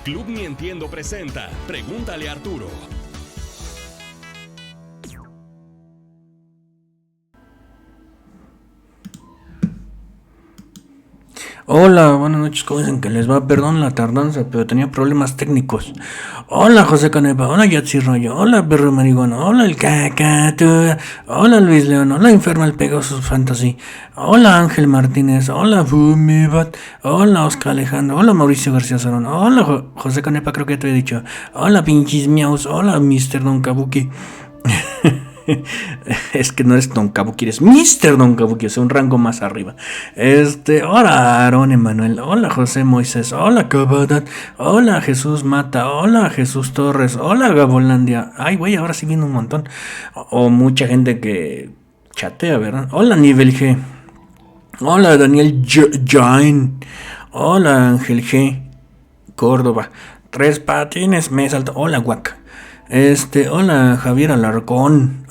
Club Nientiendo presenta Pregúntale a Arturo. Hola, buenas noches, ¿cómo dicen que les va? Perdón la tardanza, pero tenía problemas técnicos. Hola, José Canepa, hola, Yatsi Rollo, hola, Perro Marihuana, hola, el Cacatu, hola, Luis León, hola, Infernal Pegasus Fantasy, hola, Ángel Martínez, hola, Fumibat, hola, Oscar Alejandro, hola, Mauricio García Sarón, hola, José Canepa, creo que ya te he dicho, hola, pinches miaus, hola, Mr. Don Kabuki. Es que no eres Don Kabuki, eres Mr. Don Kabuki, o sea, un rango más arriba. Hola Aaron Emanuel, hola José Moisés, hola Cabadat, hola Jesús Mata, hola Jesús Torres, hola Gabolandia. Ay, güey, ahora sí viene un montón. O mucha gente que chatea, ¿verdad? Hola Nivel G, hola Daniel Jain, hola Ángel G, Córdoba, Tres Patines, me salto, hola Guac. Hola Javier Alarcón.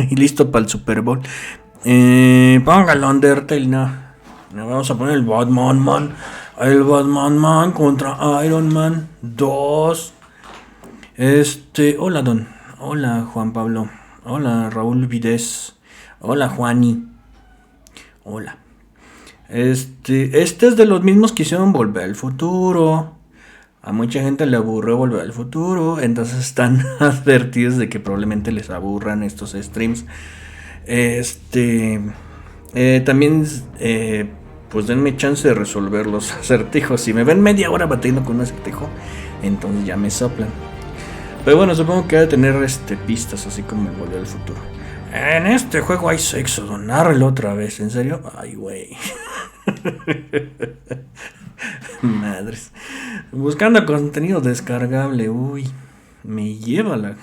Y listo para el Super Bowl. Póngalo Undertale, no. Nos vamos a poner el Batman Man. El Batman Man contra Iron Man 2. Hola Don. Hola Juan Pablo. Hola Raúl Vides. Hola Juani. Hola. Este es de los mismos que hicieron Volver al Futuro. A mucha gente le aburrió Volver al Futuro, entonces están advertidos de que probablemente les aburran estos streams. También, pues denme chance de resolver los acertijos. Si me ven media hora batallando con un acertijo, entonces ya me soplan. Pero bueno, supongo que va a tener pistas, así como en Volver al Futuro. En este juego hay sexo, donarlo otra vez, ¿en serio? Ay, güey. Madres. Buscando contenido descargable. Uy, me lleva la...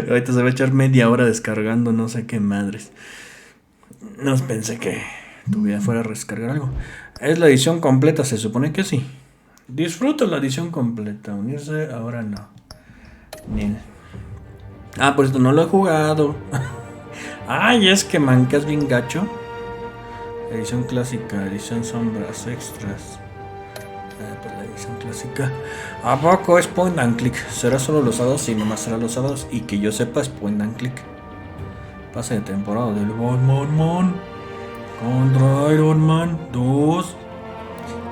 Ahorita se va a echar media hora descargando no sé qué madres. No pensé que tuviera fuera a descargar algo. Es la edición completa, se supone que sí. Disfruta la edición completa. Unirse ahora no. Bien. Por esto no lo he jugado. Ay, es que mancas bien gacho. Edición clásica, edición sombras, extras. Pues la edición clásica. ¿A poco es point and click? ¿Será solo los sábados? Sí, nomás será los sábados. Y que yo sepa es point and click. Pase de temporada del Batman Man contra Iron Man 2.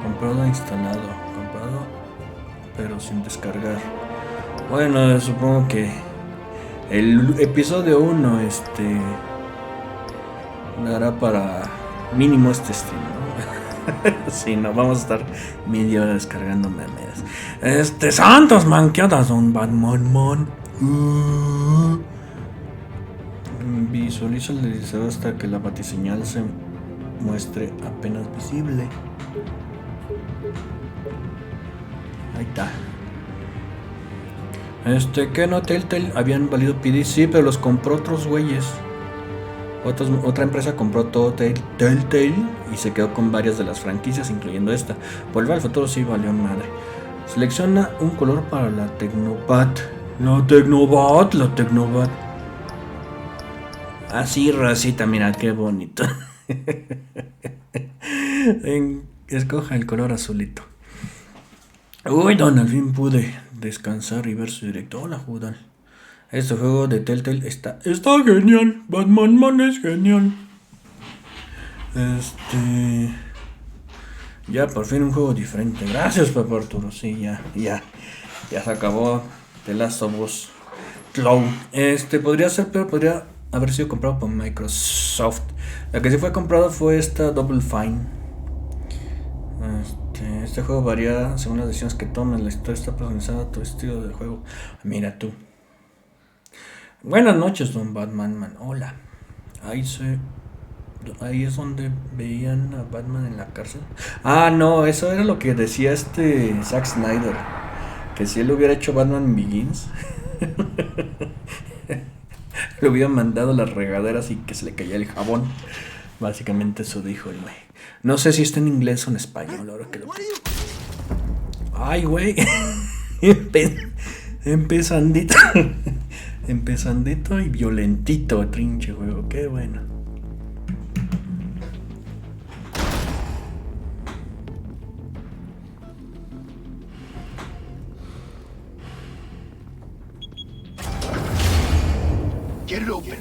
Comprado, instalado. Comprado, pero sin descargar. Bueno, supongo que el episodio 1 dará para mínimo stream, ¿no? Si no, vamos a estar media hora descargando memes. Santos manqueadas, un Batman Man. Visualiza el deslizador hasta que la batiseñal se muestre apenas visible. Ahí está. Que no, Telltale habían valido PD, sí, pero los compró otros güeyes. Otra empresa compró todo Telltale y se quedó con varias de las franquicias, incluyendo esta. Volver al Futuro sí valió madre. Selecciona un color para la Tecnobat. La Tecnobat. Así, racita, mira qué bonito. Escoja el color azulito. Uy, don, al fin pude descansar y ver su directo. Hola, Judal. Este juego de Telltale está genial. Batman Man es genial. Ya por fin un juego diferente. Gracias, papá Arturo. Sí, ya se acabó The Last of Us Cloud. Podría ser, pero podría haber sido comprado por Microsoft. La que sí fue comprada fue esta Double Fine. Este juego varía según las decisiones que tomes. La historia está personalizada a tu estilo de juego. Mira tú. Buenas noches, don Batman Man. Hola. Ahí es donde veían a Batman en la cárcel. No, eso era lo que decía Zack Snyder. Que si él hubiera hecho Batman Begins, le hubieran mandado las regaderas y que se le caía el jabón. Básicamente eso dijo el güey. No sé si está en inglés o en español. Ahora que lo... Ay, güey. Empezandito. Empezandito y violentito, trinche juego. Qué bueno. Get it open.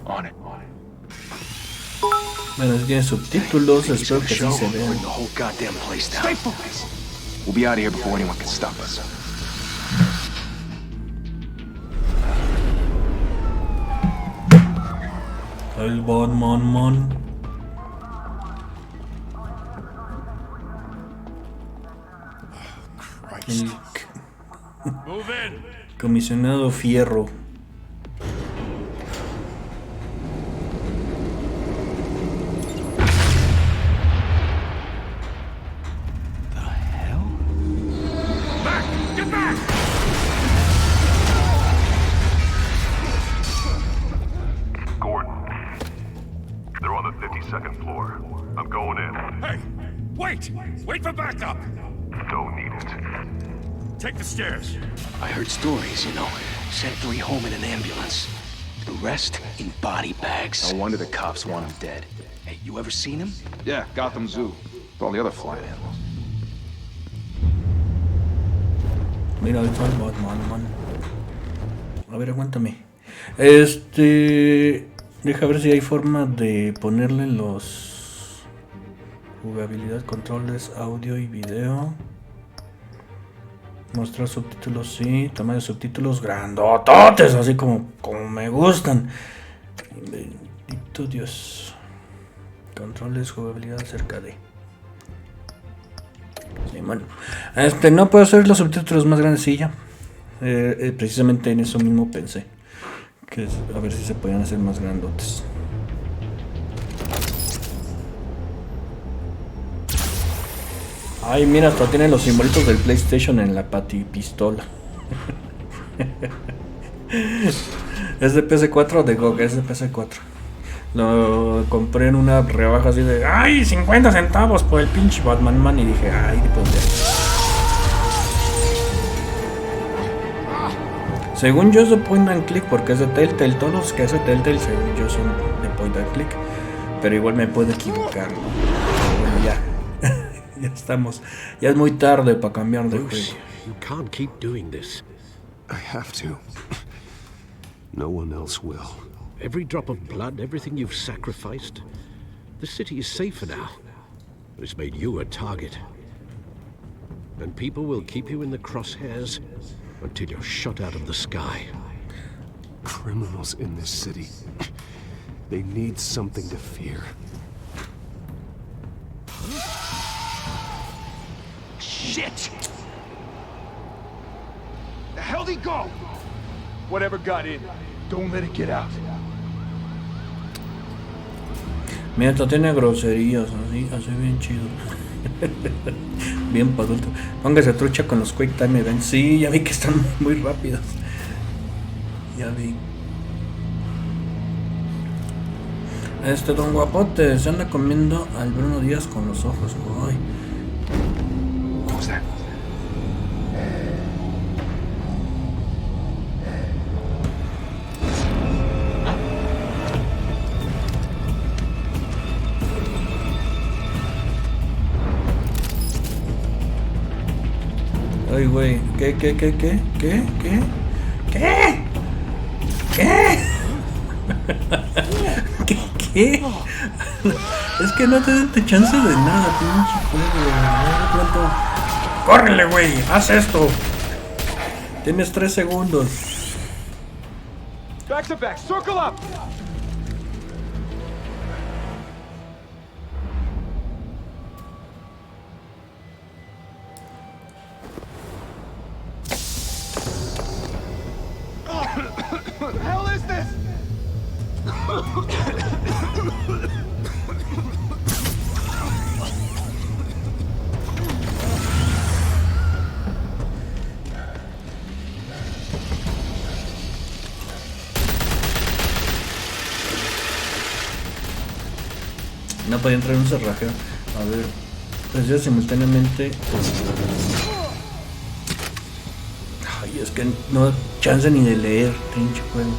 On it. Bueno, si tiene subtítulos, espero que sí se vean. Bring the whole goddamn place down. Stay focused. We'll be out of here before anyone can stop us. El Batman. El comisionado Fierro. Second floor. I'm going in. Hey! Wait! Wait for backup! Don't need it. Take the stairs. I heard stories, you know. Sent 3 home in an ambulance. The rest in body bags. No wonder the cops want him dead. Hey, you ever seen him? Yeah, Gotham Zoo. With all the other flying animals. Mira, ahí está el Batman. A ver, aguántame. Deja ver si hay forma de ponerle los jugabilidad, controles, audio y video. Mostrar subtítulos, sí. Tamaño de subtítulos grandototes, así como me gustan. Bendito Dios. Controles, jugabilidad cerca de. Sí, bueno. No puedo hacer los subtítulos más grandes, sí, ya. Precisamente en eso mismo pensé. Que a ver si se podían hacer más grandotes. Ay, mira, hasta tiene los simbolitos del PlayStation en la patipistola. Es de PS4 de GOG, es de PS4. Lo compré en una rebaja así de ¡ay! 50 centavos por el pinche Batman y dije ¡ay! Pues según yo es de point and click porque es de Telltale. Todos los que hace Telltale según yo son de point and click. Pero igual me puedo equivocar, ¿no? Pero bueno, ya. Ya estamos. Ya es muy tarde para cambiar de juego. You can't keep doing this. I have to. No one else will. Every drop of blood, everything you've sacrificed. The city is safer now. It's made you a target. And people will keep you in the crosshairs until you're shot out of the sky. Criminals in this city. They need something to fear. Shit! The hell'd he go? Whatever got in, don't let it get out. Mira, esto tiene groserías, así bien chido. Bien para adulto. Póngase trucha con los Quick Time Events. Sí, ya vi que están muy rápidos. Ya vi. Don Guapote se anda comiendo al Bruno Díaz con los ojos. Ay. What was that? Ay, güey. ¿Qué? ¿Qué? Es que no te dan chance de nada, pinche juego. Pronto. ¡Córrele, güey! ¡Haz esto! Tienes 3 segundos. Back to back, circle up! What the hell is this? No podía entrar en un cerrajero. A ver. Pues ya simultáneamente. Ay, es que no da chance ni de leer, pinche juego.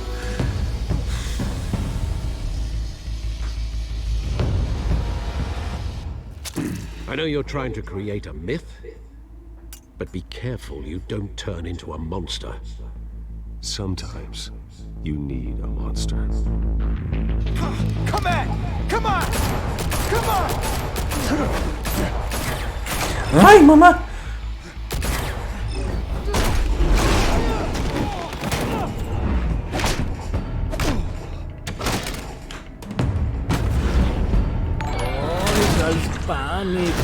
I know you're trying to create a myth, but be careful you don't turn into a monster. Sometimes you need a monster. Come on! Come on! Come on! ¡Ay, mamá! Panic.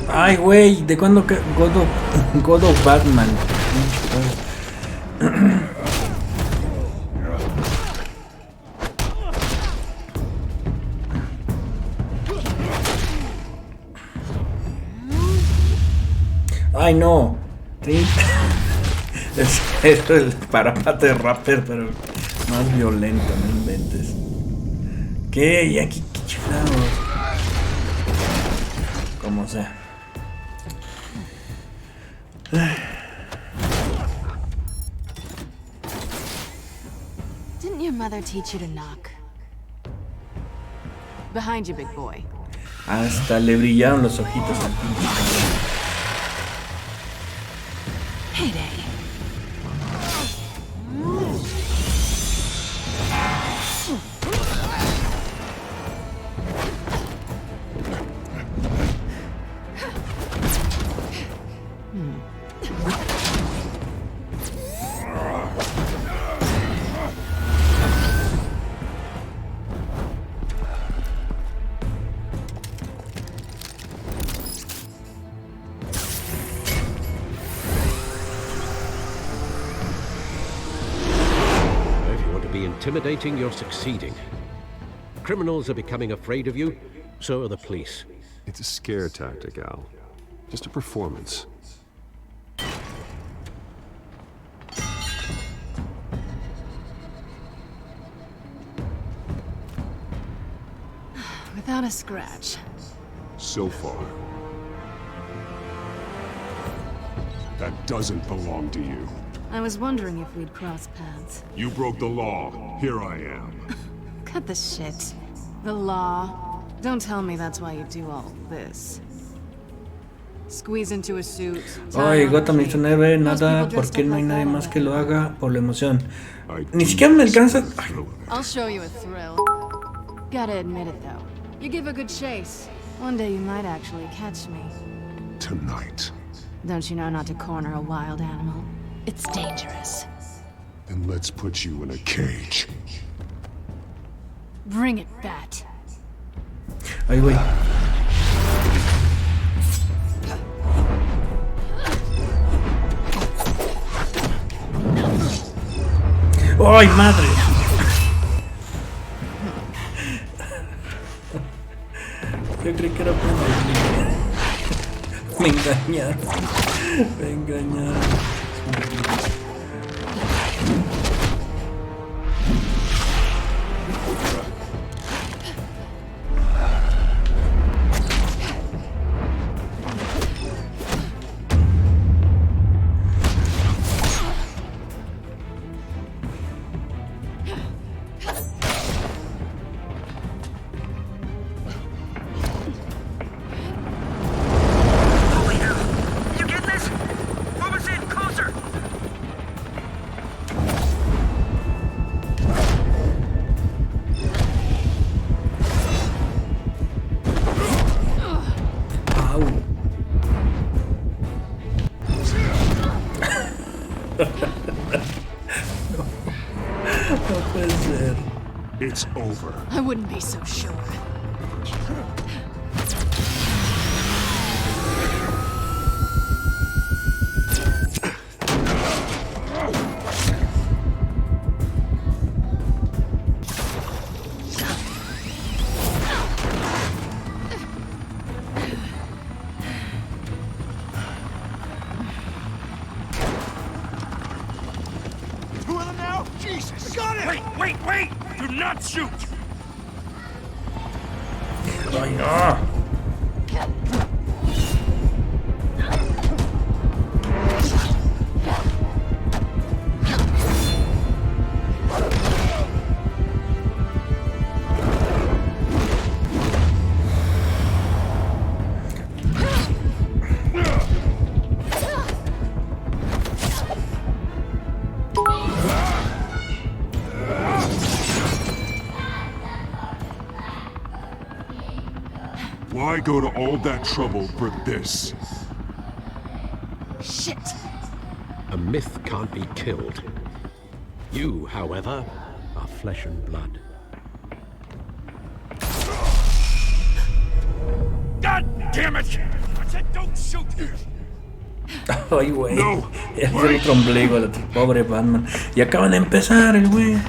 Ay, güey, ¿de cuándo God of Batman? Ay, no. ¿Sí? Es el parapate rapper, pero más violento, no inventes. ¿Qué? ¿Y aquí qué chingados? Como sea. Didn't your mother teach you to knock? Behind you, big boy. Hasta le brillaron los ojitos al pinche. Payday. Intimidating, you're succeeding. Criminals are becoming afraid of you, so are the police. It's a scare tactic, Al. Just a performance. Without a scratch. So far. That doesn't belong to you. I was wondering if we'd cross paths. You broke the law. Here I am. Cut the shit. The law. Don't tell me that's why you do all this. Squeeze into a suit. Ay, Gotham 19, nada, porque no hay nadie más que lo haga por la emoción. Ni siquiera me alcanza. Ay. I'll show you a thrill. Gotta admit it though. You give a good chase. One day you might actually catch me. Tonight. Don't you know not to corner a wild animal? It's dangerous. Then let's put you in a cage. Bring it, Bat. Ay, güey. ¡Ay, madre! Yo creí que era por me engañaron. Me engañaron. It's over. I wouldn't be so sure. Two of them now? Jesus! Got it! Wait! Do not shoot! Ay, no. I go to all that trouble for this? Shit! A myth can't be killed. You, however, are flesh and blood. God damn it! I said don't shoot! Ay, güey. No. Es el otro ombligo, el otro pobre Batman. Y acaban de empezar el güey.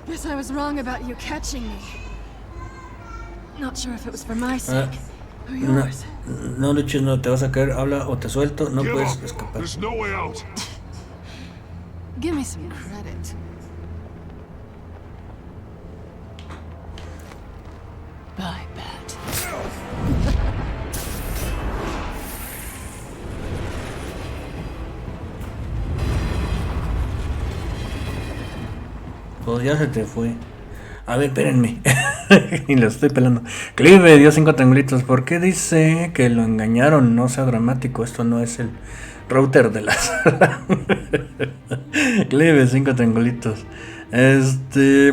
Guess I was wrong about you catching me. Not sure if it was for my sake or yours. No luches, no te vas a caer. Habla o te suelto. No Give puedes up. escapar. There's no way out. Give me some credit. Bye, Bat. Pues ya se te fue. A ver, espérenme. Y lo estoy pelando. Clive dio 5 triangulitos. ¿Por qué dice que lo engañaron? No sea dramático. Esto no es el router de la sala. Clive 5 triangulitos.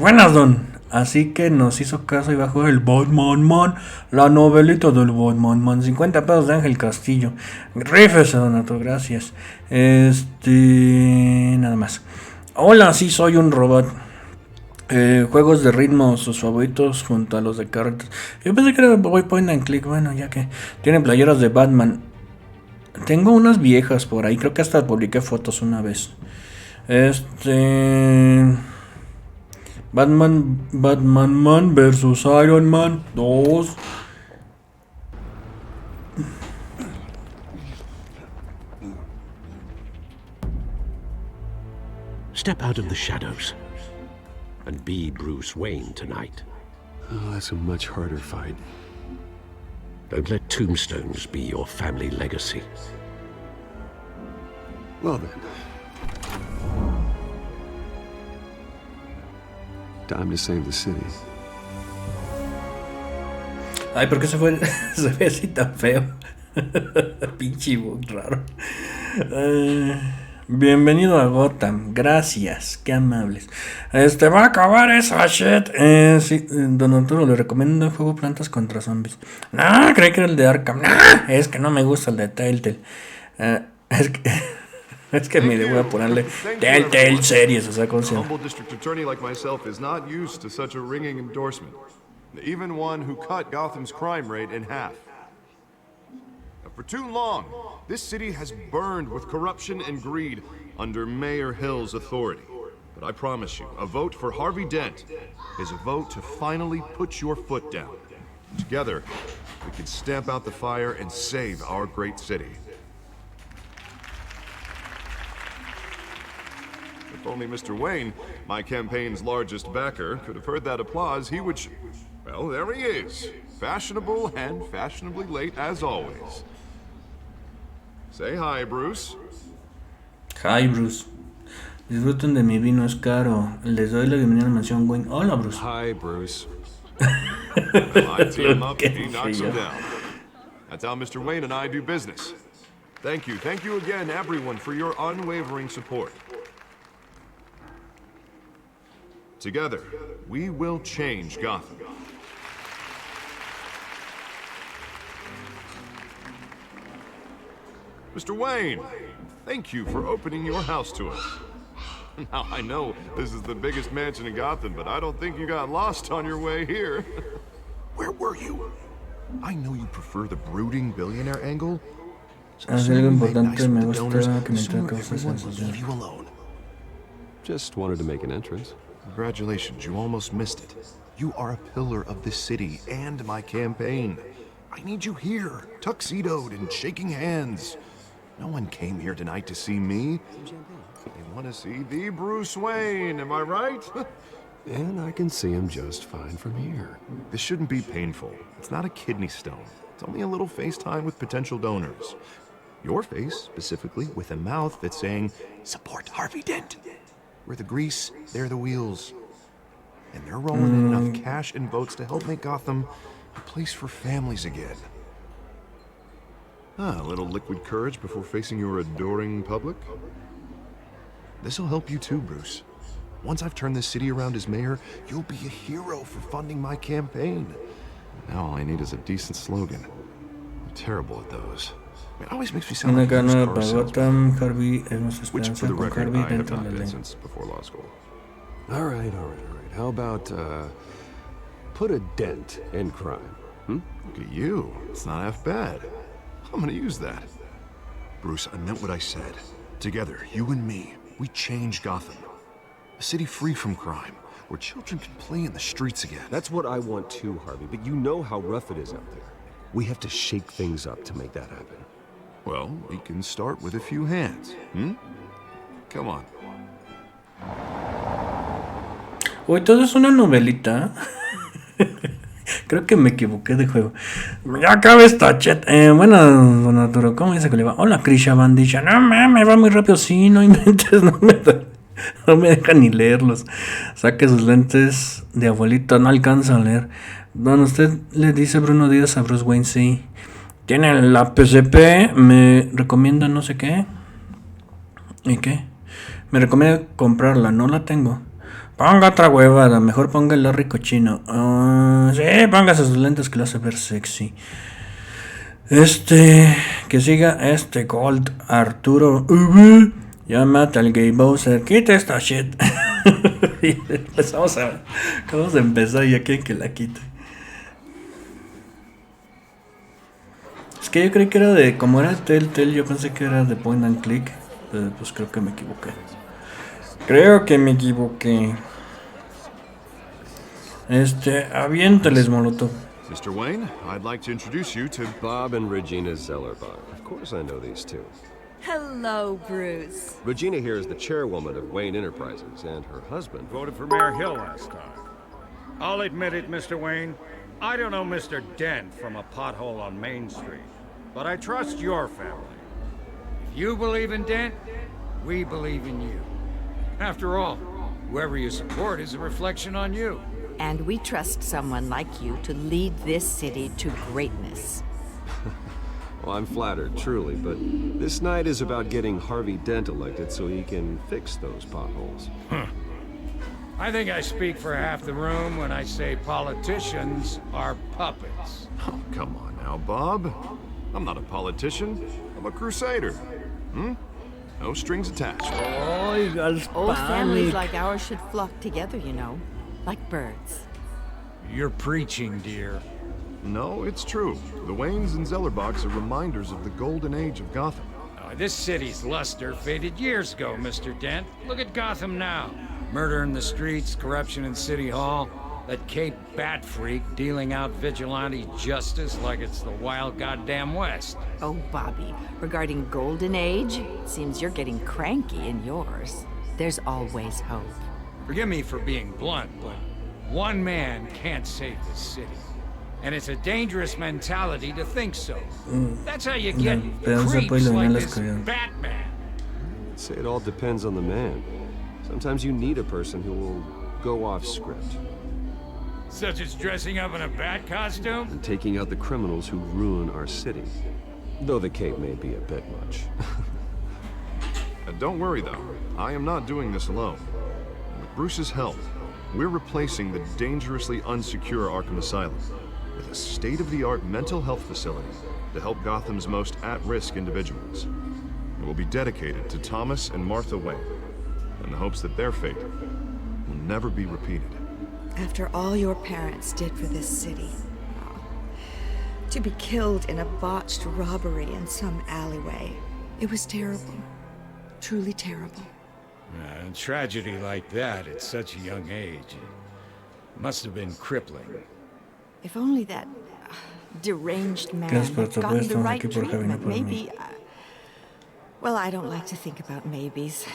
Buenas, don. Así que nos hizo caso y bajó el Batman Man. La novelita del Batman Man. 50 pesos de Ángel Castillo. Rífese, don Arturo. Gracias. Nada más. Hola, sí soy un robot. Juegos de ritmo, sus favoritos junto a los de cartas. Yo pensé que era Boy Point and Click. Bueno, ya que tiene playeras de Batman. Tengo unas viejas por ahí. Creo que hasta publiqué fotos una vez. Batman Man versus Iron Man 2. Step out of the shadows and be Bruce Wayne tonight. Oh, that's a much harder fight. Don't let tombstones be your family legacy. Well then. Time to save the city. Ay, ¿por qué se fue? Se ve así tan feo. Pinche bug raro. Bienvenido a Gotham. Gracias, qué amables. Va a acabar esa shit. Sí, don Arturo, le recomiendo el juego Plantas contra Zombies. No, creí que era el de Arkham. No, es que no me gusta el de Telltale. Es que me voy a ponerle Telltale series, o sea, ¿cómo se llama? Humble district attorney like myself is not used to such a ringing endorsement. Even one who cut Gotham's crime rate in half. For too long, this city has burned with corruption and greed under Mayor Hill's authority. But I promise you, a vote for Harvey Dent is a vote to finally put your foot down. Together, we can stamp out the fire and save our great city. If only Mr. Wayne, my campaign's largest backer, could have heard that applause, he would... Well, there he is. Fashionable and fashionably late as always. Say hi, Bruce. Hi, Bruce. Disfruten de mi vino, es caro. Les doy la bienvenida a la mansión Wayne. Hola, Bruce. Hi, Bruce. I team up and he knocks him down. That's how Mr. Wayne and I do business. Thank you again, everyone, for your unwavering support. Together, we will change Gotham. Mr. Wayne, thank you for opening your house to us. Now, I know this is the biggest mansion in Gotham, but I don't think you got lost on your way here. Where were you? I know you prefer the brooding billionaire angle, Hacer algo importante, me gusta que me traiga cosas sencillas. Just wanted to make an entrance. Congratulations, you almost missed it. You are a pillar of this city and my campaign. I need you here, tuxedoed and shaking hands. No one came here tonight to see me. They want to see the Bruce Wayne, am I right? And I can see him just fine from here. This shouldn't be painful. It's not a kidney stone. It's only a little FaceTime with potential donors. Your face, specifically, with a mouth that's saying, support Harvey Dent. We're the grease, they're the wheels. And they're rolling in enough cash and votes to help make Gotham a place for families again. A little liquid courage before facing your adoring public. This'll help you too, Bruce. Once I've turned this city around as mayor, you'll be a hero for funding my campaign. Now all I need is a decent slogan. I'm terrible at those. It always makes me sound Una like a gana used car para salesman. Gotham, Harvey es nuestra Which, for esperanza the con record, Harvey I have dentro not de la been ley. since before law school. All right. How about, put a dent in crime? Look at you. It's not half bad. I'm gonna use that. Bruce, I meant what I said. Together, you and me, we change Gotham. A city free from crime, where children can play in the streets again. That's what I want too, Harvey, but you know how rough it is out there. We have to shake things up to make that happen. Well, we can start with a few hands, Come on. Uy, todo es una novelita. Creo que me equivoqué de juego. Ya acaba esta chat. Bueno, don Arturo, ¿cómo dice que le va? Hola, Krisha Bandilla. No mames, va muy rápido. Sí, no inventes, no me deja ni leerlos. Saque sus lentes de abuelito, no alcanza a leer. Don, usted le dice Bruno Díaz a Bruce Wayne, sí. Tiene la PSP, me recomienda no sé qué. ¿Y qué? Me recomienda comprarla, no la tengo. Ponga otra huevada, mejor ponga el Larry cochino. Sí, póngase sus lentes que lo hace ver sexy. Que siga Gold Arturo. Ya mata al gay Bowser, quita esta shit. Pues vamos a empezar y ya quieren que la quite. Es que yo creí que era de, como era Telltale, yo pensé que era de point and click. Pero pues creo que me equivoqué. Aviéntales molotov. Mr. Wayne, I'd like to introduce you to Bob and Regina Zellerbach. Of course I know these two. Hello, Bruce. Regina here is the chairwoman of Wayne Enterprises, and her husband Voted for Mayor Hill last time. I'll admit it, Mr. Wayne. I don't know Mr. Dent from a pothole on Main Street, but I trust your family. If you believe in Dent, we believe in you. After all, whoever you support is a reflection on you. And we trust someone like you to lead this city to greatness. Well, I'm flattered, truly, but this night is about getting Harvey Dent elected so he can fix those potholes. I think I speak for half the room when I say politicians are puppets. Oh, come on now, Bob. I'm not a politician. I'm a crusader. No strings attached. Old families like ours should flock together, you know, like birds. You're preaching, dear. No, it's true. The Waynes and Zellerbachs are reminders of the golden age of Gotham. This city's luster faded years ago, Mr. Dent. Look at Gotham now. Murder in the streets, corruption in City Hall, that Cape Bat freak dealing out vigilante justice like it's the wild goddamn West. Oh, Bobby, regarding Golden Age, seems you're getting cranky in yours. There's always hope. Forgive me for being blunt, but one man can't save this city. And it's a dangerous mentality to think so. That's how you get creeps like this Batman. I'd say it all depends on the man. Sometimes you need a person who will go off script. Such as dressing up in a bat costume? And taking out the criminals who ruin our city. Though the cape may be a bit much. Don't worry, though. I am not doing this alone. With Bruce's help, we're replacing the dangerously unsecure Arkham Asylum with a state-of-the-art mental health facility to help Gotham's most at-risk individuals. It will be dedicated to Thomas and Martha Wayne, in the hopes that their fate will never be repeated. After all your parents did for this city, To be killed in a botched robbery in some alleyway. It was terrible. Truly terrible. A tragedy like that at such a young age must have been crippling. If only that deranged man had gotten the right treatment, maybe... well, I don't like to think about maybes.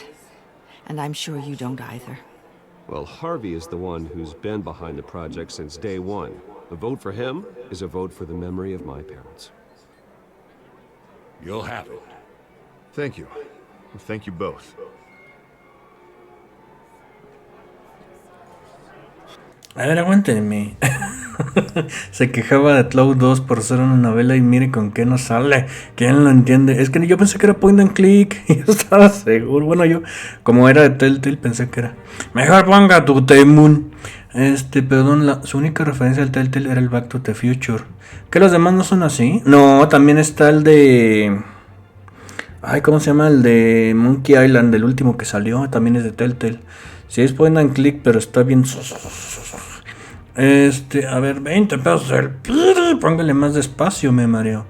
And I'm sure you don't either. Well, Harvey is the one who's been behind the project since day one. A vote for him is a vote for the memory of my parents. You'll have it. Thank you. Thank you both. A ver, aguántenme. Se quejaba de Cloud 2 por ser una novela y mire con qué no sale. ¿Quién lo entiende? Es que yo pensé que era point and click. Y yo estaba seguro. Bueno, yo, como era de Telltale, pensé que era. Mejor ponga tu Temun. Perdón, su única referencia al Telltale era el Back to the Future. ¿Que los demás no son así? No, también está el de... Ay, ¿cómo se llama? El de Monkey Island, el último que salió. También es de Telltale. Sí, es point and click, pero está bien... a ver, 20 pesos el... Póngale más despacio, me mareo.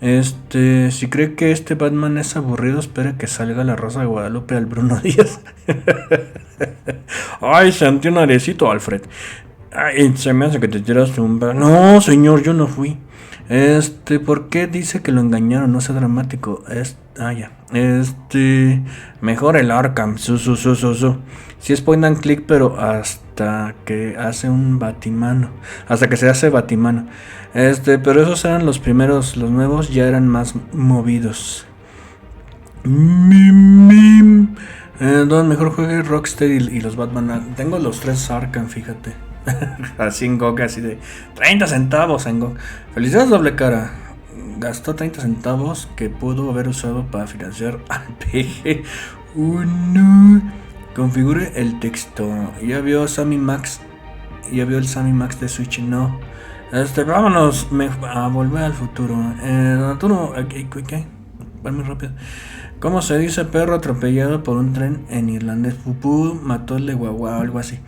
Si cree que este Batman es aburrido, espere que salga la Rosa de Guadalupe al Bruno Díaz. Ay, sentí un airecito, Alfred. Ay, se me hace que te tiraste un... No, señor, yo no fui. ¿Por qué dice que lo engañaron? No sea dramático. Ya. Mejor el Arkham. Sí es point and click, pero hasta que hace un batimano. Hasta que se hace batimano. Pero esos eran los primeros. Los nuevos ya eran más movidos. Mejor juegue Rocksteady y los Batman. Tengo los 3 Arkham, fíjate. Así en GOG, así de 30 centavos en GOG. Felicidades, doble cara. Gastó 30 centavos que pudo haber usado para financiar al PG. No. Configure el texto. Ya vio Sammy Max. Ya vio el Sammy Max de Switch. No. Vámonos a volver al futuro. Arturo, ¿qué? Va muy rápido. ¿Cómo se dice perro atropellado por un tren en irlandés? Pupú mató le guagua o algo así.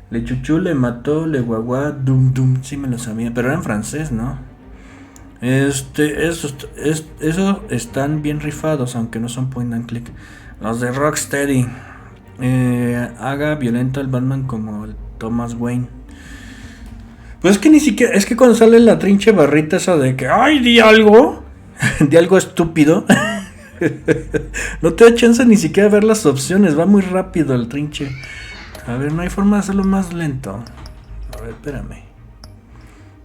Le chuchú le mató le guagua dum dum. Sí me lo sabía, pero era en francés, ¿no? Esos están bien rifados, aunque no son point and click. Los de Rocksteady. Haga violento al Batman como el Thomas Wayne. Pues es que ni siquiera. Es que cuando sale la trinche barrita esa de que ¡ay, di algo! Di algo estúpido. No te da chance ni siquiera ver las opciones. Va muy rápido el trinche. A ver, no hay forma de hacerlo más lento. A ver, espérame.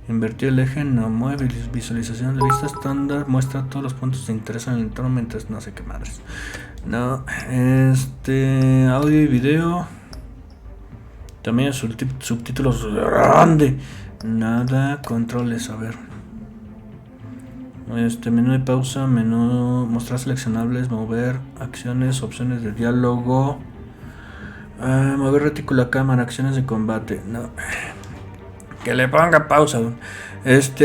Invertir el eje, no mueve. Visualización de vista estándar. Muestra todos los puntos de interés en el entorno mientras no sé qué madres. No, audio y video. También subtítulos grande. Nada, controles, a ver. Menú de pausa, menú, mostrar seleccionables, mover, acciones, opciones de diálogo. Mover retícula cámara, acciones de combate. No. Que le ponga pausa.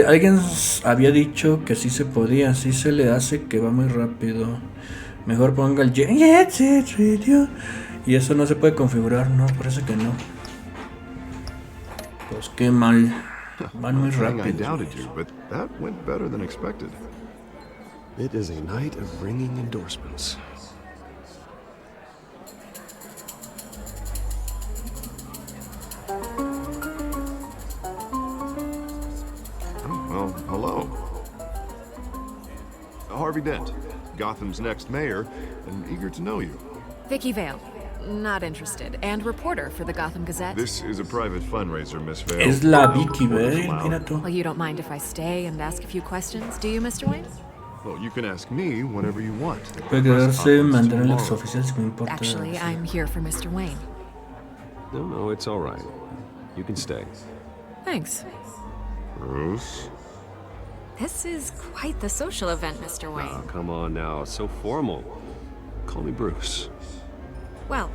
Alguien había dicho que sí se podía, sí se le hace que va muy rápido. Mejor ponga el Jet Set Radio. Y eso no se puede configurar, no, por eso que no. Pues qué mal. Van muy rápido. It is a night of ringing endorsements. Well, hello. Harvey Dent, Gotham's next mayor, and eager to know you. Vicky Vale. Not interested. And reporter for the Gotham Gazette. This is a private fundraiser, Miss Vale. Es la Vicky Vale, mira tú. Well, you don't mind if I stay and ask a few questions, do you, Mr. Wayne? Well, you can ask me whenever you want. Puede quedarse, mandar a los oficiales si me importa. Actually, I'm here for Mr. Wayne. No, it's all right. You can stay. Thanks. Bruce? This is quite the social event, Mr. Wayne. Oh, come on now. It's so formal. Call me Bruce. Well,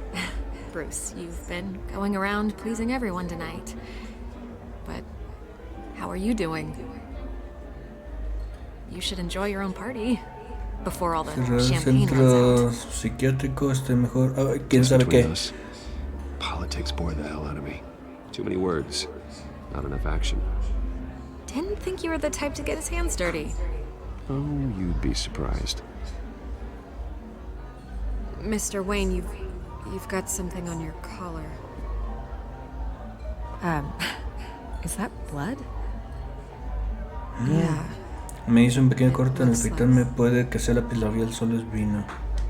Bruce, you've been going around pleasing everyone tonight. But how are you doing? You should enjoy your own party before all the champagne runs out. Psiquiátrico mejor. ¿Quién sabe qué? Politics bore the hell out of me. Too many words, not enough action. Didn't think you were the type to get his hands dirty. Oh, you'd be surprised. Mr. Wayne, you've got something on your collar. Is that blood? Yeah. Me hizo un pequeño corte en el peitón, me puede que sea lápiz labial, solo es vino.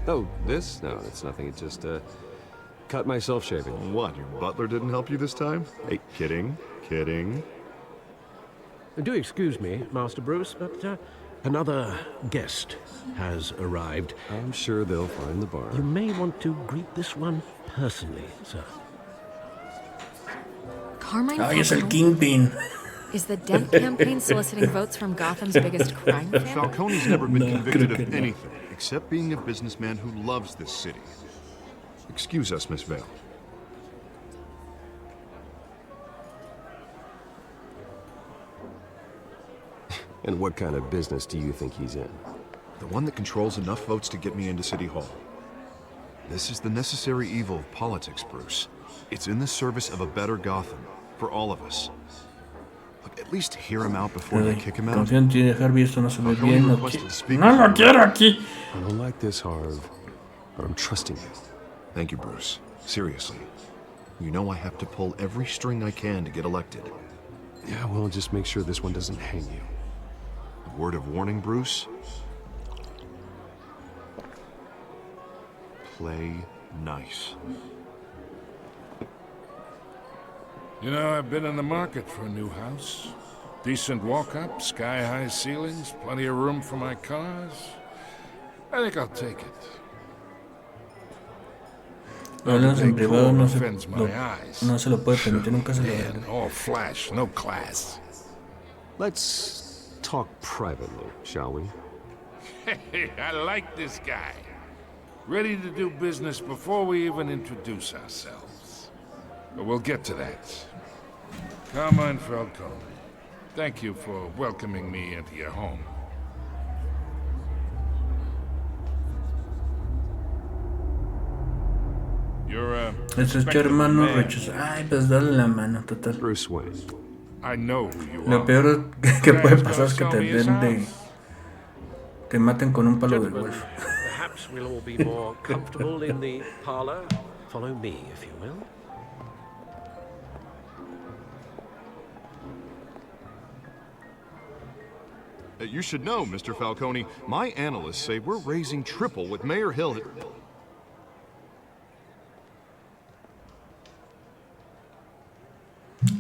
Oh, this? No, it's nothing. It just, cut myself shaving. What, your butler didn't help you this time? Hey, kidding. Do excuse me, Master Bruce, but another guest has arrived. I'm sure they'll find the bar. You may want to greet this one personally, sir. Carmine Ay, es el Kingpin. Is the Dent campaign soliciting votes from Gotham's biggest crime family? Falcone's never been convicted of anything, except being a businessman who loves this city. Excuse us, Miss Vale. And what kind of business do you think he's in? The one that controls enough votes to get me into City Hall. This is the necessary evil of politics, Bruce. It's in the service of a better Gotham, for all of us. Look, at least hear him out before they kick him out. Confío en ti, Harvey, esto no se ve bien. No lo quiero aquí. I don't like this, Harv, but I'm trusting you. Thank you, Bruce. Seriously. You know I have to pull every string I can to get elected. Yeah, well, just make sure this one doesn't hang you. A word of warning, Bruce? Play nice. You know, I've been in the market for a new house. Decent walk-up, sky-high ceilings, plenty of room for my cars. I think I'll take it. Hablamos en privado, no se lo puede permitir, nunca se lo Man, all flash, no class. Let's talk privately, shall we? Hey, I like this guy. Ready to do business before we even introduce ourselves. But we'll get to that. Carmine Falcone, thank you for welcoming me into your home. You're Ese es tu hermano rechazó. Ay, pues dale la mano, total. Bruce Wayne. I know who you Lo are. peor que puede pasar es que te den de... Te maten con un palo de golf. Perhaps we'll all be more comfortable in the parlor. Follow me, if you will. You should know, Mr. Falcone, my analysts say we're raising triple with Mayor Hill.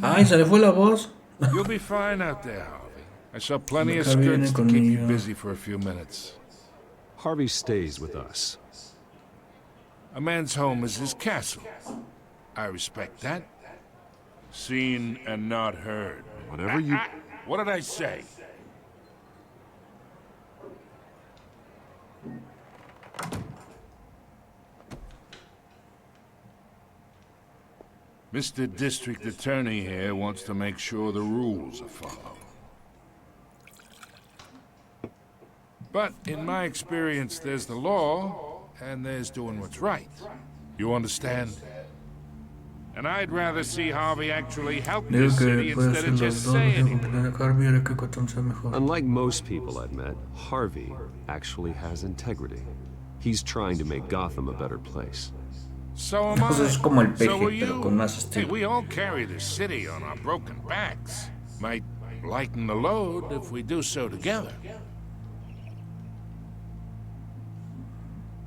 Ay, se le fue la voz. You'll be fine out there, Harvey. I saw plenty of skirts to keep you busy for a few minutes. Harvey stays with us. A man's home is his castle. I respect that. Seen and not heard. Whatever you... What did I say? Mr. District Attorney here wants to make sure the rules are followed. But in my experience, there's the law, and there's doing what's right. You understand? And I'd rather see Harvey actually help this city instead of just saying it. Unlike most people I've met, Harvey actually has integrity. He's trying to make Gotham a better place. So am I. Es como el peje, So are pero you. con más Hey, estilo. we all carry this city on our broken backs. Might lighten the load if we do so together.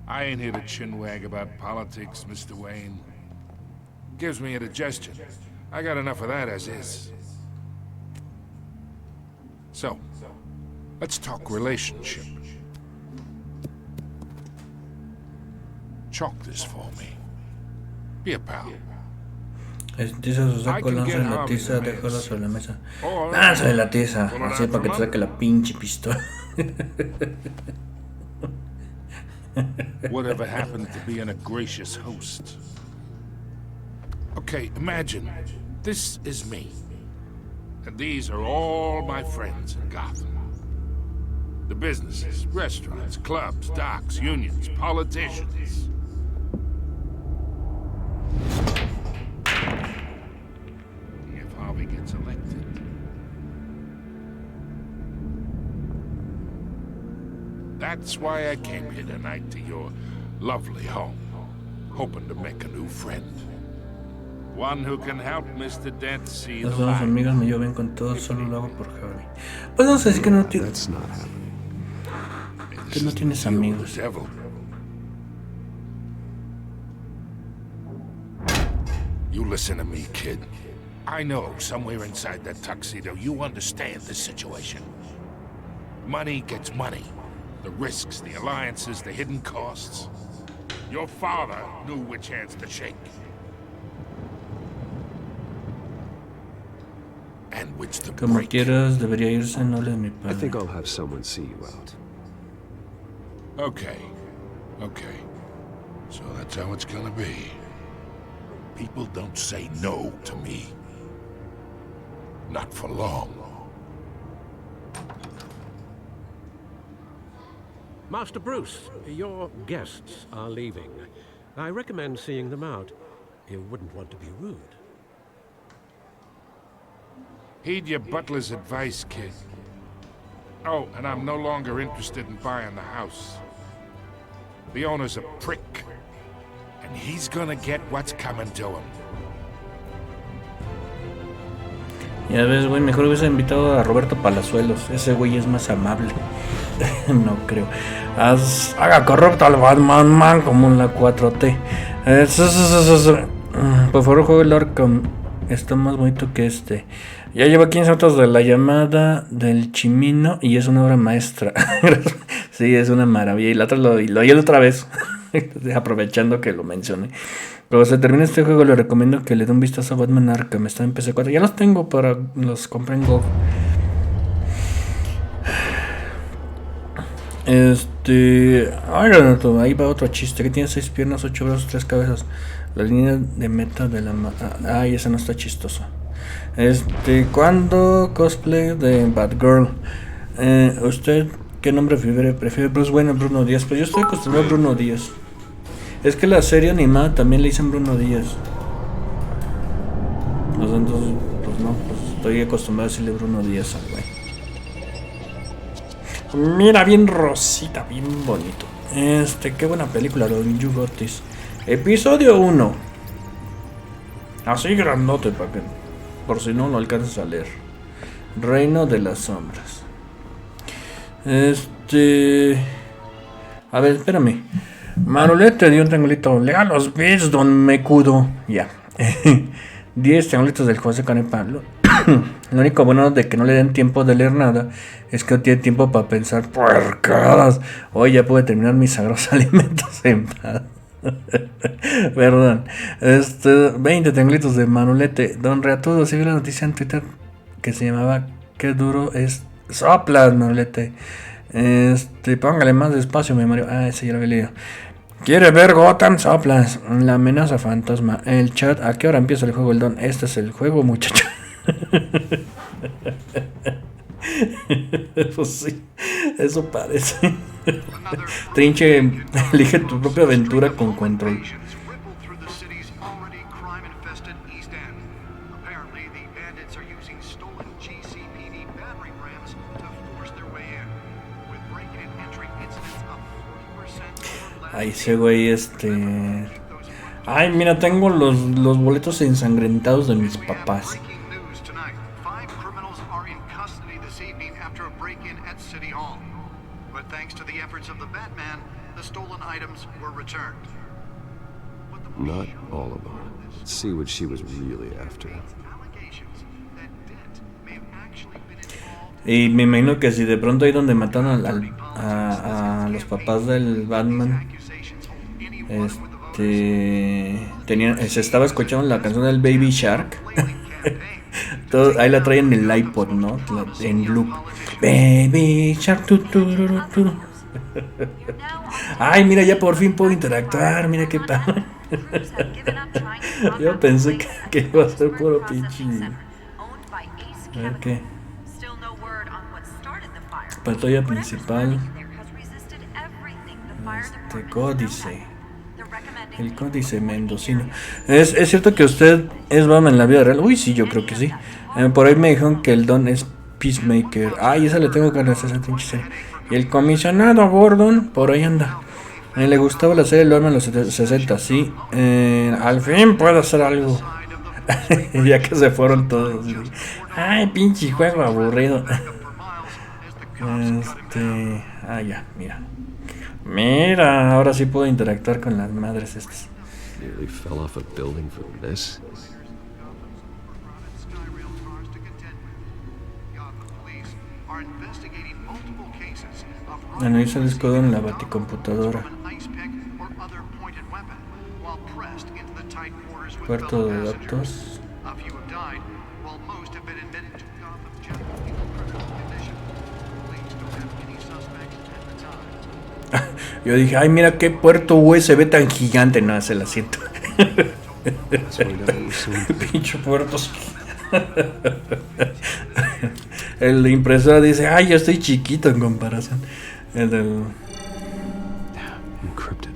I ain't here to chinwag about politics, Mr. Wayne. Gives me indigestion. I got enough of that as is. So, let's talk relationship. Chalk this for me. Be a pal. Tiza su saco, lanza la tiza, déjala sobre la mesa. Lanza la tiza, así para que te saque la pinche pistola. Whatever happened to being a gracious host? Okay, imagine, this is me. And these are all my friends in Gotham. The businesses, restaurants, clubs, docks, unions, politicians. If Harvey gets elected, That's why I came here tonight to your lovely home, hoping to make a new friend. One who can help Mr. Dent see the Los dos light. amigos me llevan con todo, solo lo hago por Javi. Pues no sé, es que no tienes. Que no tienes amigos. You listen to me, kid. I know somewhere inside that tuxedo you understand the situation. Money gets money. The risks, the alliances, the hidden costs. Your father knew which hands to shake. And which to Como break. quieras, debería irse, no le mi I padre. think I'll have someone see you out. Okay. Okay. So that's how it's gonna be. People don't say no to me. Not for long. Master Bruce, your guests are leaving. I recommend seeing them out. You wouldn't want to be rude. Heed your butler's advice, kid. Oh, and I'm no longer interested in buying the house. The owner's a prick. And he's gonna get what's coming to him. Ya ves, güey, mejor hubiese invitado a Roberto Palazuelos. Ese güey es más amable. No creo. Haga corrupto al Batman Man como en la 4T. Por favor, juegue el Arkham. Está más bonito que este. Ya lleva 15 minutos de la llamada del Chimino y es una obra maestra. Sí, es una maravilla. Y la otra lo oí otra vez. Aprovechando que lo mencioné. Cuando se termine este juego, le recomiendo que le dé un vistazo a Batman Arkham. Está en PC4. Ya los tengo para los compré en Go. Ahí va otro chiste. Que tiene 6 piernas, 8 brazos, 3 cabezas. La línea de meta de la. Ay, ese no está chistoso. ¿Cuándo cosplay de Batgirl? ¿Usted qué nombre prefiere? Bruce Wayne o Bruno Díaz? Pues yo estoy acostumbrado a Bruno Díaz. Es que la serie animada también le dicen Bruno Díaz. Entonces, pues no, pues estoy acostumbrado a decirle Bruno Díaz al güey. Mira, bien rosita, bien bonito. Qué buena película, Don You Got This. Episodio 1. Así grandote para que, por si no lo alcanzas a leer. Reino de las sombras. A ver, espérame. Marulete dio un triangulito. Lea los bits, don Mecudo. Ya. 10 triangulitos del José Canepa. Lo único bueno de que no le den tiempo de leer nada es que no tiene tiempo para pensar puercadas. Hoy ya pude terminar mis sagrados alimentos en paz. Perdón. 20 triangulitos de Manolete. Don Reatudo, sí vi la noticia en Twitter que se llamaba "Qué duro es soplas, Manolete". Póngale más despacio, mi Mario. Ese ya lo había leído. ¿Quiere ver Gotham? Soplas. La amenaza fantasma. El chat. ¿A qué hora empieza el juego, el don? Este es el juego, muchacho. Pues sí, eso parece. Trinche, elige tu propia aventura con control. Ay, ese güey, Ay, mira, tengo los boletos ensangrentados de mis papás. Not all of them. Let's see what she was really after. Y me imagino que si de pronto ahí donde mataron a los papás del Batman, se estaba escuchando la canción del Baby Shark. Ahí la traen en el iPod, ¿no? En loop. Baby Shark. Ay, mira, ya por fin puedo interactuar. Mira qué padre. Yo pensé que iba a ser puro pinche. A ver qué. Pantalla principal. Códice. El códice mendocino. ¿Es cierto que usted es Batman en la vida real? Uy, sí, yo creo que sí. Por ahí me dijeron que el don es Peacemaker. Ay, esa le tengo ganas a esa pinche serie. Y el comisionado Gordon, por ahí anda. Le gustaba la serie Lorma en los 60, sí. Al fin puedo hacer algo. Ya que se fueron todos. Ay, pinche juego aburrido. Ya, mira. Mira, ahora sí puedo interactuar con las madres estas. Nearly fell off a building for this. Analiza el disco en la baticomputadora. Puerto de datos. Yo dije, ay, mira qué puerto USB tan gigante. No, es el asiento. Pinche puertos. El de impresora dice, ay, yo estoy chiquito en comparación. El del... Encrypted.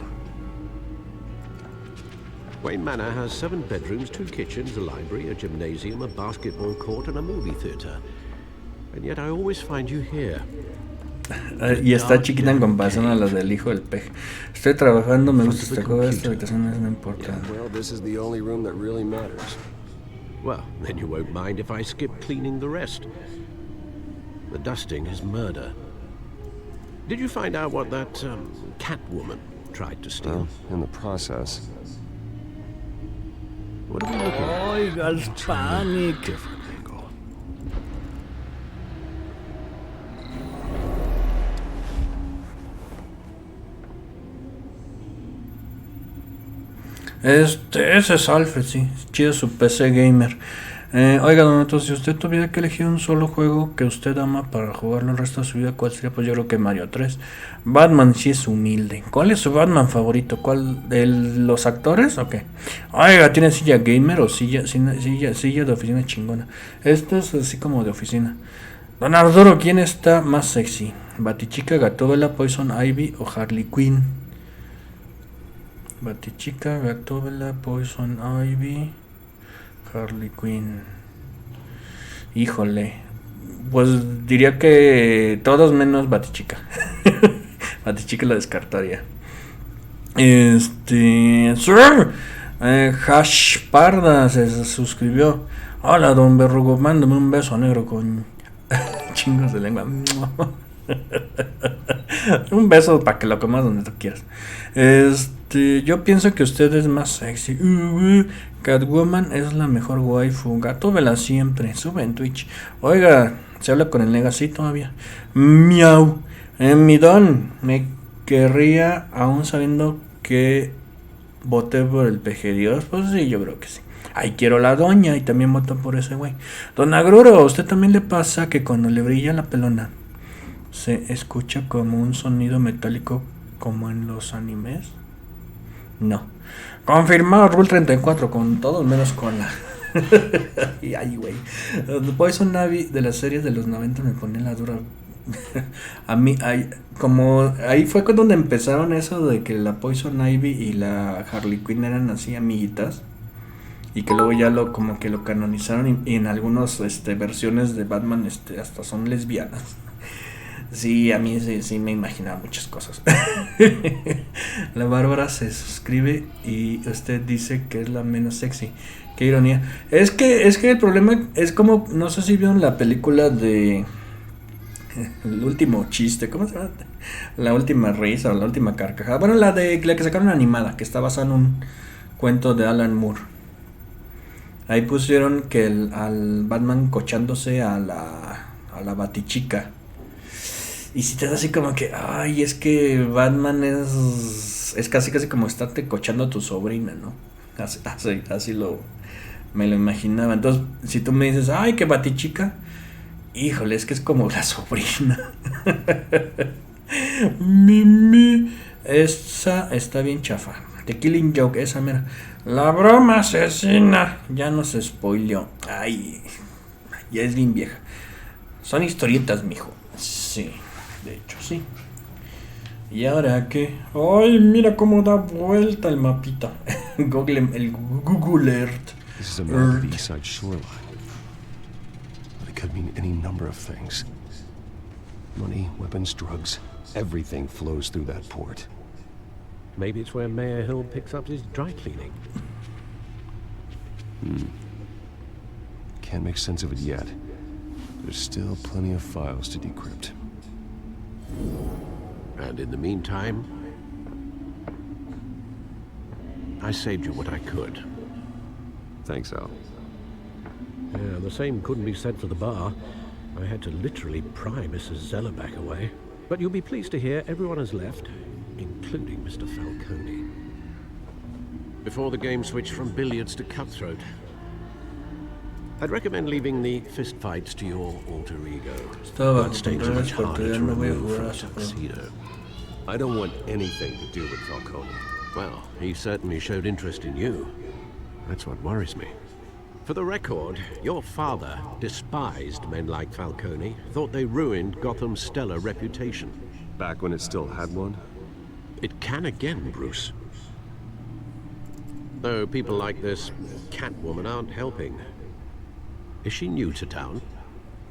Wayne Manor has 7 bedrooms, 2 kitchens, a library, a gymnasium, a basketball court, and a movie theater. And yet I always find you here. Y está chiquita en comparación a las del hijo del peje. Estoy trabajando, me gusta este juego, esta habitación no importa. Well, this is the only room that really matters. Well, then you won't mind if I skip cleaning the rest. The dusting is murder. Did you find out what that cat woman tried to steal? Well, in the process. What are we looking at? Oiga, el panic. Different angle. Ese es Alfred, sí. Chido su PC gamer. Oiga, don Otto, si usted tuviera que elegir un solo juego que usted ama para jugarlo el resto de su vida, ¿cuál sería? Pues yo creo que Mario 3. Batman sí es humilde. ¿Cuál es su Batman favorito? ¿Cuál? ¿De los actores o qué? Oiga, ¿tiene silla gamer o silla de oficina chingona? Esto es así como de oficina. Don Arturo, ¿quién está más sexy? ¿Batichica, Gatúbela, Poison Ivy o Harley Quinn? Batichica, Gatúbela, Poison Ivy, Harley Quinn. Híjole, pues diría que todos menos Batichica. Batichica la descartaría. Sir, Hash Parda se suscribió. Hola, don Verrugo, mándame un beso negro con chingos de lengua. Un beso para que lo comas donde tú quieras. Yo pienso que usted es más sexy. Catwoman es la mejor waifu. Gatúbela siempre. Sube en Twitch. Oiga, se habla con el Legacy todavía. Miau. Mi don, me querría aún sabiendo que voté por el PG Dios. Pues sí, yo creo que sí. Ay, quiero la doña y también voto por ese güey. Don Agruro, ¿a usted también le pasa que cuando le brilla la pelona se escucha como un sonido metálico como en los animes? No. Confirmado, Rule 34 con todos menos cola. Y ay, güey. Poison Ivy de las series de los 90 me pone la dura. A mí, ahí fue donde empezaron eso de que la Poison Ivy y la Harley Quinn eran así amiguitas. Y que luego ya como que lo canonizaron y en algunas versiones de Batman hasta son lesbianas. Sí, a mí sí me imaginaba muchas cosas. La Bárbara se suscribe y usted dice que es la menos sexy. Qué ironía. Es que el problema es como, no sé si vieron la película de El último chiste, ¿cómo se llama? La última risa o la última carcajada. Bueno, la que sacaron animada, que está basada en un cuento de Alan Moore. Ahí pusieron que al Batman cochándose a la Batichica. Y si te da así como que, ay, es que Batman es casi como estarte cochando a tu sobrina, ¿no? Así me lo imaginaba. Entonces, si tú me dices, ay, que Batichica, híjole, es que es como la sobrina. Mimi, esa está bien chafa. The Killing Joke, esa mera. La broma asesina. Ya nos spoileó. Ay, ya es bien vieja. Son historietas, mijo. Sí, de hecho, sí. ¿Y ahora qué? Ay, mira cómo da vuelta el mapita. El Google Earth. This is a map of the east side shoreline. But it could mean any number of things. Money, weapons, drugs, everything flows through that port. Maybe it's where Mayor Hill picks up his dry cleaning. Can't make sense of it yet. There's still plenty of files to decrypt. And in the meantime, I saved you what I could. Thanks, Al. Yeah, the same couldn't be said for the bar. I had to literally pry Mrs. Zellerback away. But you'll be pleased to hear everyone has left, including Mr. Falcone. Before the game switched from billiards to cutthroat. I'd recommend leaving the fistfights to your alter ego. Bloodstains are much harder to remove from a tuxedo. I don't want anything to do with Falcone. Well, he certainly showed interest in you. That's what worries me. For the record, your father despised men like Falcone, thought they ruined Gotham's stellar reputation. Back when it still had one? It can again, Bruce. Though people like this Catwoman aren't helping. Is she new to town?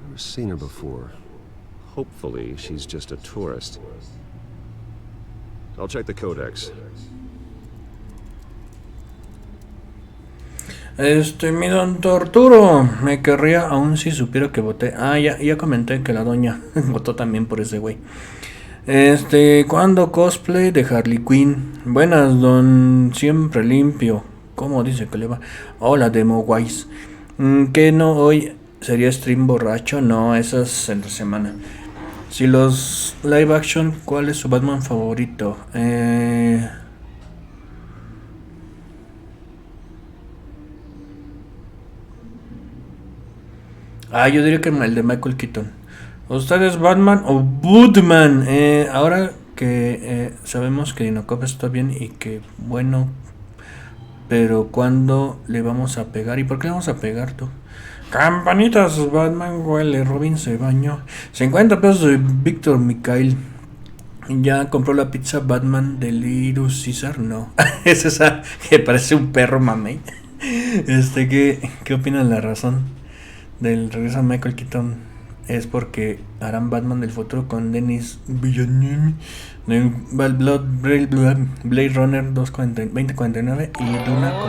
Never seen her before. Hopefully, she's just a tourist. I'll check the codex. Mi don Arturo, me querría aún si supiera que voté. Ya comenté que la doña votó también por ese güey. ¿Cuándo cosplay de Harley Quinn? Buenas, don siempre limpio. ¿Cómo dice que le va? Hola, Demo Wise. ¿Qué no hoy sería stream borracho? No, esa es entre semana. Si los live action, ¿cuál es su Batman favorito? Yo diría que el de Michael Keaton. ¿Usted es Batman o Woodman? Ahora que sabemos que Dinocop está bien y que bueno, pero ¿cuándo le vamos a pegar? ¿Y por qué le vamos a pegar tú? Campanitas, Batman huele, Robin se bañó. 50 pesos de Víctor Mikhail. ¿Ya compró la pizza Batman de Little Caesar? No. Es esa que parece un perro mamey. ¿Qué opinan la razón del regreso a Michael Keaton? Es porque harán Batman del futuro con Denis Villeneuve de Blade Runner 2049 y Duna como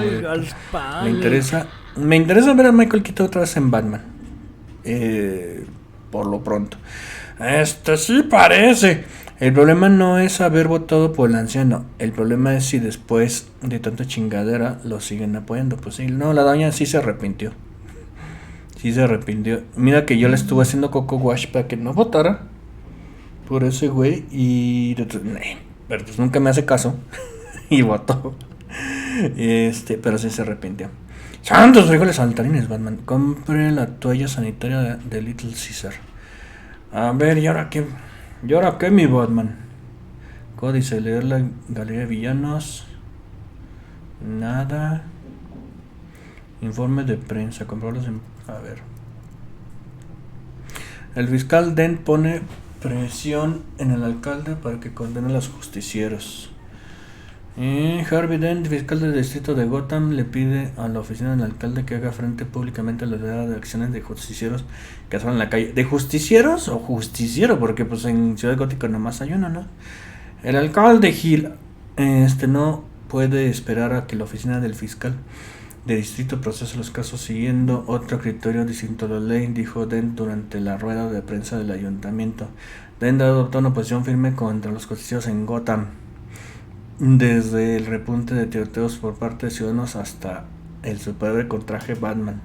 me interesa ver a Michael Keaton otra vez en Batman, por lo pronto. Sí parece. El problema no es haber votado por el anciano, el problema es si después de tanta chingadera lo siguen apoyando. Pues sí, no, la doña sí se arrepintió. Sí se arrepintió. Mira que yo le estuve haciendo coco wash para que no votara por ese güey. Pero pues nunca me hace caso. Y votó. Pero sí se arrepintió. ¡Santos frijoles saltarines, Batman! Compre la toalla sanitaria de Little Caesar. A ver, ¿y ahora qué? ¿Y ahora qué, mi Batman? Códice, leer la galería de villanos. Nada. Informe de prensa. Comprarlos en... A ver. El fiscal Dent pone presión en el alcalde para que condene a los justicieros. Harvey Dent, fiscal del distrito de Gotham, le pide a la oficina del alcalde que haga frente públicamente a la de acciones de justicieros que hacen en la calle. ¿De justicieros o justiciero? Porque pues en Ciudad Gótica nomás hay uno, ¿no? El alcalde Hill no puede esperar a que la oficina del fiscal de distrito procese los casos siguiendo otro criterio distinto a la ley, dijo Dent durante la rueda de prensa del ayuntamiento. Dent adoptó una posición firme contra los justicieros en Gotham, desde el repunte de tiroteos por parte de ciudadanos hasta el superhéroe con traje Batman.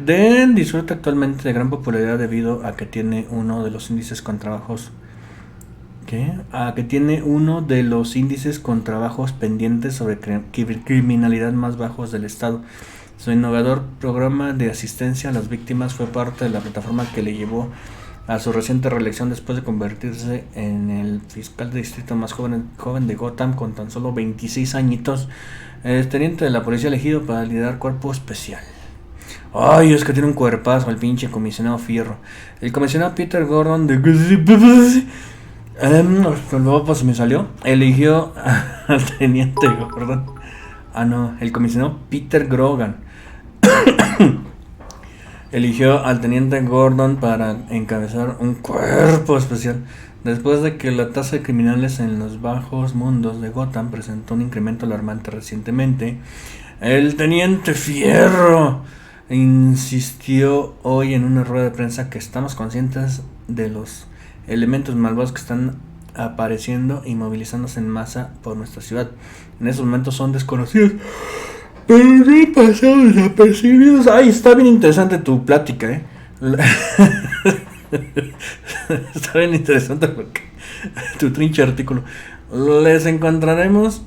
Dent disfruta actualmente de gran popularidad debido a que tiene uno de los índices con trabajos pendientes sobre criminalidad más bajos del estado. Su innovador programa de asistencia a las víctimas fue parte de la plataforma que le llevó a su reciente reelección después de convertirse en el fiscal de distrito más joven de Gotham con tan solo 26 añitos. Es teniente de la policía elegido para liderar cuerpo especial. Ay, es que tiene un cuerpazo el pinche comisionado Fierro. El comisionado Peter Gordon de... pues me salió. Eligió al teniente Gordon. El comisionado Peter Grogan eligió al teniente Gordon para encabezar un cuerpo especial. Después de que la tasa de criminales en los bajos mundos de Gotham presentó un incremento alarmante recientemente, el teniente Fierro insistió hoy en una rueda de prensa que estamos conscientes de los elementos malvados que están apareciendo y movilizándose en masa por nuestra ciudad. En esos momentos son desconocidos, pero no pasaron desapercibidos. Ay, está bien interesante tu plática, Está bien interesante porque tu trinche artículo. Les encontraremos.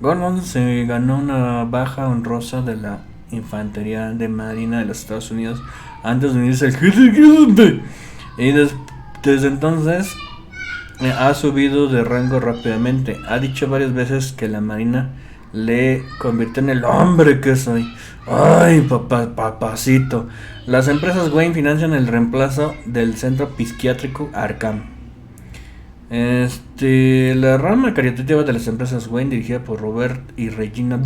Gordon se ganó una baja honrosa de la Infantería de Marina de los Estados Unidos antes de unirse al ejército. Y desde entonces ha subido de rango rápidamente. Ha dicho varias veces que la Marina le convirtió en el hombre que soy. Ay, papacito. Las empresas Wayne financian el reemplazo del centro psiquiátrico Arkham. La rama caritativa de las empresas Wayne, dirigida por Robert y Regina,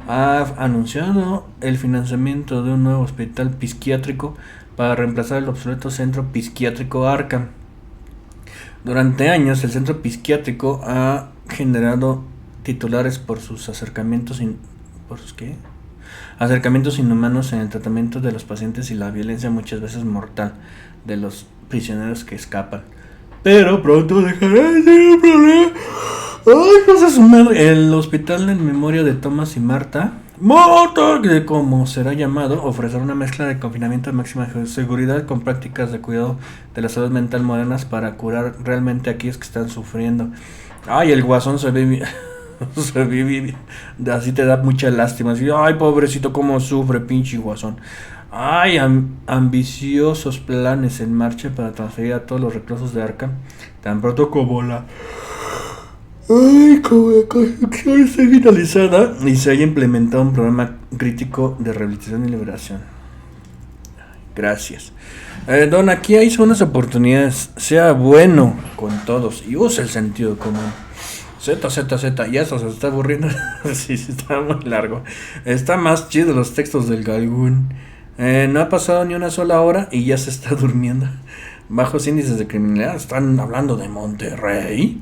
ha anunciado el financiamiento de un nuevo hospital psiquiátrico para reemplazar el obsoleto centro psiquiátrico Arkham. Durante años, el centro psiquiátrico ha generado titulares por sus acercamientos inhumanos en el tratamiento de los pacientes y la violencia muchas veces mortal de los prisioneros que escapan. Pero pronto dejará de ser un problema. Ay, no sé su madre. El hospital en memoria de Thomas y Marta, como será llamado, ofrecerá una mezcla de confinamiento de máxima seguridad con prácticas de cuidado de la salud mental modernas para curar realmente a aquellos que están sufriendo. Ay, el guasón se ve así, te da mucha lástima. Así, ay, pobrecito, cómo sufre, pinche guasón. Hay ambiciosos planes en marcha para transferir a todos los reclusos de Arkham, tan pronto como la construcción esté finalizada y se haya implementado un programa crítico de rehabilitación y liberación. Gracias. Don, aquí hay unas oportunidades. Sea bueno con todos y use el sentido común. Z, ya eso se está aburriendo. Sí, está muy largo. Está más chido los textos del Galgún. No ha pasado ni una sola hora y ya se está durmiendo. Bajos índices de criminalidad. Están hablando de Monterrey.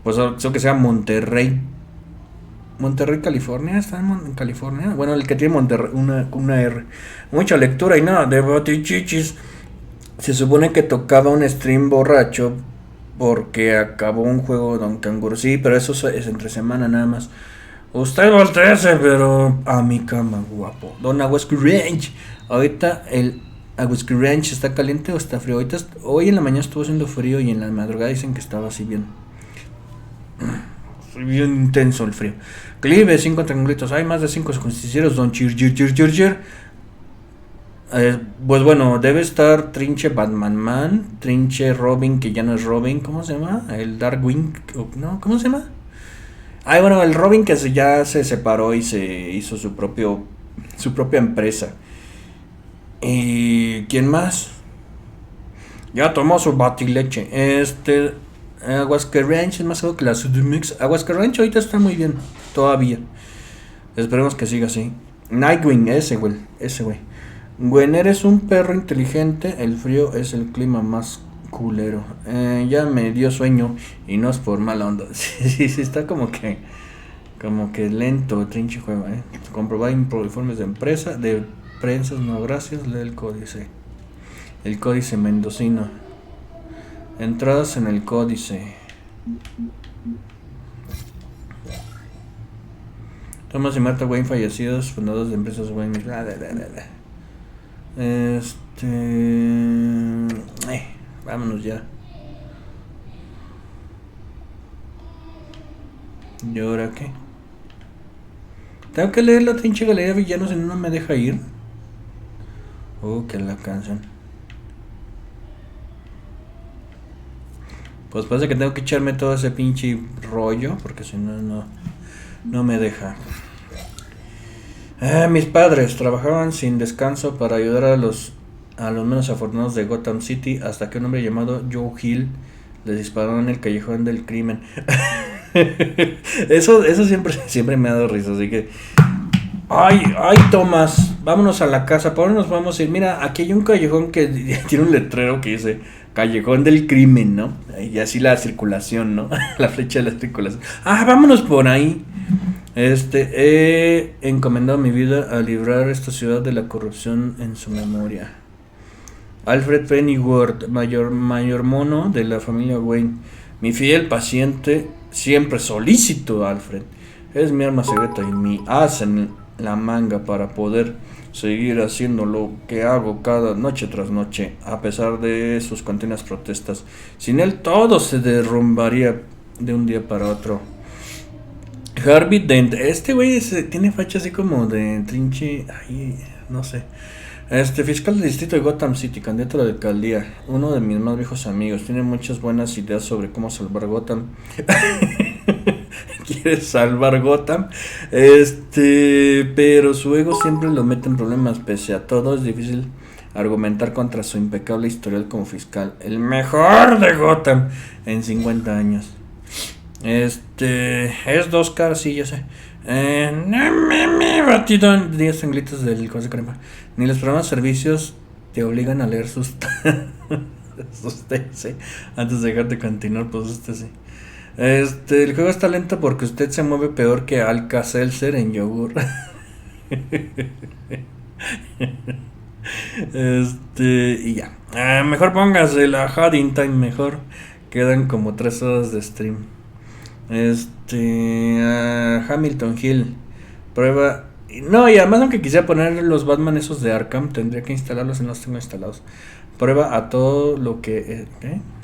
Pues eso que sea Monterrey, California. ¿Está en California? Bueno, el que tiene Monterrey, una R. Mucha lectura y nada de batichichis. Se supone que tocaba un stream borracho porque acabó un juego Don Canguro. Sí, pero eso es entre semana nada más. Usted volteese, pero a mi cama, guapo. Don Aguascu Ranch. Ahorita el Aguascu Ranch está caliente o está frío. Hoy en la mañana estuvo haciendo frío y en la madrugada dicen que estaba así bien intenso el frío. Clive, 5 triangulitos. Hay más de 5 justicieros, don Chir. Pues bueno, debe estar Trinche Batman, Trinche Robin, que ya no es Robin. ¿Cómo se llama? El Darkwing. No, ¿cómo se llama? Bueno, el Robin que ya se separó y se hizo su propia empresa. ¿Y quién más? Ya tomó su batileche. Aguasca Ranch es más algo que la Sudimix. Aguasca Ranch ahorita está muy bien, todavía. Esperemos que siga así. Nightwing, ese güey. Gwen, eres un perro inteligente. El frío es el clima más culero. Ya me dio sueño y no es por mala onda. Sí, está como que lento el trinche juego, Comprobar informes de prensa, no gracias. Lee el códice. El códice mendocino. Entradas en el códice. Thomas y Martha Wayne fallecidos, fundadores de empresas Wayne. Vámonos ya. ¿Y ahora qué? Tengo que leer la trinche galería de villanos y no me deja ir. Que la canción. Pues pasa que tengo que echarme todo ese pinche rollo, porque si no me deja. Mis padres trabajaban sin descanso para ayudar a los menos afortunados de Gotham City hasta que un hombre llamado Joe Hill les disparó en el callejón del crimen. Eso siempre me ha dado risa, así que Ay, Tomás, vámonos a la casa. ¿Por dónde nos vamos a ir? Mira, aquí hay un callejón que tiene un letrero que dice Callejón del Crimen, ¿no? Y así la circulación, ¿no? La flecha de la circulación. Vámonos por ahí. He encomendado mi vida a librar esta ciudad de la corrupción en su memoria. Alfred Pennyworth, mayordomo de la familia Wayne. Mi fiel paciente, siempre solícito, Alfred. Es mi arma secreta y mi as en la manga para poder seguir haciendo lo que hago cada noche tras noche, a pesar de sus continuas protestas. Sin él todo se derrumbaría de un día para otro. Harvey Dent, este güey tiene facha así como de trinche, no sé. Fiscal del distrito de Gotham City, candidato a la alcaldía, uno de mis más viejos amigos, tiene muchas buenas ideas sobre cómo salvar Gotham. Quiere salvar Gotham, pero su ego siempre lo mete en problemas. Pese a todo, es difícil argumentar contra su impecable historial como fiscal, el mejor de Gotham en 50 años. Es dos caras, sí, ya sé. Batido 10 anglitos del Consejo de Crema. Ni los programas de servicios te obligan a leer sus textos, antes de dejar de continuar, pues sí. El juego está lento porque usted se mueve peor que Alka-Seltzer en yogur. Y ya. Mejor póngase la Hadding Time, mejor. Quedan como 3 horas de stream. Hamilton Hill. Prueba. No, y además, aunque quisiera poner los Batman esos de Arkham, tendría que instalarlos y no los tengo instalados. Prueba a todo lo que.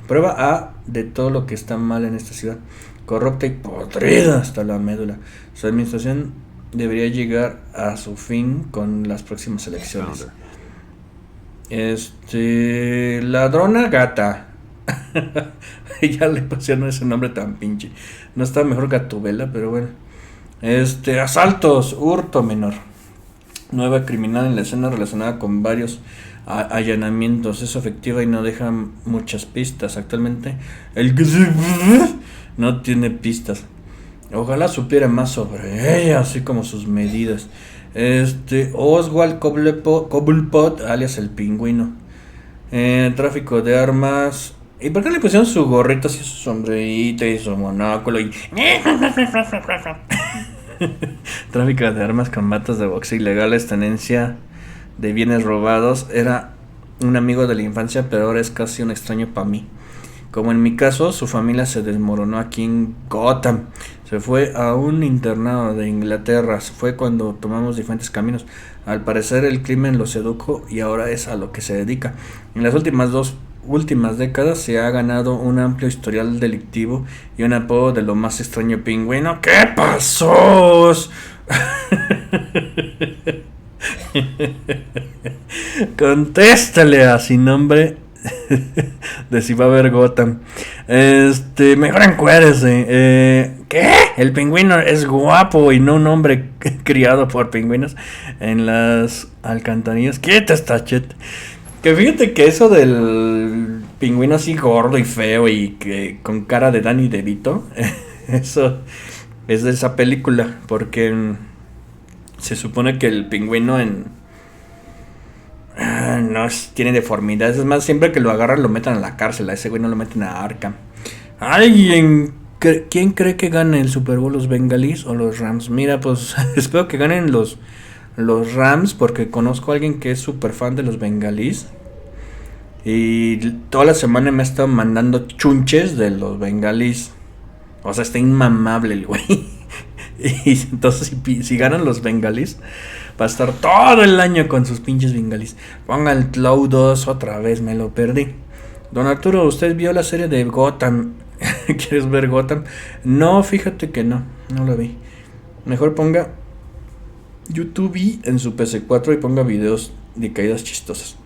Prueba A de todo lo que está mal en esta ciudad. Corrupta y podrida hasta la médula. Su administración debería llegar a su fin con las próximas elecciones. Ladrona gata. Ya le pusieron ese nombre tan pinche. No está mejor Gatubela, pero bueno. Asaltos, hurto menor. Nueva criminal en la escena relacionada con varios allanamientos. Es efectiva y no deja muchas pistas. Actualmente el no tiene pistas. Ojalá supiera más sobre ella, así como sus medidas. Oswald Cobblepot, alias el Pingüino. Tráfico de armas. ¿Y por qué le pusieron su gorrito así, su sombrerito y su monóculo? Tráfico de armas, combates de boxeo ilegales, tenencia de bienes robados. Era un amigo de la infancia, pero ahora es casi un extraño para mí. Como en mi caso, su familia se desmoronó aquí en Gotham. Se fue a un internado de Inglaterra. Fue cuando tomamos diferentes caminos. Al parecer el crimen lo sedujo y ahora es a lo que se dedica. En las últimas décadas se ha ganado un amplio historial delictivo y un apodo de lo más extraño Pingüino. ¿Qué pasó? Contéstale a sin nombre de si va a haber Gotham. Mejor encuérdese. ¿Qué? El pingüino es guapo y no un hombre criado por pingüinos en las alcantarillas. Quieta esta chet. Que fíjate que eso del pingüino así gordo y feo y que con cara de Danny DeVito, eso es de esa película, porque se supone que el pingüino no tiene deformidades. Es más, siempre que lo agarran lo meten a la cárcel. A ese güey no lo meten a Arkham. ¿Quién cree que gane el Super Bowl, los Bengalís o los Rams? Mira, pues espero que ganen los Rams, porque conozco a alguien que es súper fan de los Bengalís y toda la semana me ha estado mandando chunches de los Bengalís. O sea, está inmamable el güey. Y entonces si ganan los Bengalís, va a estar todo el año con sus pinches Bengalís. Ponga el Cloud 2 otra vez, me lo perdí. Don Arturo, ¿usted vio la serie de Gotham? ¿Quieres ver Gotham? No, fíjate que no lo vi. Mejor ponga YouTube en su PC4 y ponga videos de caídas chistosas.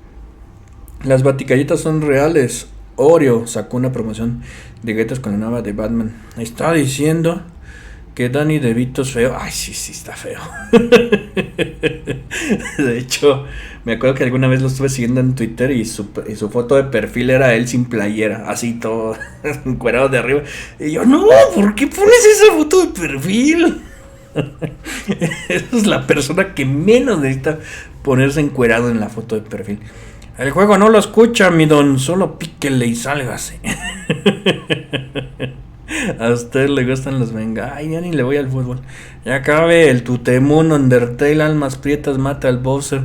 Las batigalletas son reales. Oreo sacó una promoción de galletas con la nueva de Batman. Está diciendo que Danny DeVito es feo. Ay, sí, está feo. De hecho, me acuerdo que alguna vez lo estuve siguiendo en Twitter y su foto de perfil era él sin playera, así todo encuerado de arriba. Y yo, no, ¿por qué pones esa foto de perfil? Esa es la persona que menos necesita ponerse encuerado en la foto de perfil. El juego no lo escucha, mi don, solo píquele y sálgase. A usted le gustan los venga. Ay, ya ni le voy al fútbol. Ya acabe el Tutemundo, Undertale, almas prietas, mata al Bowser.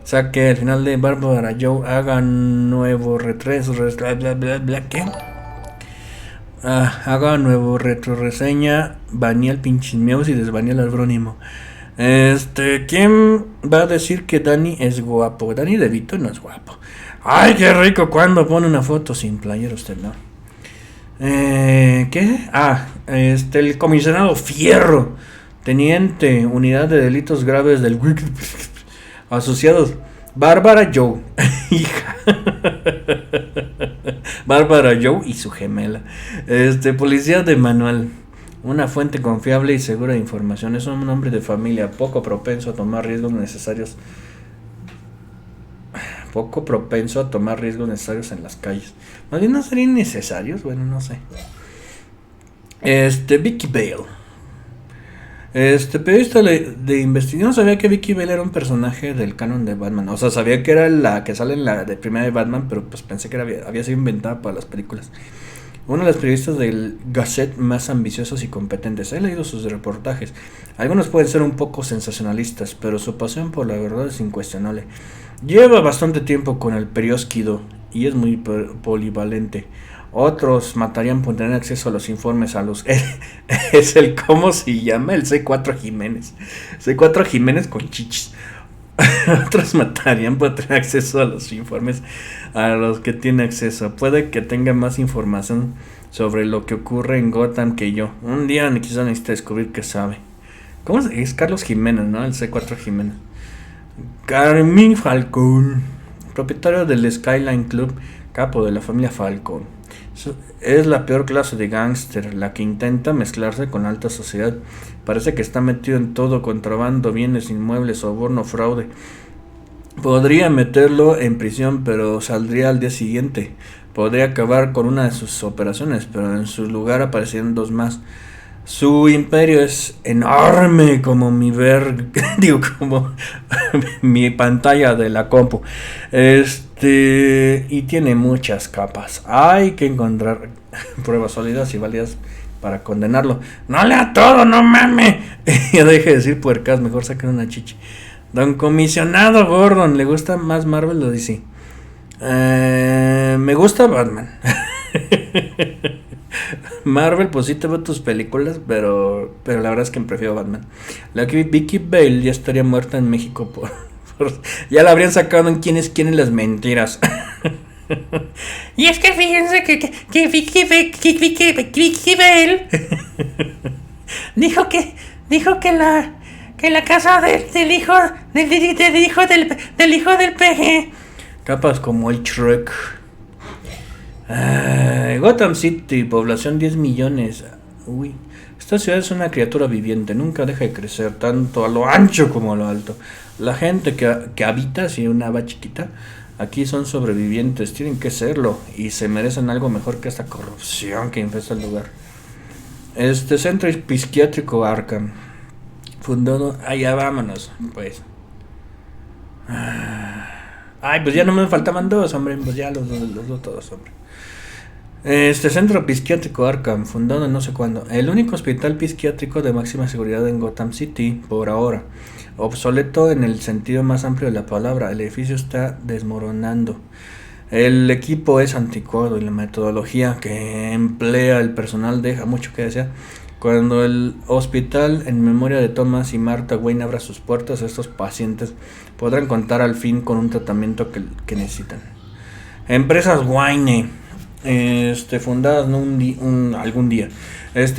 Saque al final de Bárbara Joe, haga nuevo retreso, bla bla bla, ¿qué? Haga nuevo retro reseña, banea el pinche Mews y desbanea el Albrónimo. ¿Quién va a decir que Dani es guapo? Dani de Vito no es guapo. Ay, qué rico cuando pone una foto sin playera usted, ¿no? ¿Qué? El comisionado Fierro, teniente, unidad de delitos graves del asociados, Bárbara Joe, hija. Bárbara Joe y su gemela. Policía de manual, una fuente confiable y segura de información. Es un hombre de familia poco propenso a tomar riesgos necesarios. Poco propenso a tomar riesgos necesarios en las calles. Más bien no serían necesarios, bueno, no sé. Vicky Vale. Periodista de investigación. No sabía que Vicky Vale era un personaje del canon de Batman. O sea, sabía que era la que sale en la de primera de Batman, pero pues pensé que había sido inventada para las películas. Uno de los periodistas del Gazette más ambiciosos y competentes. He leído sus reportajes. Algunos pueden ser un poco sensacionalistas, pero su pasión por la verdad es incuestionable. Lleva bastante tiempo con el periódico y es muy polivalente. Otros matarían por tener acceso a los informes a los... es el... ¿Cómo se llama? El C4 Jiménez. C4 Jiménez con chichis. Otros matarían por tener acceso a los informes a los que tiene acceso. Puede que tenga más información sobre lo que ocurre en Gotham que yo. Un día quizás necesite descubrir qué sabe. ¿Cómo es? Carlos Jiménez, ¿no? El C4 Jiménez. Carmín Falcón, propietario del Skyline Club, capo de la familia Falcón. Es la peor clase de gángster, la que intenta mezclarse con la alta sociedad. Parece que está metido en todo: contrabando, bienes inmuebles, soborno, fraude. Podría meterlo en prisión, pero saldría al día siguiente. Podría acabar con una de sus operaciones, pero en su lugar aparecerían dos más. Su imperio es enorme como como mi pantalla de la compu. Y tiene muchas capas. Hay que encontrar pruebas sólidas y válidas para condenarlo. No lea todo, no mames. Ya deje de decir puercas, mejor saquen una chichi. Don Comisionado Gordon, ¿le gusta más Marvel o DC? Me gusta Batman. Marvel, pues sí te veo tus películas, pero la verdad es que prefiero Batman. La que Vicky Vale ya estaría muerta en México ya la habrían sacado en Quién es quién en las mentiras. Y es que fíjense que Vicky Vale dijo que la casa del hijo del PG. Capas como el Shrek. Gotham City, población 10 millones. Uy, esta ciudad es una criatura viviente, nunca deja de crecer, tanto a lo ancho como a lo alto. La gente que habita, si una va chiquita, aquí son sobrevivientes, tienen que serlo, y se merecen algo mejor que esta corrupción que infesta el lugar. Centro psiquiátrico Arkham, fundado... ya vámonos, pues. Ay, pues ya no me faltaban dos, hombre, pues ya los dos todos, hombre. Centro psiquiátrico Arkham, fundado en no sé cuándo. El único hospital psiquiátrico de máxima seguridad en Gotham City, por ahora. Obsoleto en el sentido más amplio de la palabra. El edificio está desmoronando. El equipo es anticuado y la metodología que emplea el personal deja mucho que desear. Cuando el hospital, en memoria de Thomas y Martha Wayne, abra sus puertas, estos pacientes podrán contar al fin con un tratamiento que necesitan. Empresas Wayne, fundadas algún día.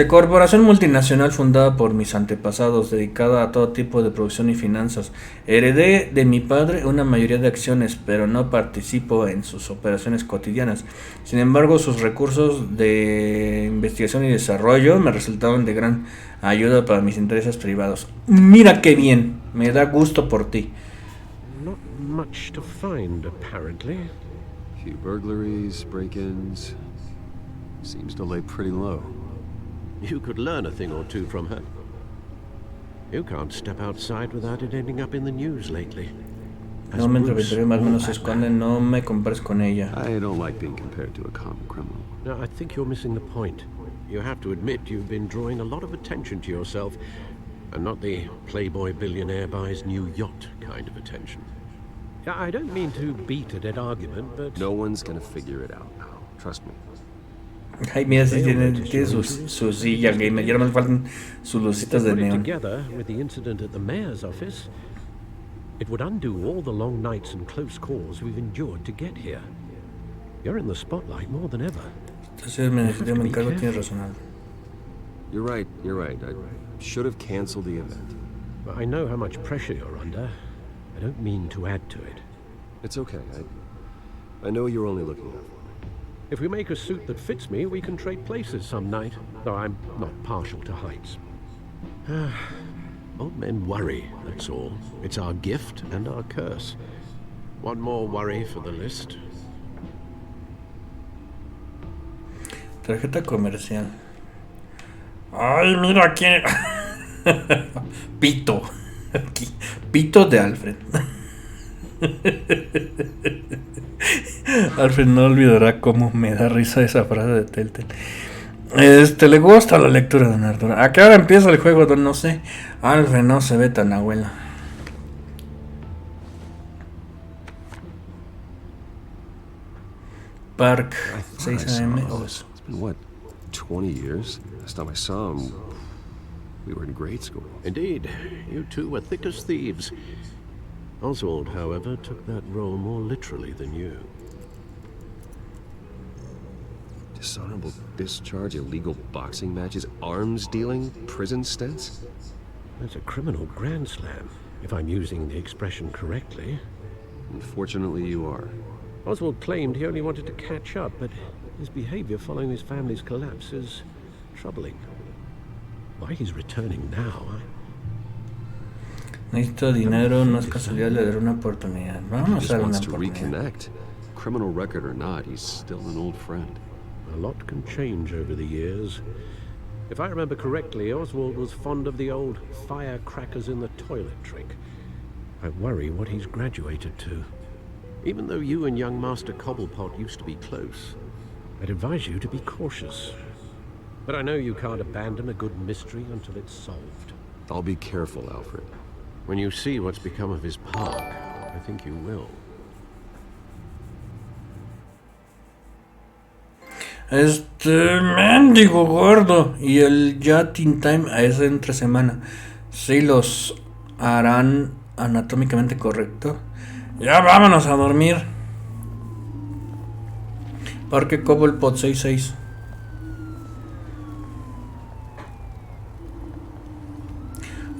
Corporación multinacional fundada por mis antepasados, dedicada a todo tipo de producción y finanzas. Heredé de mi padre una mayoría de acciones, pero no participo en sus operaciones cotidianas. Sin embargo, sus recursos de investigación y desarrollo me resultaron de gran ayuda para mis intereses privados. Mira qué bien, me da gusto por ti. Not much to find, apparently. Few burglaries, break-ins. Seems to lay pretty low. You could learn a thing or two from her. You can't step outside without it ending up in the news lately. No me entrevistaré, más o menos se esconde, no me compares con ella. I don't like being compared to a common criminal. No, I think you're missing the point. You have to admit you've been drawing a lot of attention to yourself, and not the playboy billionaire buys new yacht kind of attention. I don't mean to beat a dead argument, but... No one's gonna figure it out now. Trust me. Ay, mira, si tiene su silla gamer. Ya no me faltan sus lucitas de neón. Together with the incident at the mayor's office, it would undo all the long nights and close calls we've endured to get here. You're in the spotlight more than ever. Entonces me encargo, tienes razón. You're right. I should have canceled the event. I know how much pressure you're under. I don't mean to add to it. It's okay. I know you're only looking out for me. If we make a suit that fits me, we can trade places some night, though I'm not partial to heights. Old men worry, that's all. It's our gift and our curse. One more worry for the list. Tarjeta comercial. Ay, mira quién. Pito. Aquí. Pito de Alfred. Alfred no olvidará cómo me da risa esa frase de Telltale. Le gusta la lectura de don Arturo. ¿A qué hora empieza el juego? No sé. Alfred no se ve tan abuela. Park, 6 a.m. It's been, what, 20 years? Last time I saw him, we were in grade school. Indeed. You two were thick as thieves. Oswald, however, took that role more literally than you. Dishonorable discharge, illegal boxing matches, arms dealing, prison stints? That's a criminal grand slam, if I'm using the expression correctly. Unfortunately, you are. Oswald claimed he only wanted to catch up, but his behavior following his family's collapse is troubling. Why he's returning now, Necesito dinero, no es casualidad, le daré una oportunidad. Vamos a dar una oportunidad. Reconnect. Criminal record or not, he's still an old friend. A lot can change over the years. If I remember correctly, Oswald was fond of the old firecrackers in the toilet trick. I worry what he's graduated to. Even though you and young Master Cobblepot used to be close, I'd advise you to be cautious. But I know you can't abandon a good mystery until it's solved. I'll be careful, Alfred. When you see what's become of his park, I think you will. Mendigo gordo. Y el Yatin Time a esa entre semana. Sí, los harán anatómicamente correcto. Ya vámonos a dormir. Parque Cobblepot 66.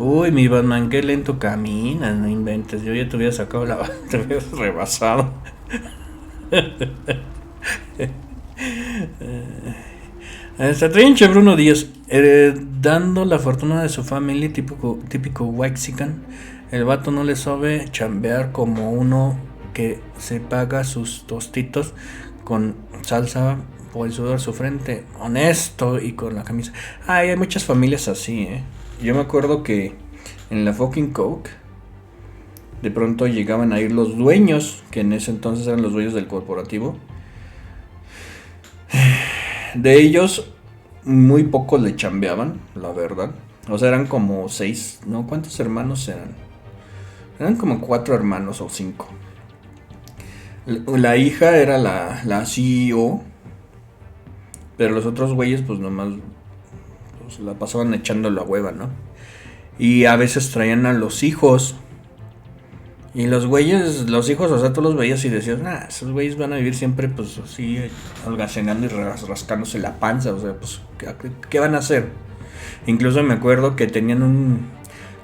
Uy, mi Batman, qué lento caminas, no inventes. Yo ya te hubiera sacado la... Te hubieras rebasado. Trinche Bruno Díaz, heredando la fortuna de su familia, típico Waxican. El vato no le sabe chambear como uno que se paga sus tostitos con salsa por el sudor de su frente, honesto y con la camisa. Ay, hay muchas familias así, Yo me acuerdo que en la fucking Coke de pronto llegaban a ir los dueños, que en ese entonces eran los dueños del corporativo. De ellos muy pocos le chambeaban, la verdad. O sea, eran como 6, ¿no? ¿Cuántos hermanos eran? Eran como 4 hermanos o 5. La hija era la CEO, pero los otros güeyes pues nomás pues, la pasaban echando la hueva, ¿no? Y a veces traían a los hijos. Y los güeyes, los hijos, o sea, tú los veías y decías, nah, esos güeyes van a vivir siempre, pues, así, holgazaneando y rascándose la panza, o sea, pues, ¿qué van a hacer? Incluso me acuerdo que tenían un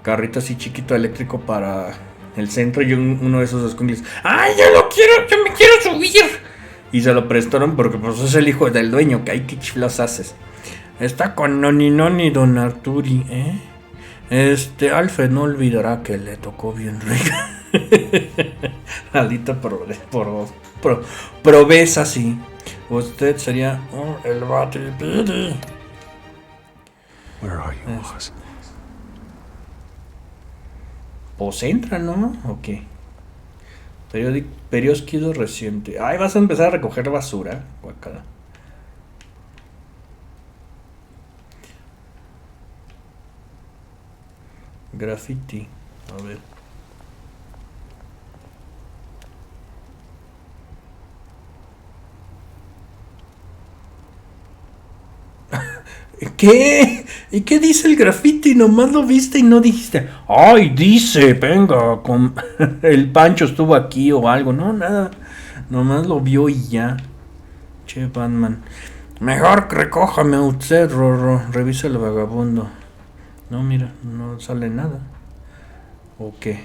carrito así chiquito eléctrico para el centro y uno de esos escuincles, ¡ay, yo lo quiero, yo me quiero subir! Y se lo prestaron porque, pues, es el hijo del dueño, que hay que chiflas haces. Está con Noni don Arturi, Alfred no olvidará que le tocó bien rica. Maldita proveza así. Usted sería el Batipidi. Where are you, Oz? Pues entra, ¿no? ¿O qué? Periódico reciente. Ay, vas a empezar a recoger basura. Guacala. Graffiti. A ver. ¿Qué? ¿Y qué dice el graffiti? Nomás lo viste y no dijiste, ay, dice, venga, con el Pancho estuvo aquí o algo. No, nada. Nomás lo vio y ya. Che, Batman. Mejor recójame usted, Rorro. Revisa el vagabundo. No, mira, no sale nada. ¿O qué?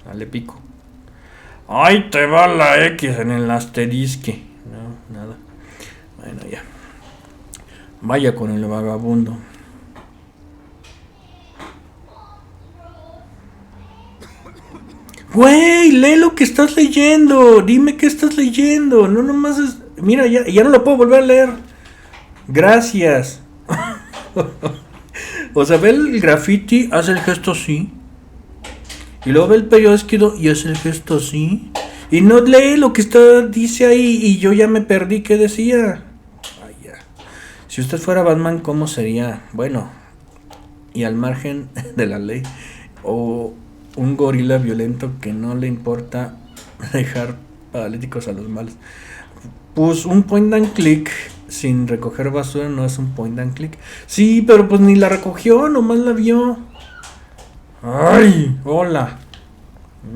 Dale pico. Ay, te va la X en el asterisque. No, nada. Bueno, ya. Vaya con el vagabundo. Güey, lee lo que estás leyendo. Dime qué estás leyendo. No nomás es... Mira, ya no lo puedo volver a leer. Gracias. O sea, ve el graffiti, hace el gesto así. Y luego ve el periódico y hace el gesto así. Y no lee lo que dice ahí. Y yo ya me perdí qué decía. Ay, ya. Si usted fuera Batman, ¿cómo sería? Bueno, y al margen de la ley. O un gorila violento que no le importa dejar paralíticos a los malos. Pues un point and click sin recoger basura no es un point and click. Sí, pero pues ni la recogió, nomás la vio. Ay, hola.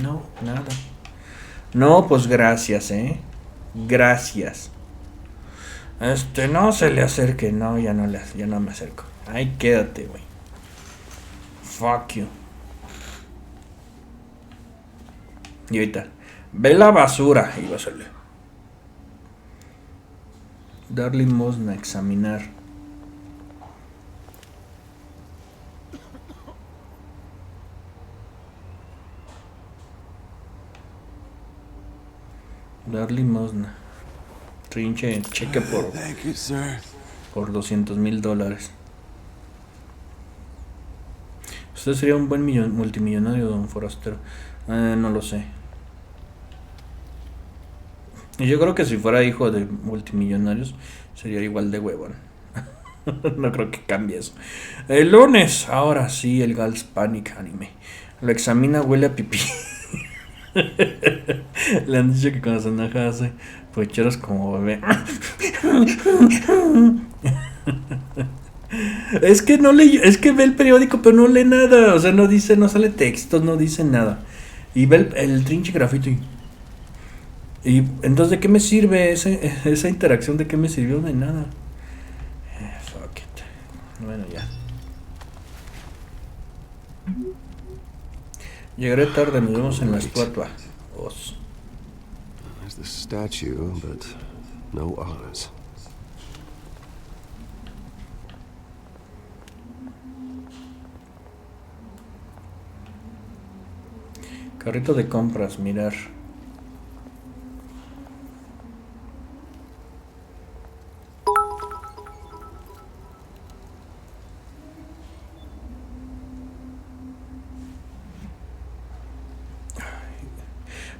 No, nada. No, pues gracias, Gracias. No se le acerque. No, ya no me acerco. Ay, quédate, güey. Fuck you. Y ahorita, ve la basura. Y vas a leer. Dar limosna, examinar. Dar limosna. Trinche, cheque por $200,000. Usted sería un buen multimillonario, don Forastero. No lo sé. Y yo creo que si fuera hijo de multimillonarios sería igual de huevón. No creo que cambie eso. El lunes, ahora sí, el Gals Panic Anime. Lo examina, huele a pipí. Le han dicho que cuando se enoja hace pucheros como bebé. Es que no lee, es que ve el periódico pero no lee nada. O sea, no dice, no sale texto, no dice nada. Y ve el trinche grafito y entonces, ¿de qué me sirve esa interacción? ¿De qué me sirvió? De nada. Fuck it. Bueno, ya. Llegaré tarde, nos vemos en la estatua. Os. There's the statue, but no Oz. Carrito de compras, mirar.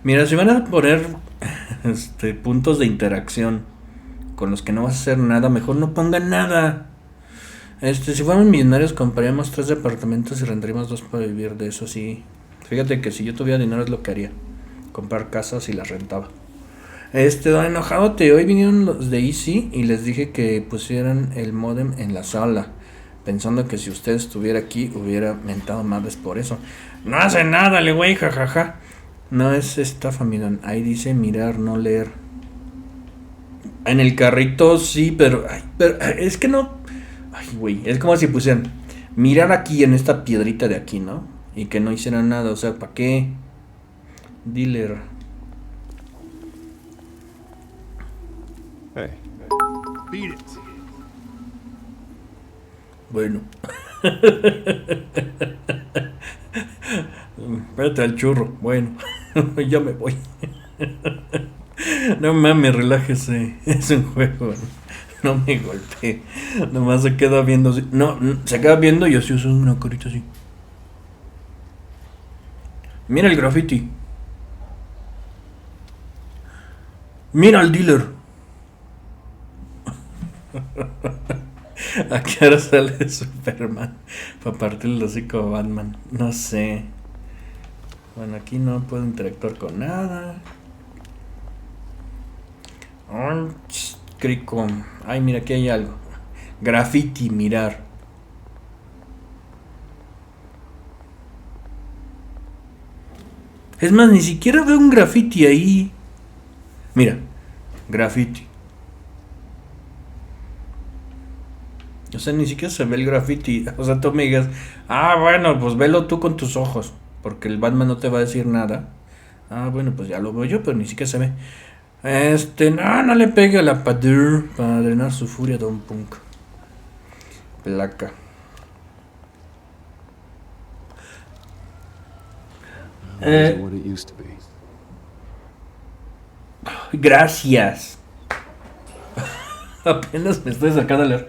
Mira, si van a poner puntos de interacción con los que no vas a hacer nada, mejor no pongan nada. Si fuéramos millonarios compraríamos 3 departamentos y rendaríamos 2 para vivir de eso, sí. Fíjate que si yo tuviera dinero es lo que haría. Comprar casas y las rentaba. Don Enojadote, hoy vinieron los de Easy y les dije que pusieran el modem en la sala. Pensando que si usted estuviera aquí hubiera mentado madres por eso. No hace nada, le güey, jajaja. No es estafa, miren. Ahí dice mirar, no leer. En el carrito sí, pero es que no. Ay, güey. Es como si pusieran mirar aquí en esta piedrita de aquí, ¿no? Y que no hicieran nada. O sea, ¿para qué? Dealer. Hey. Beat it. Bueno. Espérate al churro. Bueno, ya me voy. No mames, relájese. Es un juego. No me golpeé. Nomás se queda viendo así. No, se queda viendo y así usa una carita así. Mira el graffiti. Mira al dealer. ¿A qué hora sale Superman? Para partir el hocico a Batman. No sé. Bueno, aquí no puedo interactuar con nada. Crico. Ay, mira, aquí hay algo. Graffiti, mirar. Es más, ni siquiera veo un graffiti ahí. Mira, graffiti. O sea, ni siquiera se ve el graffiti. O sea, tú me digas, ah, bueno, pues velo tú con tus ojos, porque el Batman no te va a decir nada. Ah, bueno, pues ya lo veo yo, pero ni siquiera se ve. No le pegue a la padur para drenar su furia, Don Punk. Placa. Gracias. Apenas me estoy sacando a leer.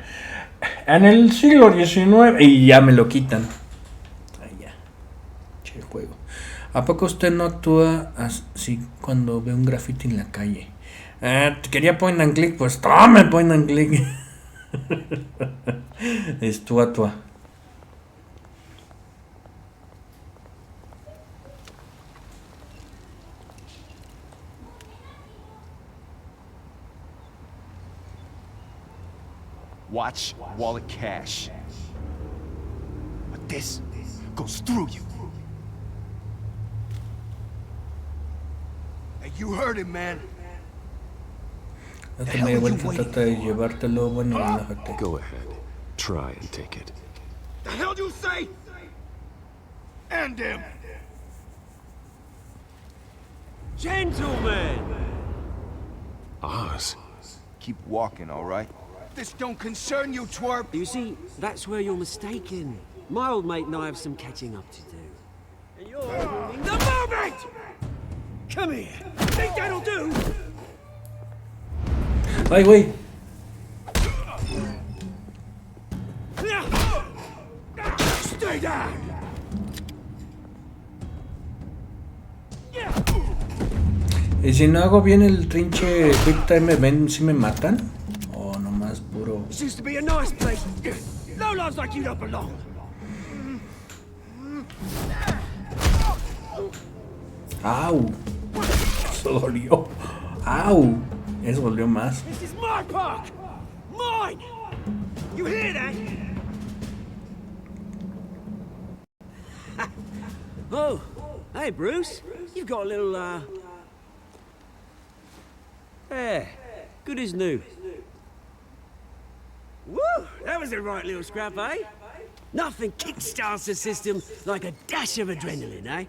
En el siglo XIX. Y ya me lo quitan. Ay, ya. Che juego. ¿A poco usted no actúa así cuando ve un graffiti en la calle? Quería point and click. Pues tome point and click. Actúa. Watch wallet cash. But this goes through you. Hey, you heard it, man. Trata de llevártelo, bueno, relájate. Go ahead. Try and take it. The hell do you say? End him. Gentlemen. Oz. Keep walking, all right? This don't concern you, twerp. You see, that's where you're mistaken. My old mate and I have some catching up to do. And you're ruining the moment! Come here. Think that'll do? Ay, güey. Stay down. Y si no hago bien el trinche Quick Time Event, ¿sí me matan? O nomás puro. This used to be a nice place. No lives like you don't belong. Au. Eso dolió. Au. Eso dolió más. This is my park. Mine. You hear that? Oh, hey Bruce. You've got a little yeah, good as new. Woo! That was a right little scrap, eh? Nothing kickstarts the system like a dash of adrenaline, eh?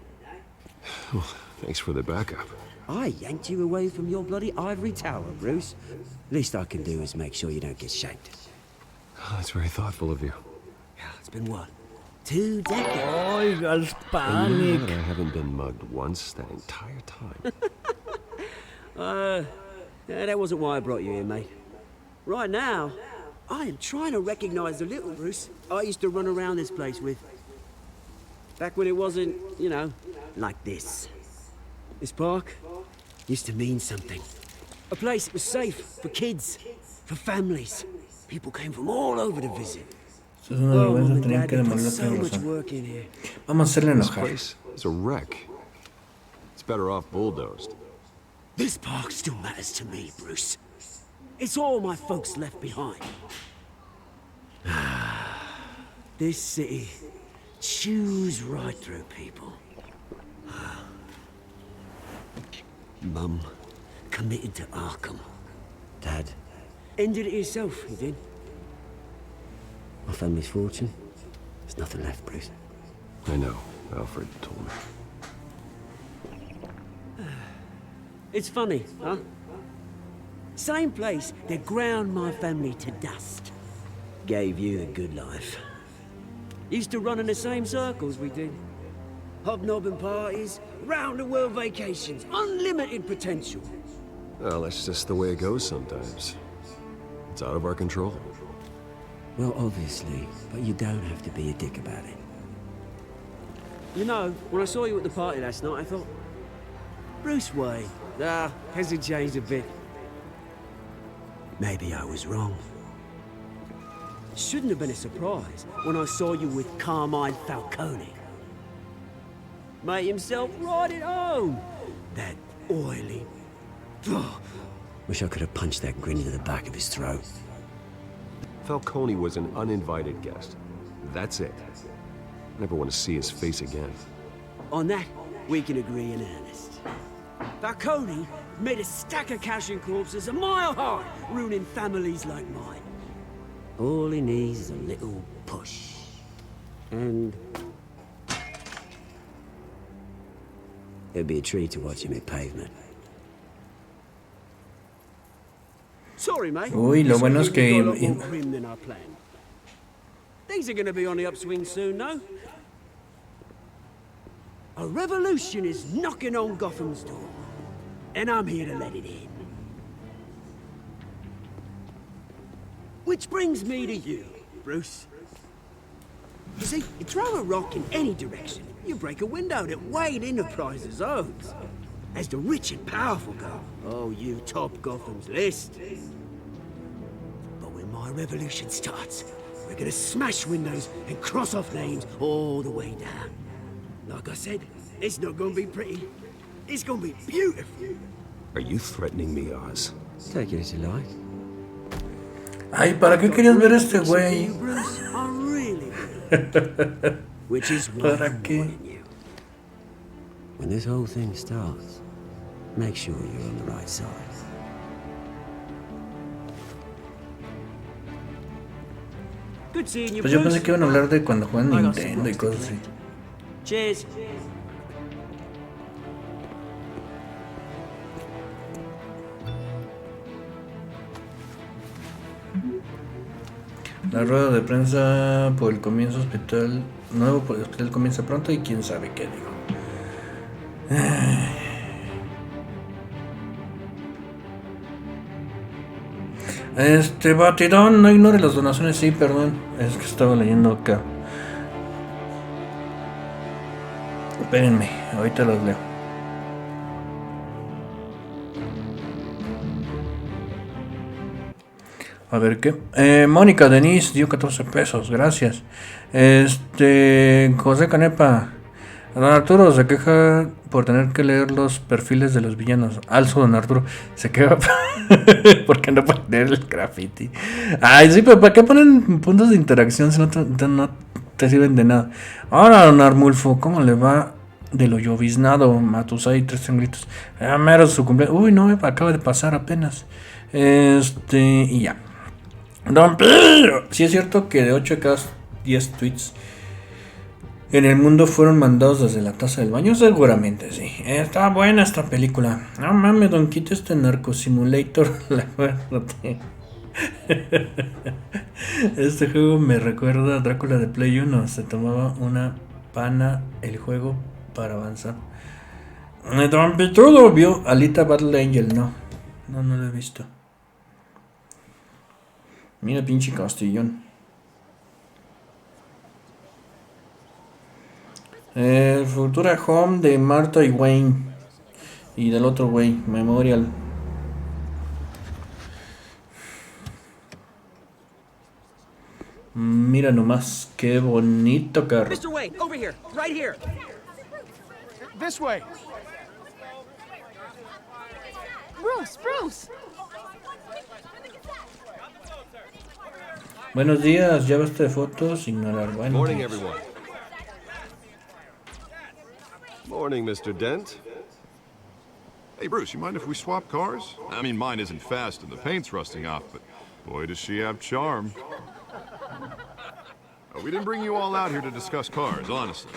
Well, thanks for the backup. I yanked you away from your bloody ivory tower, Bruce. Least I can do is make sure you don't get shanked. Oh, that's very thoughtful of you. Yeah, it's been what? 2 decades? Oiga, panic. I haven't been mugged once that entire time. Yeah, that wasn't why I brought you here, mate. Right now, I am trying to recognize the little Bruce I used to run around this place with. Back when it wasn't, you know, like this. This park used to mean something. A place that was safe for kids, for families. People came from all over to visit. Eso es una vergüenza, tenían que demolerlo, tienen razón. Vamos a hacerle enojar. This place is a wreck. It's better off bulldozed. This park still matters to me, Bruce. It's all my folks left behind. This city chews right through people. Mum committed to Arkham. Dad ended it himself, he did. My family's fortune. There's nothing left, Bruce. I know. Alfred told me. It's funny, huh? Same place that ground my family to dust. Gave you the good life. Used to run in the same circles we did. Hobnobbing parties, round-the-world vacations, unlimited potential. Well, that's just the way it goes sometimes. It's out of our control. Well, obviously, but you don't have to be a dick about it. You know, when I saw you at the party last night, I thought, Bruce Wayne. Hasn't changed a bit. Maybe I was wrong. Shouldn't have been a surprise when I saw you with Carmine Falcone. Made himself right at home. That oily... Wish I could have punched that grin into the back of his throat. Falcone was an uninvited guest. That's it. Never want to see his face again. On that, we can agree in earnest. Falcone made a stack of cash and corpses a mile high, ruining families like mine. All he needs is a little push. And... it'd be a treat to watch him hit pavement. Sorry, mate. Uy, lo bueno es que... Things are gonna be on the upswing soon, no? A revolution is knocking on Gotham's door. And I'm here to let it in. Which brings me to you, Bruce. You see, you throw a rock in any direction, you break a window that Wayne Enterprises owns. As the rich and powerful go, oh, you top Gotham's list. But when my revolution starts, we're gonna smash windows and cross off names all the way down. Like I said, it's not gonna be pretty. It's gonna be beautiful. Are you threatening me, Oz? Take it as you like. Ay, ¿para qué querías ver a este güey? Which is ¿Para qué? When this whole thing starts, make sure you're on the right side. Good seeing you, Pues yo pensé que iban a hablar de cuando juegan Nientiendo y cosas así. Cheers. La rueda de prensa por el comienzo hospital nuevo por el hospital comienza pronto y quién sabe qué digo. Batidón, no ignore las donaciones, sí, perdón, es que estaba leyendo acá. Espérenme, ahorita los leo. A ver qué. Mónica Denise dio 14 pesos, gracias. José Canepa. Don Arturo se queja por tener que leer los perfiles de los villanos. Also, don Arturo se queja porque no puede leer el graffiti. Ay, sí, pero ¿para qué ponen puntos de interacción si no te sirven de nada? Ahora, don Armulfo, ¿cómo le va de lo lloviznado? Matusay, 3 trianglitos. Mero su cumpleaños. Uy, no, acaba de pasar apenas. Y ya. Don Pillo. Sí es cierto que de 8 de cada 10 tweets en el mundo fueron mandados desde la taza del baño. Seguramente sí. Está buena esta película. No mames, Don Quito, Narco Simulator. La verdad. Este juego me recuerda a Drácula de Play 1. Se tomaba una pana el juego para avanzar. Don Pitudo vio Alita Battle Angel. No lo he visto. Mira, pinche Castillón. Futura Home de Martha y Wayne. Y del otro güey, Memorial. Mira nomás, qué bonito carro. Mr. Wayne, over here, right here. This way. Bruce. Buenos días, ya basta de fotos, ignorar. Buenos Morning, días. everyone. Morning, Mr. Dent. Hey, Bruce, you mind if we swap cars? I mean, mine isn't fast and the paint's rusting off, but boy, does she have charm. We didn't bring you all out here to discuss cars, honestly.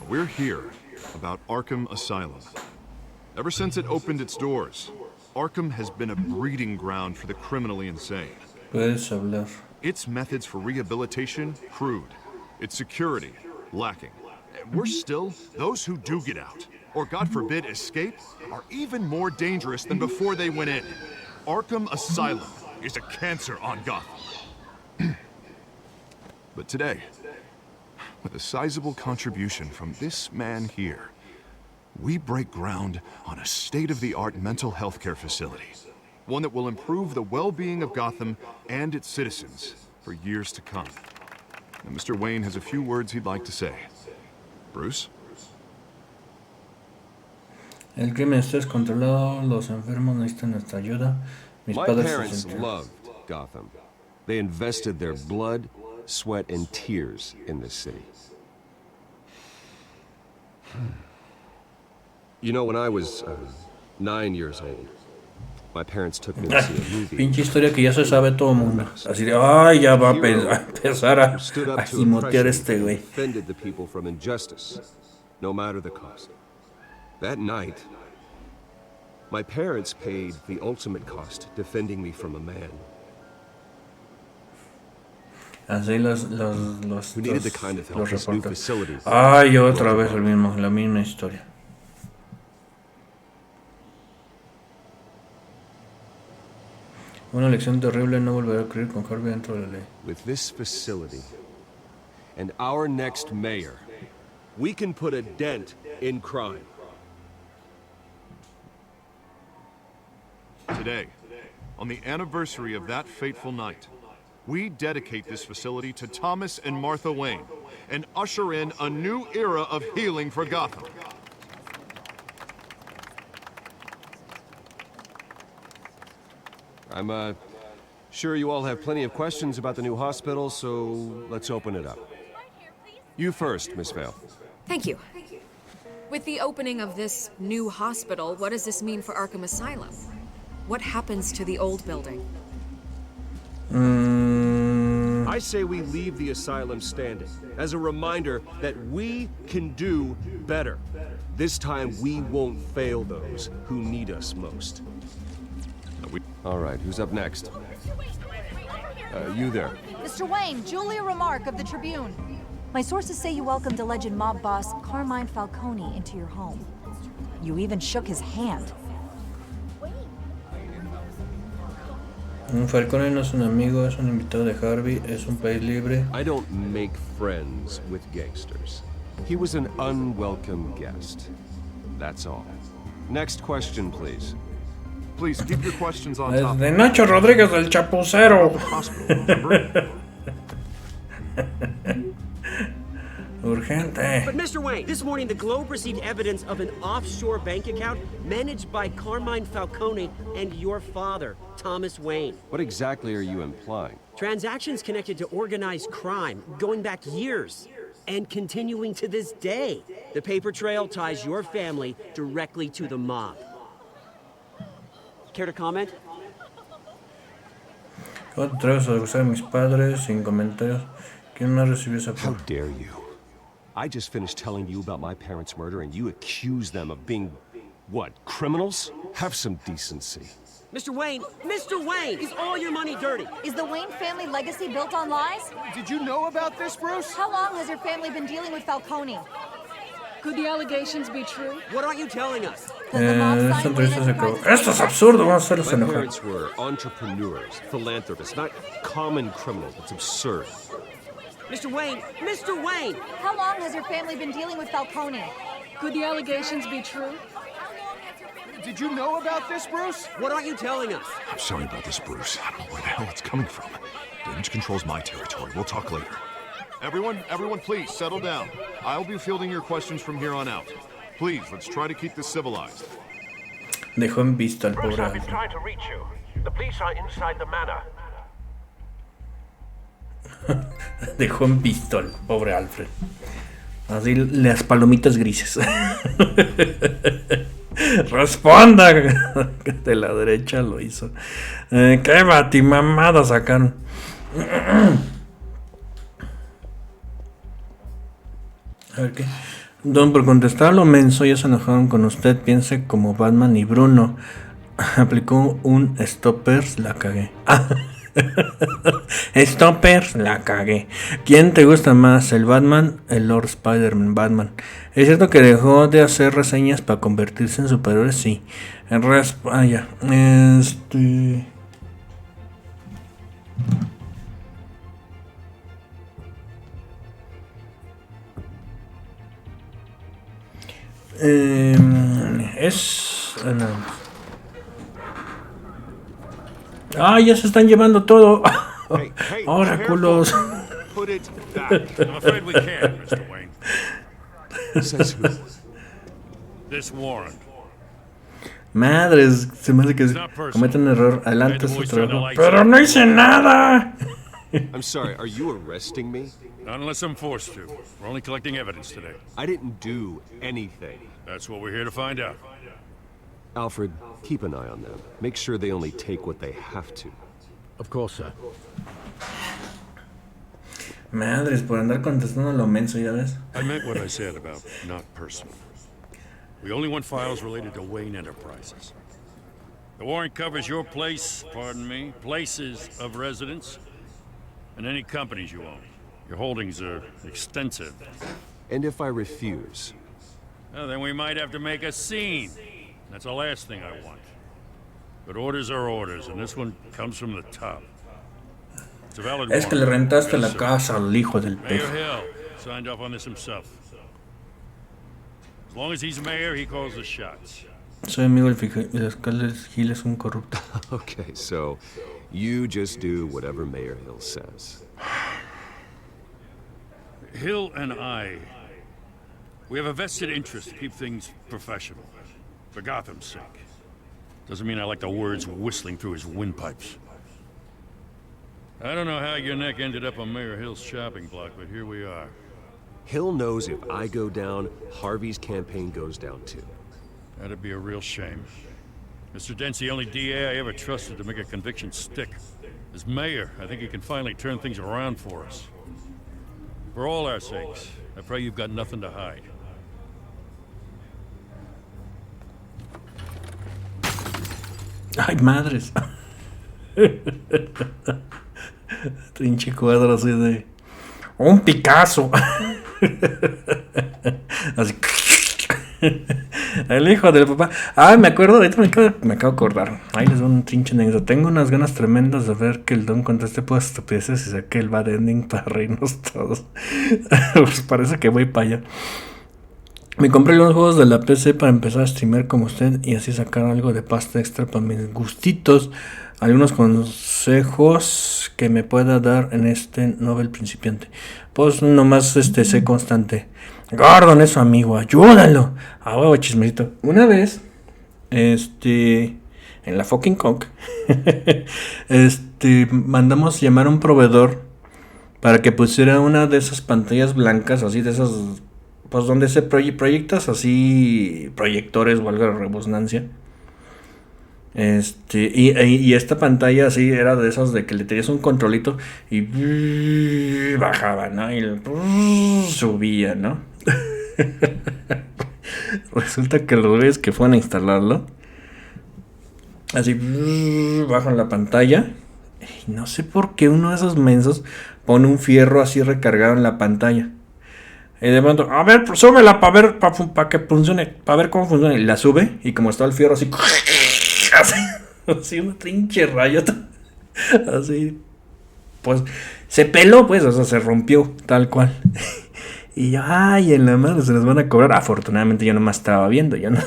We're here about Arkham Asylum. Ever since it opened its doors, Arkham has been a breeding ground for the criminally insane. Puedes hablar. Its methods for rehabilitation, crude. Its security, lacking. Worse still, those who do get out, or God forbid escape, are even more dangerous than before they went in. Arkham Asylum is a cancer on Gotham. But today, With a sizable contribution from this man here, we break ground on a state-of-the-art mental health care facility. One that will improve the well-being of Gotham and its citizens for years to come. And Mr. Wayne has a few words he'd like to say. Bruce? El crimen está descontrolado, los enfermos necesitan nuestra ayuda. Mis My padres parents loved Gotham. They invested their blood, sweat, and tears in this city. You know, when I was 9 years old, my parents took me to see a movie. Pinche historia que ya se sabe todo el mundo. Así de, ay, ya va a empezar a gimotear este güey. Defended the people from injustice, no matter the cost. That night, my parents paid the ultimate cost defending me from a man. Así los reportes. Ay, otra vez la misma historia. Una lección terrible, no volverá a creer con Harvey dentro de la ley. With this facility and our next mayor, we can put a dent in crime. Today, on the anniversary of that fateful night, we dedicate this facility to Thomas and Martha Wayne and usher in a new era of healing for Gotham. I'm sure you all have plenty of questions about the new hospital, so let's open it up. You first, Miss Vale. Thank you. With the opening of this new hospital, what does this mean for Arkham Asylum? What happens to the old building? I say we leave the asylum standing as a reminder that we can do better. This time we won't fail those who need us most. All right, who's up next? You there. Mr. Wayne, Julia Remark of the Tribune. My sources say you welcomed alleged mob boss Carmine Falcone into your home. You even shook his hand. Falcone no es un amigo, es un invitado de Harvey, es un país libre. I don't make friends with gangsters. He was an unwelcome guest. That's all. Next question, please. Please keep your questions on top. De Nacho Rodríguez del Chapucero. Urgente. But Mr. Wayne, this morning the Globe received evidence of an offshore bank account managed by Carmine Falcone and your father, Thomas Wayne. What exactly are you implying? Transactions connected to organized crime going back years and continuing to this day. The paper trail ties your family directly to the mob. Care to comment? ¿Cómo te atreves a acusar a mis padres sin comentarios? ¿Quién más recibió esa How dare you? I just finished telling you about my parents' murder and you accuse them of being, what, criminals? Have some decency. Mr. Wayne, is all your money dirty? Is the Wayne family legacy built on lies? Did you know about this, Bruce? How long has your family been dealing with Falcone? Could the allegations be true? What aren't you telling us? Esta entrevista se acabó. Esto es absurdo, vamos a hacerlos My enojar. parents were entrepreneurs, philanthropists, not common criminals. It's absurd. Mr. Wayne! How long has your family been dealing with Falcone? Could the allegations be true? Did you know about this, Bruce? What aren't you telling us? I'm sorry about this, Bruce. I don't know where the hell it's coming from. Damage control's my territory. We'll talk later. Everyone, please, settle down. I'll be fielding your questions from here on out. Please, let's try to keep this civilized. Dejó en vista al Bruce, pobre I've been Alfred. trying to reach you. The police are inside the manor. Dejó en visto al pobre Alfred. Así las palomitas grises. Responda. De la derecha lo hizo. Qué batimamada sacaron. A ver qué. Don, por contestar lo menso, ya se enojaron con usted. Piense como Batman y Bruno. Aplicó un stoppers, la cagué. Stoppers, la cagué. ¿Quién te gusta más, el Batman, el Lord Spider-Man, Batman? ¿Es cierto que dejó de hacer reseñas para convertirse en superhéroe? Sí. Ya. No. Ya se están llevando todo. Oráculos. Put it back. I'm afraid we can't, Mr. Wayne. Says who? This warrant. Madres, se me hace que cometen un error. Adelante su trabajo. Pero no hice nada. I'm sorry, are you arresting me? Not unless I'm forced to. We're only collecting evidence today. I didn't do anything. That's what we're here to find out. Alfred, keep an eye on them. Make sure they only take what they have to. Of course, sir. Madres, por andar contestando lo menso, ya ves. I meant what I said about not personal. We only want files related to Wayne Enterprises. The warrant covers your place, pardon me, places of residence, and any companies you own. Your holdings are extensive. And if I refuse? Well, then we might have to make a scene. That's the last thing I want. But orders are orders, and this one comes from the top. It's a valid Es que le warrant. rentaste la casa al hijo del Mayor pez. Hill signed off on this himself. As long as he's mayor, he calls the shots. Soy amigo del alcalde Gil es un corrupto. Okay, so you just do whatever Mayor Hill says. Hill and we have a vested interest to keep things professional. For Gotham's sake. Doesn't mean I like the words whistling through his windpipes. I don't know how your neck ended up on Mayor Hill's shopping block, but here we are. Hill knows if I go down, Harvey's campaign goes down too. That'd be a real shame. Mr. Dent's the only DA I ever trusted to make a conviction stick. As mayor, I think he can finally turn things around for us. For all our sakes, I pray you've got nothing to hide. Ay, madres. Trinche cuadro así de... Un Picasso. Así. El hijo del papá. Me acuerdo, ahorita me acabo de acordar. Ahí les doy un trinche anécdota. Tengo unas ganas tremendas de ver que el Don conteste puras estupideces y saque el bad ending para reírnos todos. Pues parece que voy para allá. Me compré los juegos de la PC para empezar a streamear como usted y así sacar algo de pasta extra para mis gustitos. Algunos consejos que me pueda dar en este novel principiante. Pues nomás sé constante. Gordon es su amigo, ayúdalo. A huevo chismecito. Una vez, en la fucking Conk, mandamos llamar a un proveedor para que pusiera una de esas pantallas blancas, así de esas, pues donde se proyectas así proyectores o algo de redundancia. Y esta pantalla así era de esas de que le tenías un controlito y bajaba, ¿no? Y subía, ¿no? Resulta que los güeyes que fueron a instalarlo así bajan la pantalla y no sé por qué uno de esos mensos pone un fierro así recargado en la pantalla. Y de pronto, a ver, súbela para ver, para que funcione, para ver cómo funciona. Y la sube y como está el fierro así, así una trinche rayota, así, pues se peló, pues, o sea, se rompió tal cual. Y yo, ay, en la madre se les van a cobrar. Afortunadamente yo nomás estaba viendo, yo no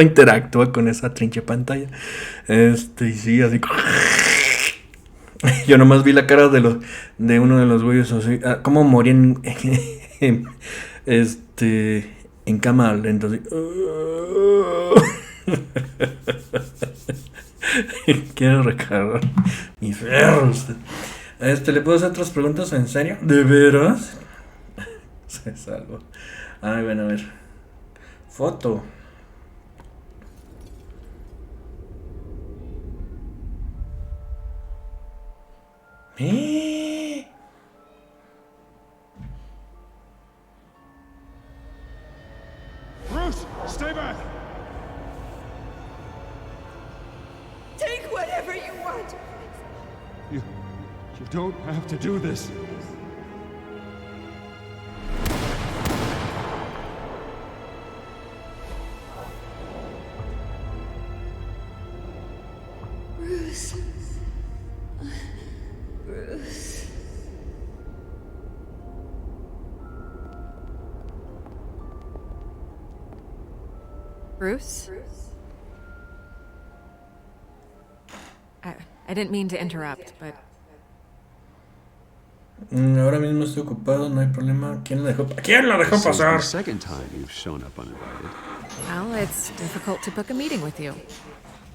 interactúa con esa trinche pantalla. Y sí, así. Yo nomás vi la cara de uno de los güeyes así, cómo moría en cama lenta, así. Quiero recargar mi ferro. ¿Le puedo hacer otras preguntas en serio? ¿De veras? Se salvó. Ay, bueno, a ver. Foto. Bruce, stay back. Take whatever you want. You don't have to do this. Bruce. Bruce. Bruce? I didn't mean to interrupt, but... Ahora mismo estoy ocupado, no hay problema. ¿Quién la dejó pasar? The second time you've shown up uninvited. Well, it's difficult to book a meeting with you.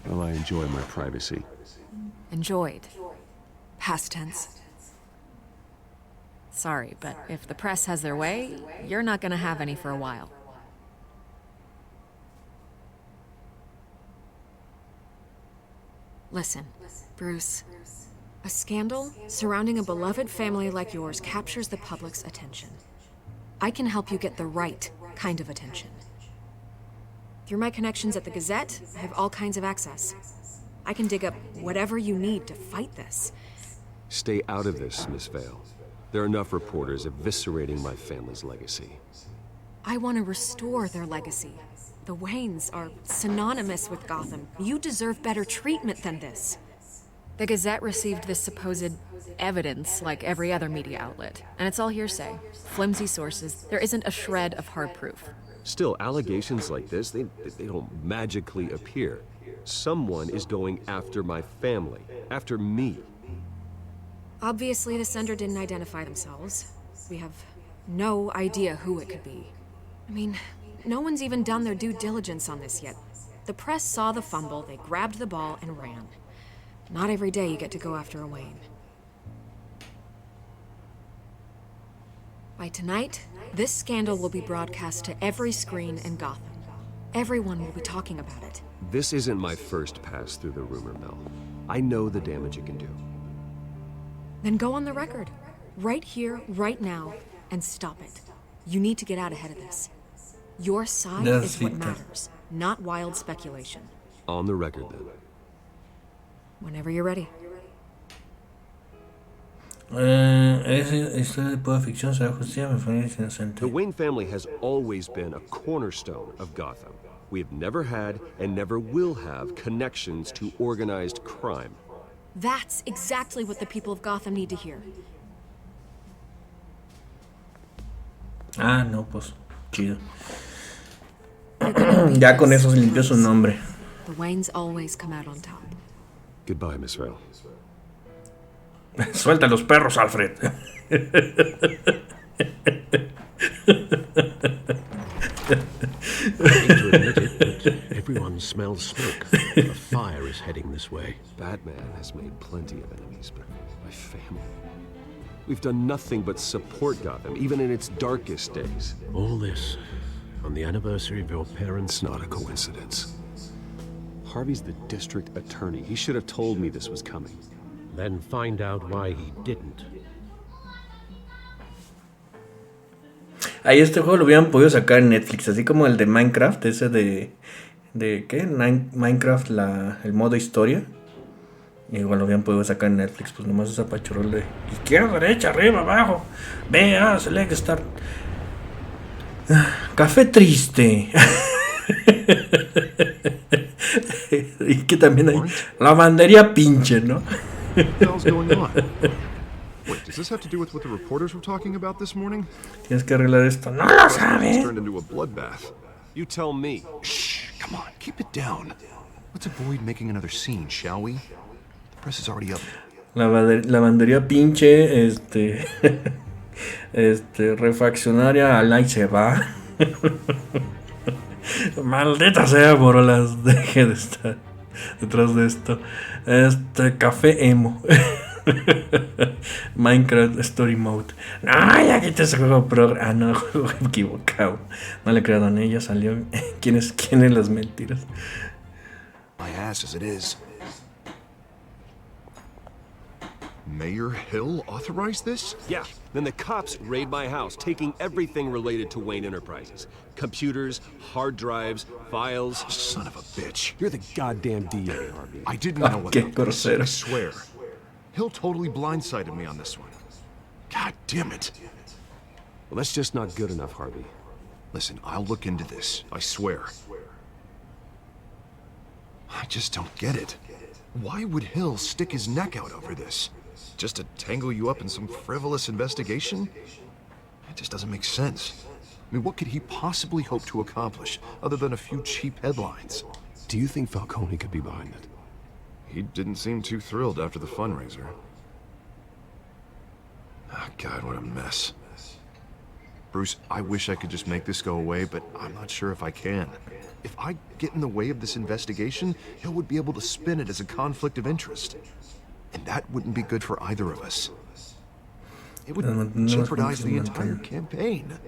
Well, I enjoy my privacy. Enjoyed. Past tense. Sorry, but if the press has their way, you're not gonna have any for a while. Listen, Bruce. A scandal surrounding a beloved family like yours captures the public's attention. I can help you get the right kind of attention. Through my connections at the Gazette, I have all kinds of access. I can dig up whatever you need to fight this. Stay out of this, Miss Vale. There are enough reporters eviscerating my family's legacy. I want to restore their legacy. The Waynes are synonymous with Gotham. You deserve better treatment than this. The Gazette received this supposed evidence like every other media outlet, and it's all hearsay. Flimsy sources. There isn't a shred of hard proof. Still, allegations like this, they don't magically appear. Someone is going after my family, after me. Obviously, the sender didn't identify themselves. We have no idea who it could be. I mean, no one's even done their due diligence on this yet. The press saw the fumble, they grabbed the ball and ran. Not every day you get to go after a Wayne. By tonight, this scandal will be broadcast to every screen in Gotham. Everyone will be talking about it. This isn't my first pass through the rumor mill. I know the damage it can do. Then go on the record. Right here, right now, and stop it. You need to get out ahead of this. Your side is what matters, not wild speculation. On the record, then. Whenever you're ready. The Wayne family has always been a cornerstone of Gotham. We have never had and never will have connections to organized crime. That's exactly what the people of Gotham need to hear. Ah, no, pues, chido. Ya con eso se limpió su nombre. The Waynes always come out on top. Goodbye, Miss Vale. Suelta los perros, Alfred. I hate to admit it, but everyone smells smoke. A fire is heading this way. Batman has made plenty of enemies, but my family... We've done nothing but support Gotham, even in its darkest days. All this on the anniversary of your parents' It's not a coincidence. Harvey's the district attorney. He should have told me this was coming. Then find out why he didn't. Ahí este juego lo hubieran podido sacar en Netflix, así como el de Minecraft, ese de ¿qué? Minecraft, el modo historia. Igual lo habían podido sacar en Netflix, pues nomás esa pachorrol de izquierda, derecha, arriba, abajo. Vea, select start. Café triste. Y que también hay lavandería pinche, ¿no? What the hell's going on? Wait, does this have to do with what the reporters were talking about this morning? Tienes que arreglar esto. No lo sabes. It's turned into a bloodbath. You tell me. Shh, come on, keep it down. Let's avoid making another scene, shall we? The press is already up. Lavandería pinche, refaccionaria, al ahí se va. Maldita sea, Borolas, deje de estar detrás de esto. Café emo. Minecraft Story Mode. No, ya quité ese juego pro. Ah, no, juego equivocado. No le creado en ella, salió. ¿Quién es las mentiras? My ass as it is. Mayor Hill authorized this? Yeah, then the cops raid my house, taking everything related to Wayne Enterprises. Computers, hard drives, files. Son of a bitch. You're the goddamn DA, Harvey. I didn't know what Qué that was, grosero. I swear. Hill totally blindsided me on this one. God damn it. Well, that's just not good enough, Harvey. Listen, I'll look into this, I swear. I just don't get it. Why would Hill stick his neck out over this? Just to tangle you up in some frivolous investigation? It just doesn't make sense. I mean, what could he possibly hope to accomplish other than a few cheap headlines? Do you think Falcone could be behind it? He didn't seem too thrilled after the fundraiser. Oh, God, what a mess. Bruce, I wish I could just make this go away, but I'm not sure if I can. If I get in the way of this investigation, Hill would be able to spin it as a conflict of interest. And that wouldn't be good for either of us. It would jeopardize the entire campaign.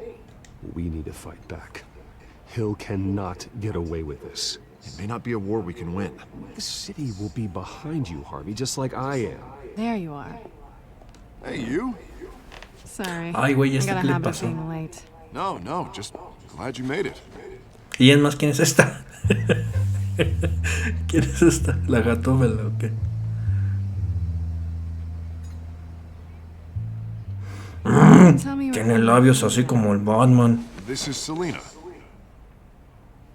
We need to fight back. Hill cannot get away with this. It may not be a war we can win. The city will be behind you, Harvey, just like I am. There you are. Hey, you? Sorry. Ay, güey, I ¿este got a qué le habit of pasó? being late. No, just glad you made it. ¿Y es más quién es esta? ¿Quién es esta? ¿La Gatúbela o qué? Tiene labios así como el Batman. This is Selena.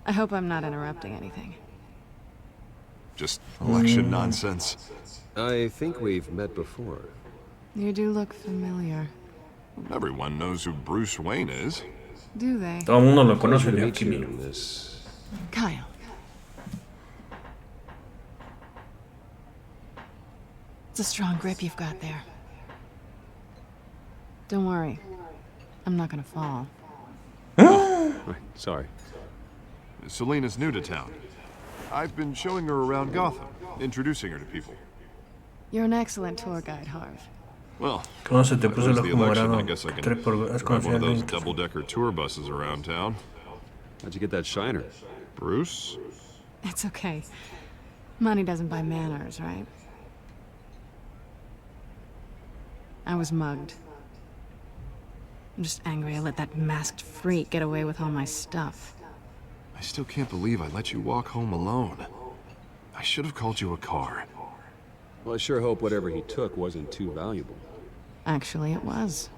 I hope I'm not interrupting anything. Just election nonsense. I think we've met before. You do look familiar. Everyone knows who Bruce Wayne is. Do they? Todo el mundo lo conoce de aquí, mira. Kyle. It's a strong grip you've got there. Don't worry. I'm not gonna fall. Right, sorry. Selena's new to town. I've been showing her around Gotham, introducing her to people. You're an excellent tour guide, Harv. Well, ¿Cómo se te puso el the ojo election, morado? I guess I can Tres por- has drive one of those conocido double-decker tour buses around town. How'd you get that shiner? Bruce? It's okay. Money doesn't buy manners, right? I was mugged. I'm just angry I let that masked freak get away with all my stuff. I still can't believe I let you walk home alone. I should have called you a car. Well, I sure hope whatever he took wasn't too valuable. Actually, it was.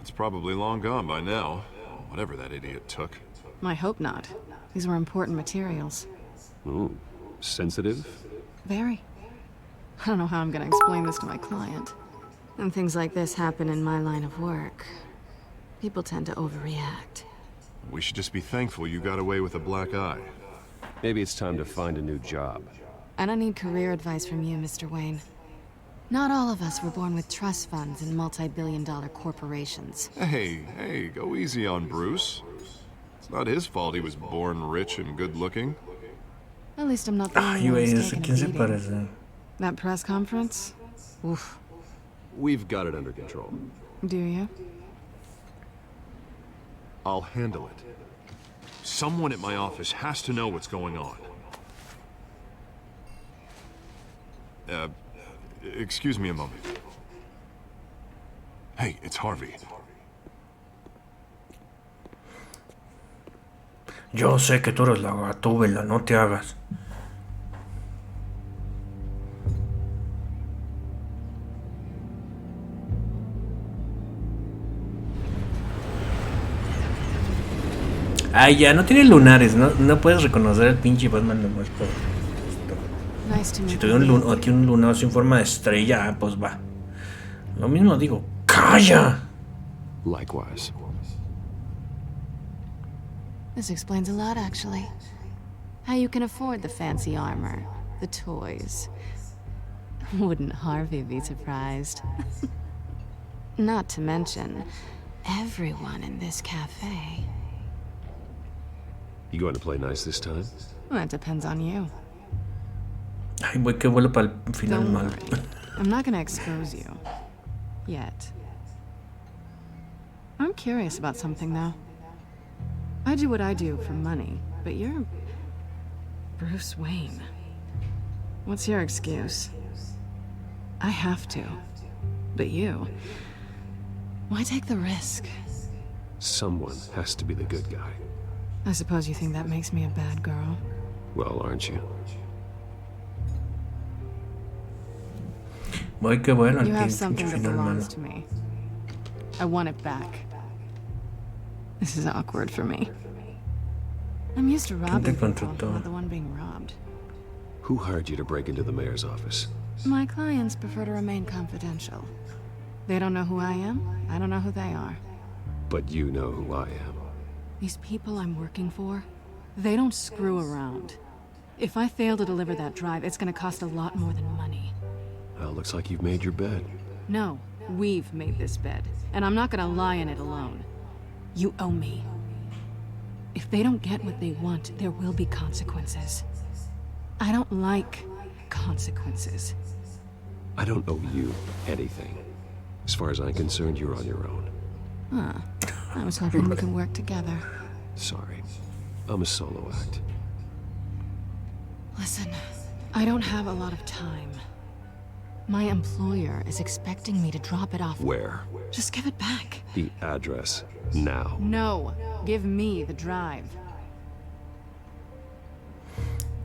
It's probably long gone by now, whatever that idiot took. I hope not. These were important materials. Ooh, sensitive? Very. I don't know how I'm gonna explain this to my client. When things like this happen in my line of work, people tend to overreact. We should just be thankful you got away with a black eye. Maybe it's time to find a new job. I don't need career advice from you, Mr. Wayne. Not all of us were born with trust funds and multi-billion-dollar corporations. Hey, go easy on Bruce. It's not his fault he was born rich and good-looking. At least I'm not the Ay, only one güey, who's ¿ese taken quién se a beating. parece? That press conference? Oof. We've got it under control. Do you? I'll handle it. Someone at my office has to know what's going on. Excuse me a moment. Hey, it's Harvey. Yo sé que tú eres la Gatúbela, no te hagas. Ay, ya, no tiene lunares, no puedes reconocer el pinche Batman nomás por esto. Nice to meet Si tuviera aquí un lunar así en forma de estrella, pues va. Lo mismo digo, ¡calla! Likewise. This explains a lot, actually. How you can afford the fancy armor, the toys. Wouldn't Harvey be surprised? Not to mention, everyone in this cafe. You going to play nice this time? Well, it depends on you. Ay, güey, qué vuelo para el final Don't mal. worry. I'm not gonna expose you. Yet. I'm curious about something, though. I do what I do for money, but you're Bruce Wayne. What's your excuse? I have to. But you... why take the risk? Someone has to be the good guy. I suppose you think that makes me a bad girl. Well, aren't you? Voy, qué bueno el You have pinche something that final belongs malo. to me. I want it back. This is awkward for me. I'm used to robbing people, not the one being robbed. Who hired you to break into the mayor's office? My clients prefer to remain confidential. They don't know who I am. I don't know who they are. But you know who I am. These people I'm working for, they don't screw around. If I fail to deliver that drive, it's gonna cost a lot more than money. Well, looks like you've made your bed. No, we've made this bed, and I'm not gonna lie in it alone. You owe me. If they don't get what they want, there will be consequences. I don't like consequences. I don't owe you anything. As far as I'm concerned, you're on your own. Huh. I was hoping we could work together. Sorry. I'm a solo act. Listen, I don't have a lot of time. My employer is expecting me to drop it off. Where? Just give it back. The address. Now. No. Give me the drive.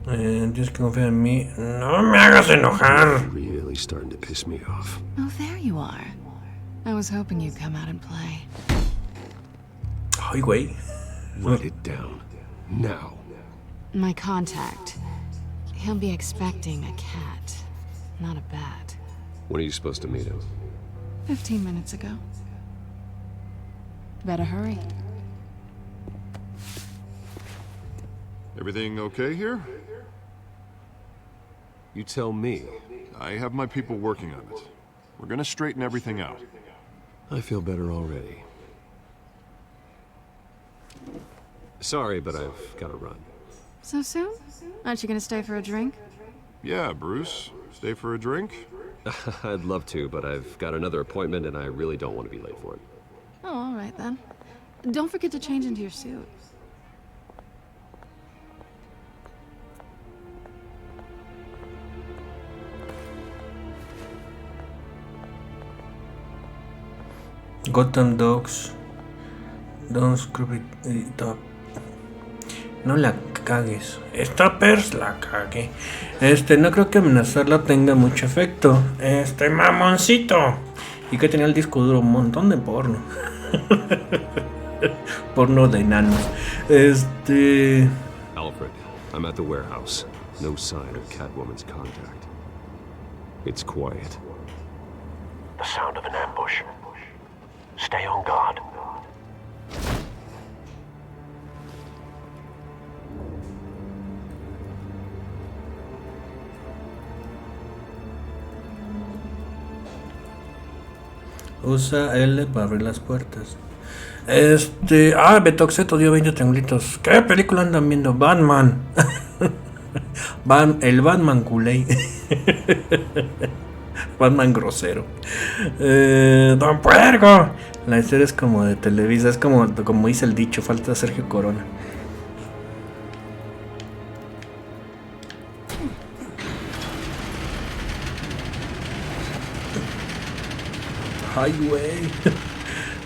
Tienes que confiar en mí. No me hagas enojar. You're really starting to piss me off. Oh, there you are. I was hoping you'd come out and play. Ay, güey. Write it down. Now. My contact. He'll be expecting a cat, not a bat. When are you supposed to meet him? 15 minutes ago. Better hurry. Everything okay here? You tell me. I have my people working on it. We're gonna straighten everything out. I feel better already. Sorry, but I've got to run. So soon? Aren't you gonna stay for a drink? Yeah, Bruce. Stay for a drink? I'd love to, but I've got another appointment and I really don't want to be late for it. Oh, all right then. Don't forget to change into your suit. Gotham Dogs. Don't screw it up. No la cagues. Stoppers, la cagué. No creo que amenazarla tenga mucho efecto. Mamoncito. Y que tenía el disco duro, un montón de porno. Porno de enanos. Alfred, I'm at the warehouse. No sign of Catwoman's contact. It's quiet. The sound of an ambush. Stay on guard. Usa L para abrir las puertas. Betoxeto dio 20 triangulitos. ¿Qué película andan viendo? Batman. El Batman culé. Batman grosero. Don Puerco. La historia es como de Televisa. Es como dice el dicho. Falta Sergio Corona. Ay, güey.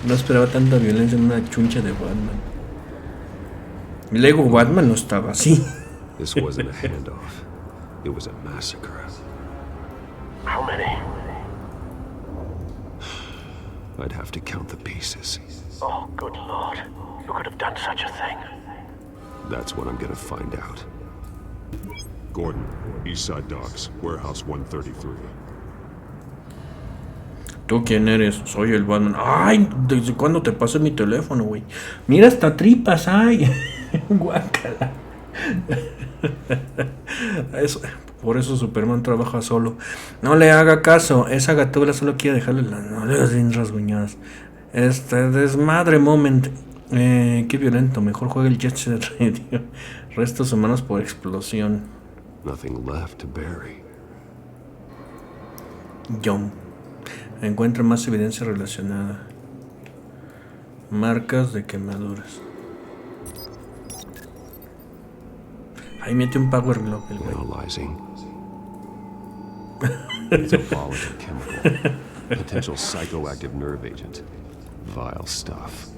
No esperaba tanta violencia en una chuncha de Batman. Y luego Batman no estaba así. This wasn't a handoff. It was a massacre. How many? I'd have to count the pieces. Oh, good lord. Who could have done such a thing? That's what I'm gonna find out. Gordon, Eastside Docks, Warehouse 133. ¿Tú quién eres? Soy el Batman. Ay, ¿desde cuándo te pasé mi teléfono, güey? Mira, hasta tripas, ay. Guácala. Por eso Superman trabaja solo. No le haga caso. Esa gatúbela solo quiere dejarle las nalgas bien rasguñadas. Desmadre moment. Qué violento. Mejor juega el Jet Set Radio. Restos humanos por explosión. Nothing left to bury. John. Encuentra más evidencia relacionada. Marcas de quemaduras. Ahí mete un power glove el güey. Analyzing. It's a volatile chemical. Potential psychoactive nerve agent. Vile stuff.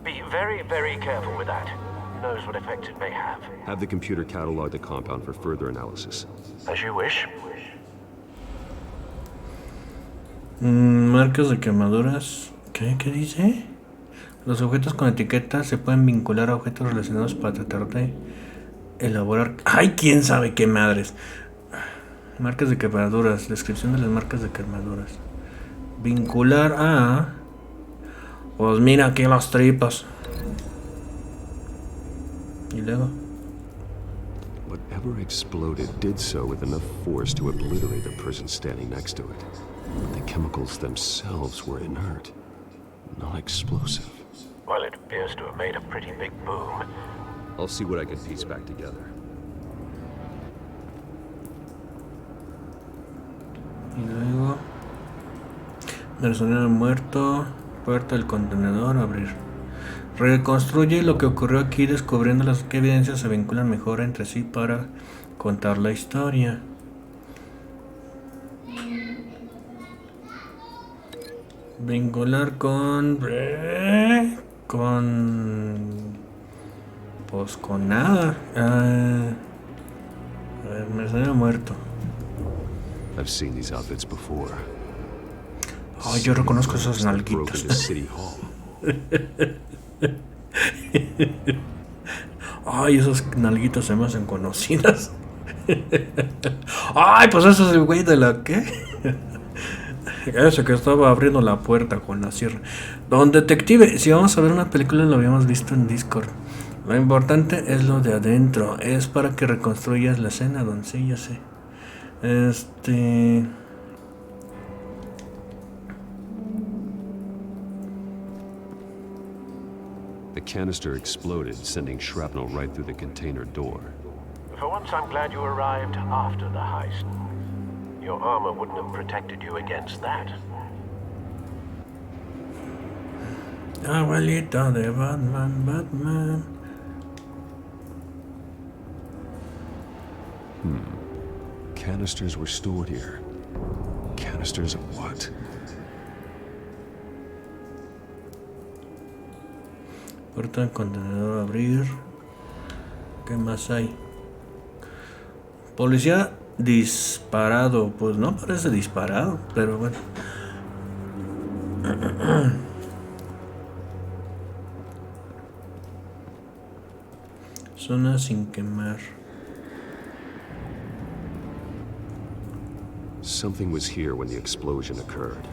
Be very, very careful with that. Who knows what effect it may have. Have the computer catalog the compound for further analysis. As you wish. Marcas de quemaduras. ¿Qué dice? Los objetos con etiquetas se pueden vincular a objetos relacionados para tratar de elaborar. ¡Ay! ¿Quién sabe qué madres? Marcas de quemaduras. Descripción de las marcas de quemaduras. Vincular a... Pues mira aquí las tripas. Y luego. Whatever exploded did so with enough force to obliterate the person standing next to it. But the chemicals themselves were inert, not explosive. Well, it appears to have made a pretty big boom. I'll see what I can piece back together. Y luego. Gasolinero muerto. Puerta del contenedor. Abrir. Reconstruye lo que ocurrió aquí descubriendo las que evidencias se vinculan mejor entre sí para contar la historia. Vincular con... Pues con nada. A ver, mercenario muerto. I've seen these outfits before. Ay, yo reconozco esas nalguitas. Ay, esas nalguitas se me hacen conocidas. Ay, pues ese es el güey de la ¿qué? Ese que estaba abriendo la puerta con la sierra. Don Detective, si vamos a ver una película lo habíamos visto en Discord. Lo importante es lo de adentro. Es para que reconstruyas la escena, don. Sí, ya sé. The canister exploded, sending shrapnel right through the container door. For once, I'm glad you arrived after the heist. Your armor wouldn't have protected you against that. Abuelita de Batman. Canisters were stored here. Canisters of what? Puerta del contenedor abrir. ¿Qué más hay? Policía disparado. Pues no parece disparado, pero bueno. Zona sin quemar. Something was here when the explosion occurred.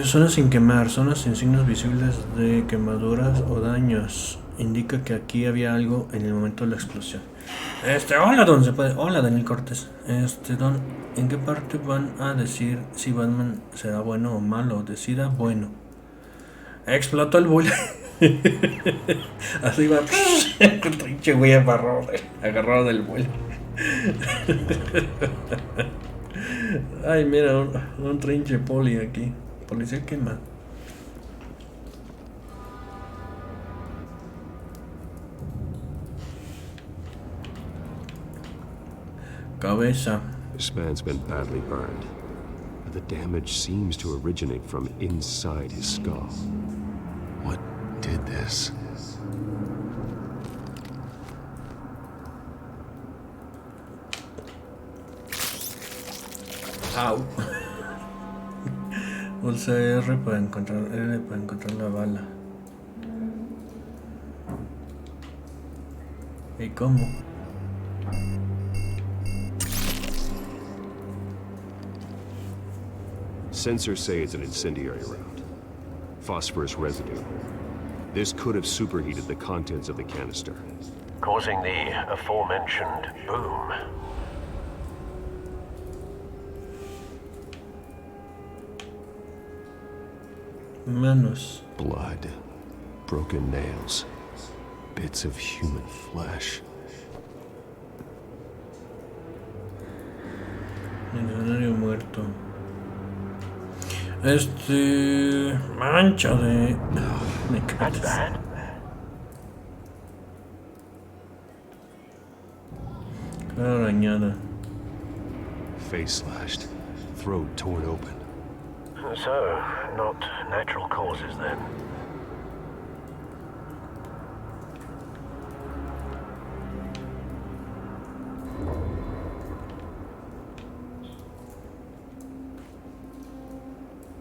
Zonas sin quemar, zonas sin signos visibles de quemaduras o daños. Indica que aquí había algo en el momento de la explosión. Hola, don, se puede. Hola, Daniel Cortés. Don, ¿en qué parte van a decir si Batman será bueno o malo? Decida bueno. Explotó el bullet. Así va. El trinche güey agarrado del vuelo. Ay, mira, un trinche poli aquí. Policía quema. Cabeza. This man's been badly burned, but the damage seems to originate from inside his skull. What did this? Au. Pulsa R para encontrar la bala. ¿Y cómo? Sensors say it's an incendiary round. Phosphorus residue. This could have superheated the contents of the canister, causing the aforementioned boom. Manos. Blood. Broken nails. Bits of human flesh. Mercenario muerto. Mancha de... No, me cagas. Cara arañada. Face slashed. Throat torn open. So, not natural causes then.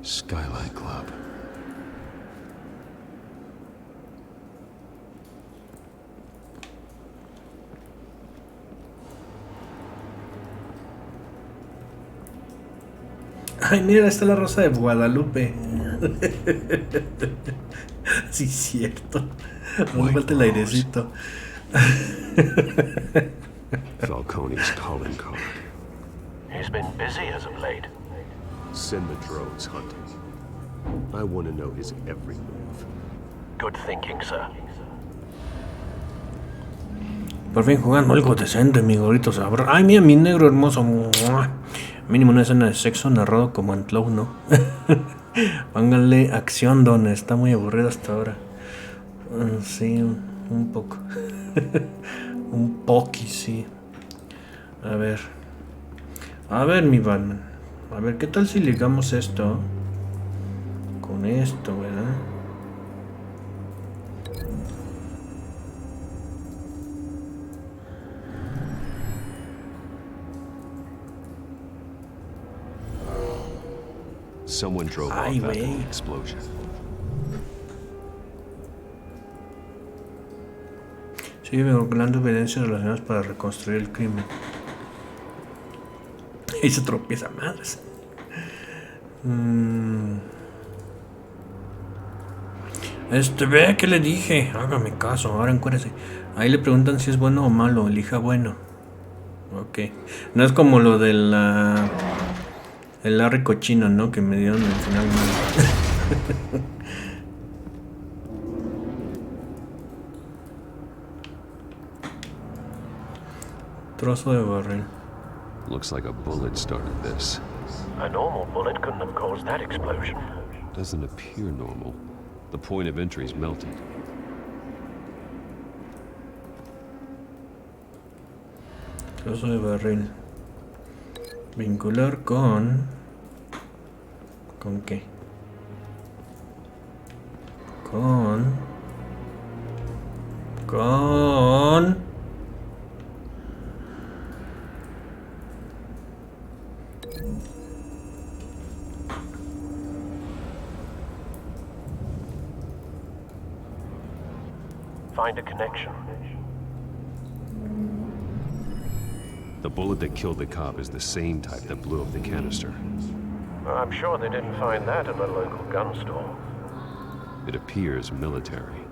Skyline Club. Ay, mira, está la Rosa de Guadalupe. Sí, cierto. No me falta el airecito. Falcone's calling card. He's been busy as of late. Send the drones hunting. I want to know his every move. Good thinking, sir. Por fin jugando algo decente, mi gorrito sabroso. Ay, mira, mi negro hermoso. Mínimo una escena de sexo narrado como en Cloud, ¿no? Pónganle acción, Don. Está muy aburrido hasta ahora. Sí, un poco. Un poqui, sí. A ver, mi Batman. A ver, ¿qué tal si ligamos esto con esto, verdad? Someone drove off after the explosion. Sigue recopilando evidencias relacionadas para reconstruir el crimen. Y se tropieza madres. Vea que le dije. Hágame caso, ahora encuérdese. Ahí le preguntan si es bueno o malo. Elija bueno. Ok. No es como lo de la... El Larry cochino, ¿no? Que me dieron al final malo. Trozo de barril. Looks like a bullet started this. A normal bullet couldn't have caused that explosion. Doesn't appear normal. The point of entry is melted. Trozo de barril. Vincular con... ¿Con qué? Con... Find a connection. The bullet that killed the cop is the same type that blew up the canister. I'm sure they didn't find that in a local gun store. It appears military.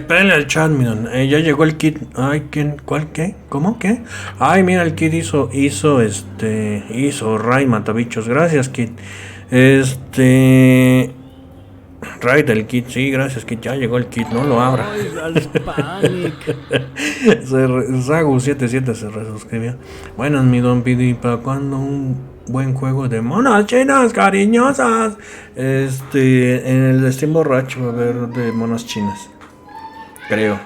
Pele al chat, miren. Ya llegó el kit. Ay, ¿quién? ¿Cuál? ¿Qué? ¿Cómo? ¿Qué? Ay, mira, el kit hizo Ray Matabichos. Gracias, kit. Ray del kit. Sí, gracias, kit. Ya llegó el kit. No lo abra. Sagu77 se resuscribió. Buenas, mi Don Pidi. ¿Para cuándo un buen juego de monas chinas cariñosas? En el Steam borracho va a haber de monas chinas, creo.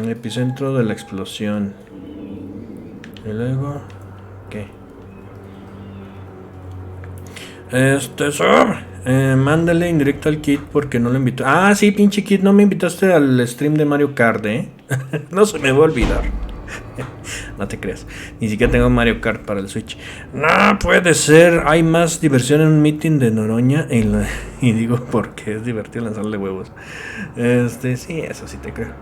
Epicentro de la explosión. Y luego ¿qué? Mándale indirecto al Kit porque no lo invitó. Ah, sí, pinche Kit, no me invitaste al stream de Mario Kart, No se me va a olvidar. No te creas, ni siquiera tengo Mario Kart para el Switch. No puede ser, hay más diversión en un meeting de Noroña y digo porque es divertido lanzarle huevos. Sí, eso sí te creo.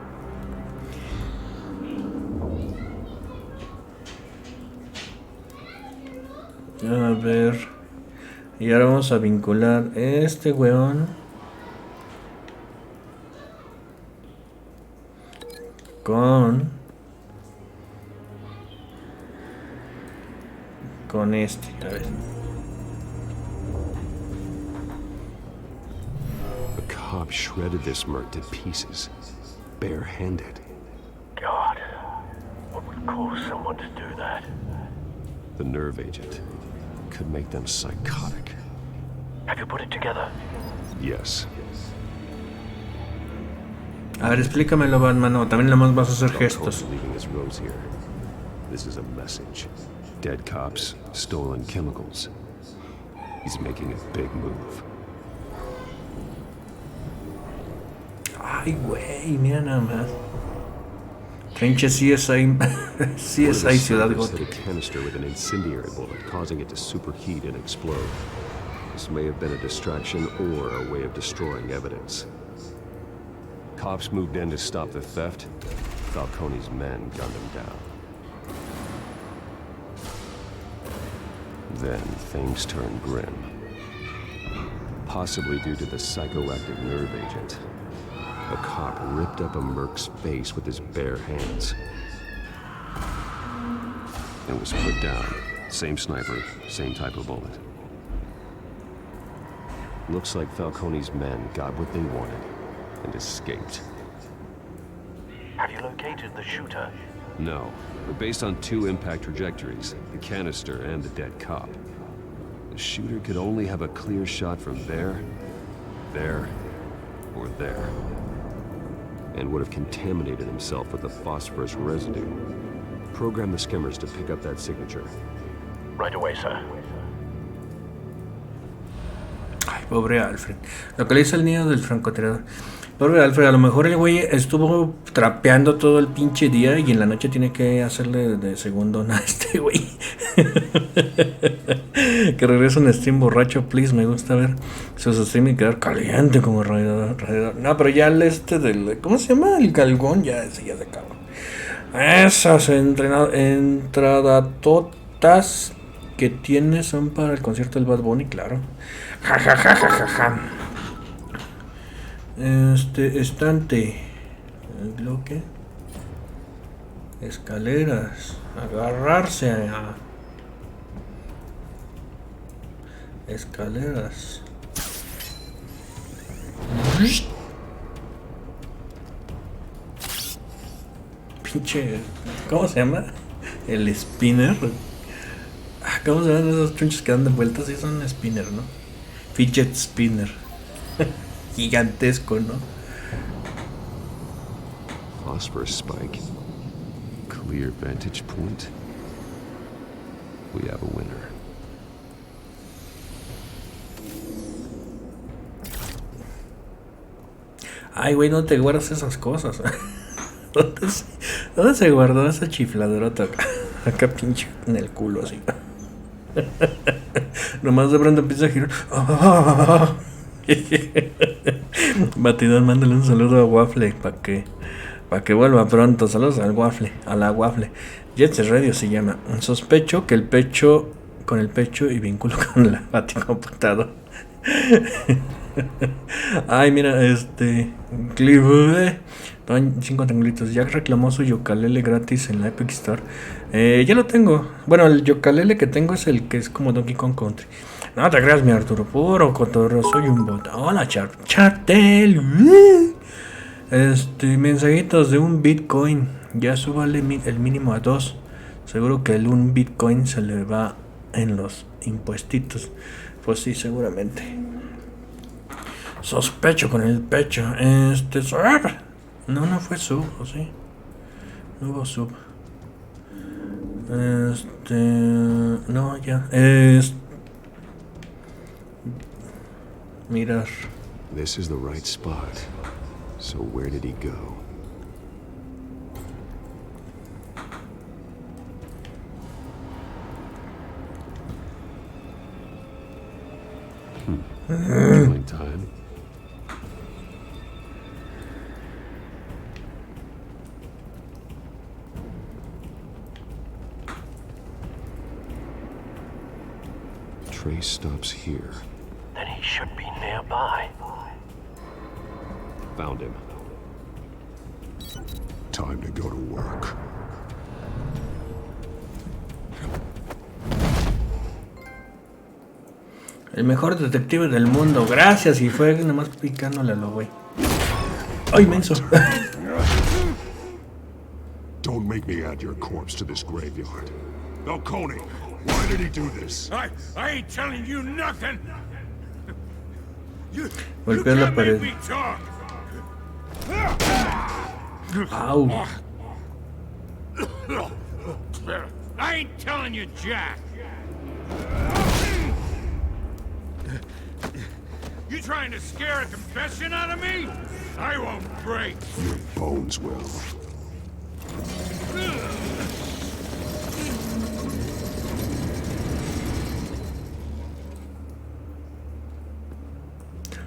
A ver. Y ahora vamos a vincular este weón con este, a ver. The cop shredded this merc to pieces, barehanded. God, what would cause someone to do that? The nerve agent could make them psychotic. Have you put it together? Yes. A ver, explícamelo, Batman. No, también nada más vas a hacer gestos. This is a message. Dead cops, stolen chemicals. He's making a big move. Ay, güey, mira nada más. Pinche CSI Ciudad Gótica. A canister with an incendiary bullet, causing it to superheat and explode. This may have been a distraction or a way of destroying evidence. Cops moved in to stop the theft. Falcone's men gunned him down. Then things turned grim. Possibly due to the psychoactive nerve agent. A cop ripped up a merc's face with his bare hands. And was put down. Same sniper, same type of bullet. Looks like Falcone's men got what they wanted and escaped. Have you located the shooter? No, but based on 2 impact trajectories, the canister and the dead cop, the shooter could only have a clear shot from there, or there, and would have contaminated himself with the phosphorus residue. Program the skimmers to pick up that signature. Right away, sir. Ay, pobre Alfred. Localiza el nido del francotirador. Pobre Alfred, a lo mejor el güey estuvo trapeando todo el pinche día y en la noche tiene que hacerle de segundo a este güey. Que regrese un stream borracho, please. Me gusta ver su stream y quedar caliente como radiador. No, pero ya el del... ¿Cómo se llama? El galgón, ese ya se acabó. Esas entradatotas que tiene son para el concierto del Bad Bunny, claro. Ja, ja, ja, ja, ja, ja. Estante, bloque, escaleras, agarrarse a escaleras. Pinche, ¿cómo se llama? El spinner. ¿Cómo se llaman esos chunchos que dan de vueltas? Sí, son spinner, ¿no? Fidget spinner. Gigantesco, ¿no? Phosphorus spike. Clear vantage point. We have a winner. Ay, güey, no te guardas esas cosas. ¿Dónde se guardó esa chifladorota acá? Acá pinche en el culo, así. Nomás de pronto empieza a girar. Batidón, mándale un saludo a Waffle para que vuelva pronto. Saludos al Waffle, a la Waffle. Jets Radio se llama. Sospecho que el pecho con el pecho y vínculo con la baticomputador. Ay, mira, Clive 5 triangulitos. Jack reclamó su yokalele gratis en la Epic Store. Ya lo tengo. Bueno, el yokalele que tengo es el que es como Donkey Kong Country. No te creas, mi Arturo, puro cotorro, soy un bot. Hola, Chartel. Mensajitos de un Bitcoin. Ya súbale el mínimo a 2. Seguro que el un Bitcoin se le va en los impuestitos. Pues sí, seguramente. Sospecho con el pecho. No fue sub, ¿o sí? No hubo sub. No, ya. Mirar. This is the right spot. So where did he go? Killing time. Trace stops here. Then he should be nearby. Found him. Time to go to work. El mejor detective del mundo. Gracias. Y fue nomás picándole a lo güey. Ay, menso. Don't make me add your corpse to this graveyard. Falcone, why did he do this? I ain't telling you nothing. Golpea la pared. Au. I ain't telling you, Jack. You trying to scare a confession out of me? I won't break. Your bones will.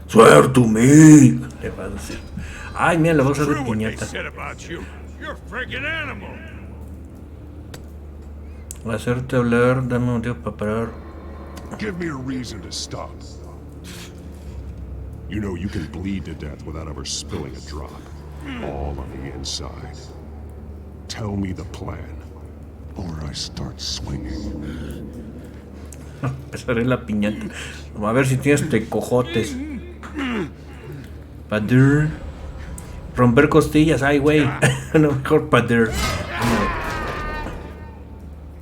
Swear to me. Le va a decir. Ay, mira, le va a usar de piñata. Hacerte hablar, dame un motivo para parar. Give me a reason to stop. You know you can bleed to death without ever spilling a drop. All on the inside. Tell me the plan, or I start swinging. Empezaré la piñata. Vamos a ver si tienes tecojotes. Pader. Romper costillas, ay, güey. No, mejor pader.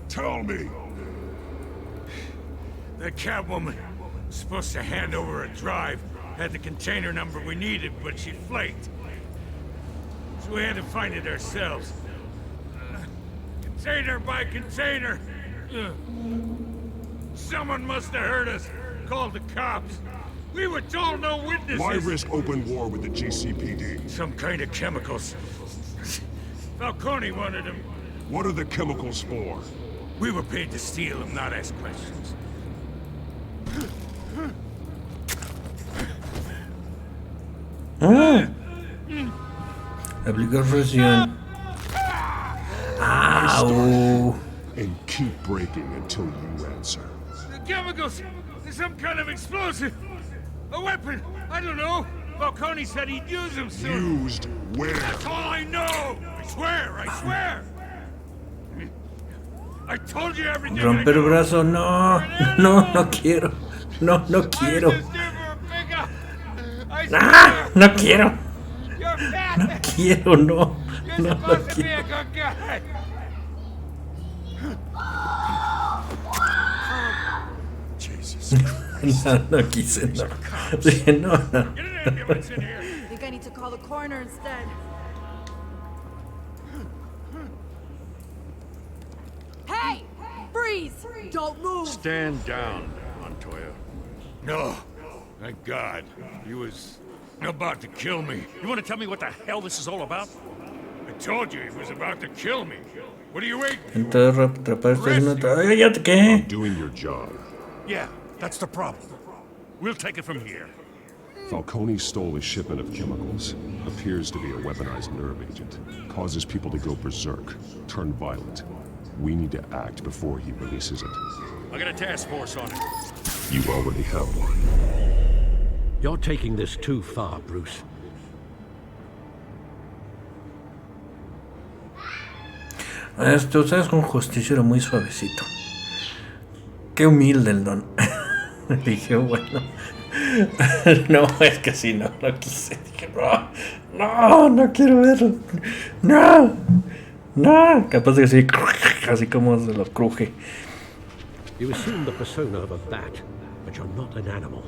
Tell me. The Catwoman was supposed to hand over a drive. Had the container number we needed, but she flaked. So we had to find it ourselves. Container by container. Someone must have heard us. Called the cops. We were told no witnesses. Why risk open war with the GCPD? Some kind of chemicals. Falcone wanted them. What are the chemicals for? We were paid to steal them, not ask questions. Ah. Aplicar presión. Ow. And keep breaking until you answer. The chemicals! There's some kind of explosive! A weapon! I don't know! Falcone said he'd use them soon! Used where? That's all I know! I swear! I told you everything! Romper brazo, no. No quiero. No quiero. ¡Ah! No quiero. No quiero, no. No quiero. No quise, no. Dije, no. I think I need to call the coroner instead. Hey! Freeze! Don't move! Stand down, Montoya. No. Thank God. He was about to kill me. You want to tell me what the hell this is all about? I told you he was about to kill me. What are you waiting? Entonces, atrapar esta ¿qué? Doing your job. Yeah, that's the problem. We'll take it from here. Falcone stole a shipment of chemicals. Appears to be a weaponized nerve agent. Causes people to go berserk, turn violent. We need to act before he releases it. I got a task force on it. You already have one. You're taking this too far, Bruce. Esto, sabes, un justiciero muy suavecito. Qué humilde el don. Dije, bueno. No, es que sí, no quise. Dije, no quiero verlo. No. Capaz de que sí, así como se los cruje. You assume the persona of a bat, but you're not an animal.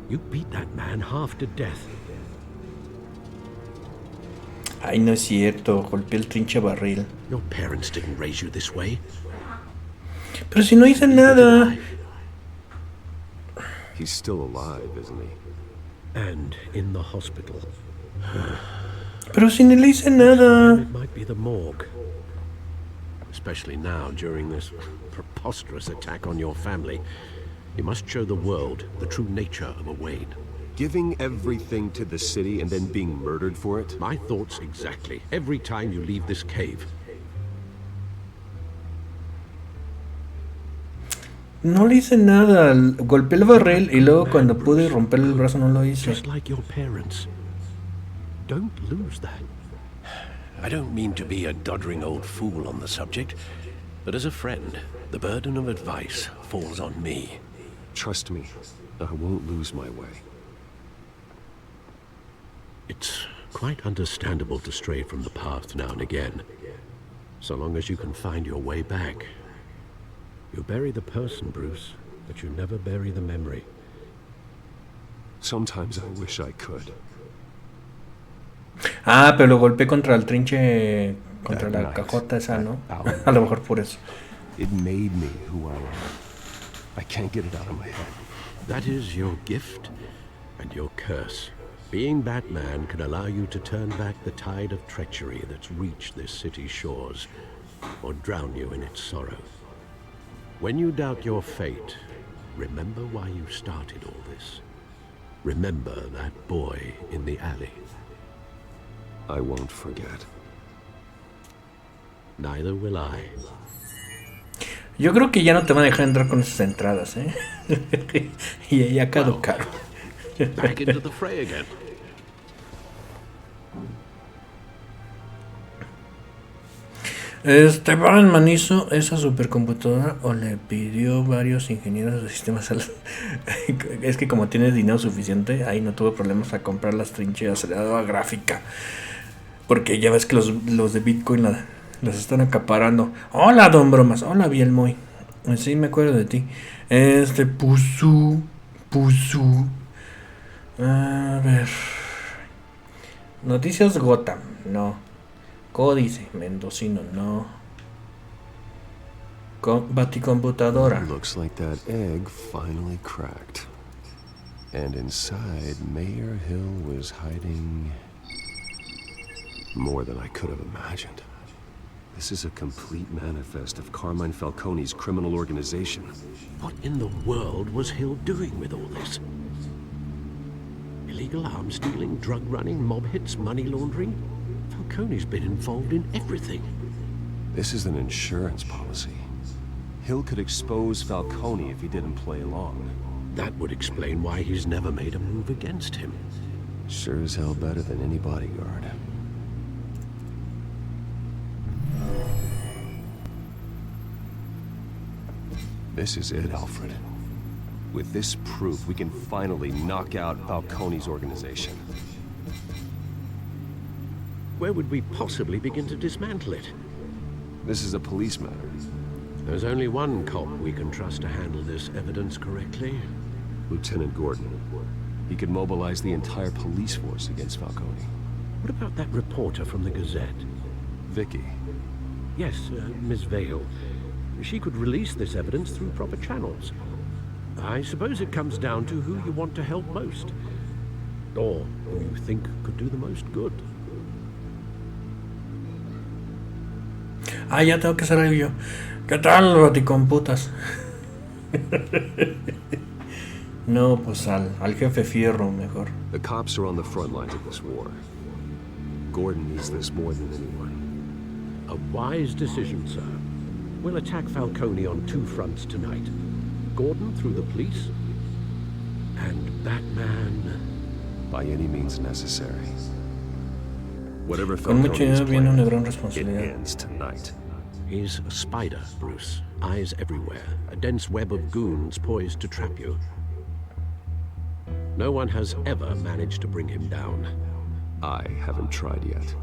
You beat that man half to death. Ay, no es cierto. Golpeé el trinche barril. Your parents didn't raise you this way. Pero si no hice nada. He's still alive, isn't he? And in the hospital. Pero si no le hice nada. It might be the morgue. Especially now, during this preposterous attack on your family. You must show the world the true nature of a Wayne. Giving everything to the city and then being murdered for it? My thoughts exactly. Every time you leave this cave. No le hice nada. Golpeé el barril y luego cuando pude romper el brazo no lo hice. Just like your parents. Don't lose that. I don't mean to be a doddering old fool on the subject, but as a friend, the burden of advice falls on me. Trust me, I won't lose my way. It's quite understandable to stray from the path now and again, so long as you can find your way back. You bury the person, Bruce, but you never bury the memory. Sometimes I wish I could. Ah, pero lo golpeé contra el trinche, contra la cajota esa, ¿no? A lo mejor por eso. It made me who I am. I can't get it out of my head. That is your gift and your curse. Being Batman can allow you to turn back the tide of treachery that's reached this city's shores, or drown you in its sorrow. When you doubt your fate, remember why you started all this. Remember that boy in the alley. I won't forget. Neither will I. Yo creo que ya no te van a dejar entrar con esas entradas, ¿eh? Y ya caducaron. Back into the fray again. Batman hizo esa supercomputadora o le pidió varios ingenieros de sistemas. Es que como tiene dinero suficiente, ahí no tuvo problemas a comprar las trincheras, se le ha dado a gráfica. Porque ya ves que los de Bitcoin las están acaparando. Hola, Don Bromas. Hola, Bielmoy. Sí, me acuerdo de ti. Pusu. A ver. Noticias Gotham. No. Códice Mendocino, no. Baticomputadora. Looks like that egg finally cracked. And inside, Mayor Hill was hiding more than I could have imagined. This is a complete manifest of Carmine Falcone's criminal organization. What in the world was Hill doing with all this? Illegal arms dealing, drug running, mob hits, money laundering? Falcone's been involved in everything. This is an insurance policy. Hill could expose Falcone if he didn't play along. That would explain why he's never made a move against him. Sure as hell better than any bodyguard. This is it, Alfred. With this proof, we can finally knock out Falcone's organization. Where would we possibly begin to dismantle it? This is a police matter. There's only one cop we can trust to handle this evidence correctly. Lieutenant Gordon. He could mobilize the entire police force against Falcone. What about that reporter from the Gazette? Vicky. Yes, Miss Vale. She could release this evidence through proper channels. I suppose it comes down to who you want to help most. Or who you think could do the most good. Ya tengo que hacer yo. ¿Qué tal, baticomputas? No, pues al jefe Fierro mejor. The cops are on the front lines of this war. Gordon needs this more than anyone. A wise decision, sir. We'll attack Falcone on two fronts tonight. Gordon through the police, and Batman by any means necessary. Whatever Con mucha idea viene una gran it responsabilidad. ends tonight. He's a spider, Bruce. Eyes everywhere. A dense web of goons poised to trap you. No one has ever managed to bring him down. I haven't tried yet.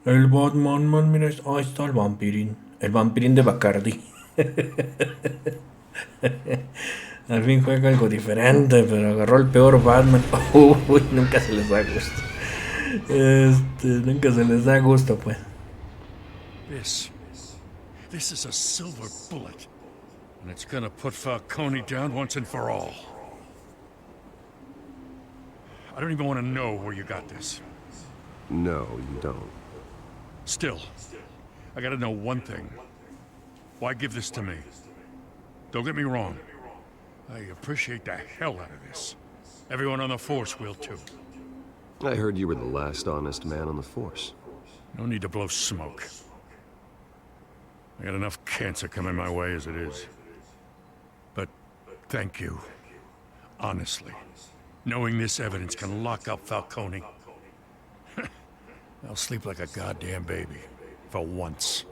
El Batman, man, mira, ahí está el vampirín. El vampirín de Bacardi. Al fin juega algo diferente, pero agarró el peor Batman. Uy, nunca se les da gusto. Nunca se les da gusto, pues. This is a silver bullet, and it's gonna put Falcone down once and for all. I don't even want to know where you got this. No, you don't. Still, I gotta know one thing. Why give this to me? Don't get me wrong. I appreciate the hell out of this. Everyone on the force will too. I heard you were the last honest man on the force. No need to blow smoke. I got enough cancer coming my way as it is. But thank you. Honestly. Knowing this evidence can lock up Falcone. I'll sleep like a goddamn baby. For once.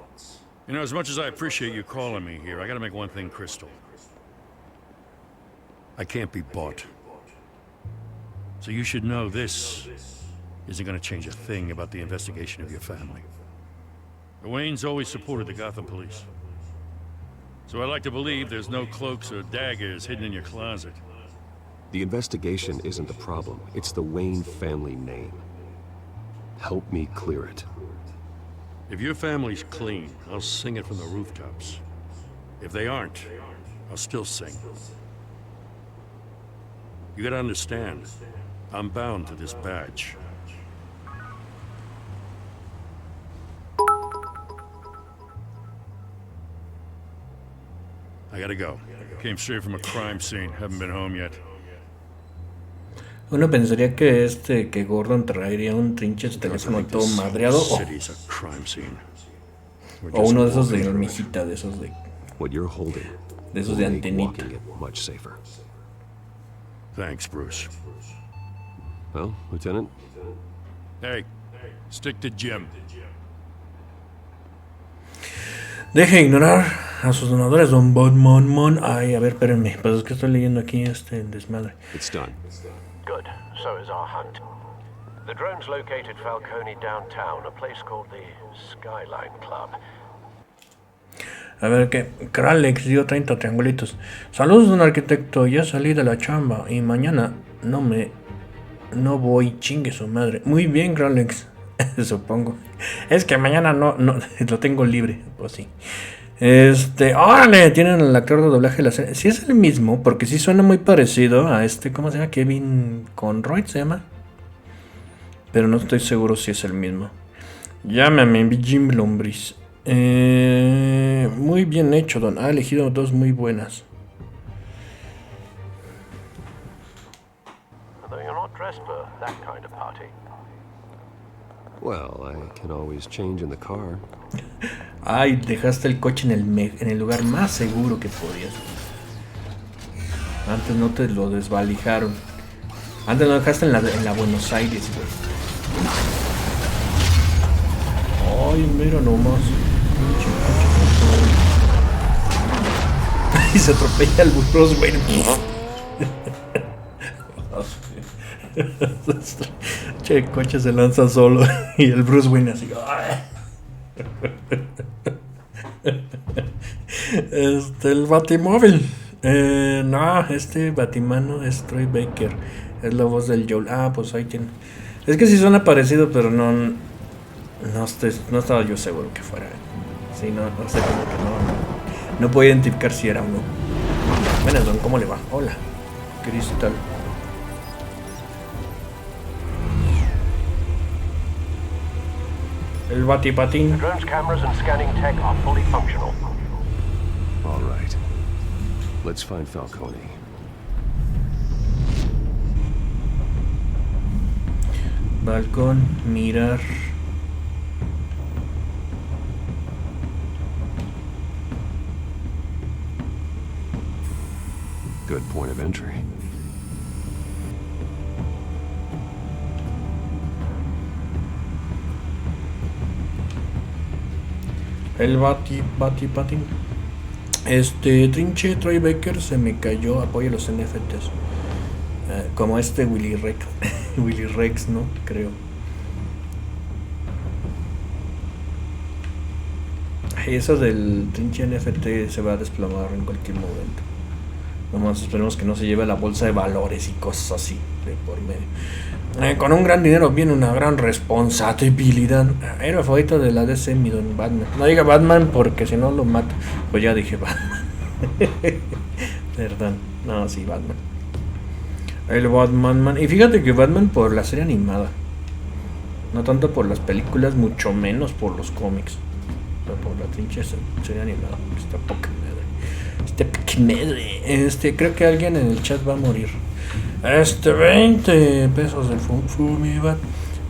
You know, as much as I appreciate you calling me here, I gotta make one thing crystal. I can't be bought. So you should know this isn't gonna change a thing about the investigation of your family. The Waynes always supported the Gotham police. So I like to believe there's no cloaks or daggers hidden in your closet. The investigation isn't the problem. It's the Wayne family name. Help me clear it. If your family's clean, I'll sing it from the rooftops. If they aren't, I'll still sing. You gotta understand, I'm bound to this badge. I gotta go. Came straight from a crime scene. Haven't been home yet. Uno pensaría que Gordon traería un trinche de teléfono todo madreado o uno de esos de hormiguita, de esos de antenita. Thanks, Bruce. Well, Lieutenant? Hey, stick to Jim. Deje ignorar a sus donadores, don Batman. Ay, a ver, espérenme, pues es que estoy leyendo aquí desmadre. It's done. Good. So is our hunt. The drones located Falcone downtown, a place called the Skyline Club. A ver, que Kralex dio 30 triangulitos. Saludos, don arquitecto. Ya salí de la chamba y mañana no voy, chingue su madre. Muy bien, Kralex. Supongo. Es que mañana no lo tengo libre. Pues sí. ¡Órale! Tienen el actor de doblaje de la serie. Sí es el mismo, porque sí suena muy parecido a ¿cómo se llama? Kevin Conroy se llama. Pero no estoy seguro si es el mismo. Llámame Jim Lombris. Muy bien hecho, Don. Ha elegido dos muy buenas. Although you're not dressed for that kind of party. Well, I can always change in the car. Ay, dejaste el coche en el lugar más seguro que podías. Antes no te lo desvalijaron. Antes lo dejaste en la Buenos Aires, güey. Ay, mira nomás. Y se atropella el Bruce Wayne. Che, el coche se lanza solo. Y el Bruce Wayne así. El Batimóvil. No, Batimano es Troy Baker. Es la voz del Joel. Ah, pues ahí tiene. Es que sí suena parecido, pero no estaba yo seguro que fuera. Sí, no sé, como que no puedo identificar si era uno. Buenas, don, ¿cómo le va? Hola, Cristal. El batipatín. The drone's cameras and scanning tech are fully functional. All right. Let's find Falcone. Balcón, mirar. Good point of entry. El batipatín. Trinche Troy Baker se me cayó. Apoya los NFTs. Como Willy Rex. Willy Rex, ¿no? Creo. Eso del trinche NFT se va a desplomar en cualquier momento. Nomás esperemos que no se lleve la bolsa de valores y cosas así de por medio. Con un gran dinero viene una gran responsabilidad. Héroe favorito de la DC, mi don Batman. No diga Batman porque si no lo mata. Pues ya dije Batman. Perdón. No, sí, Batman. El Batman. Y fíjate que Batman por la serie animada. No tanto por las películas, mucho menos por los cómics. Pero por la trinche serie animada. Está poca madre. Creo que alguien en el chat va a morir. 20 pesos del Fumibat.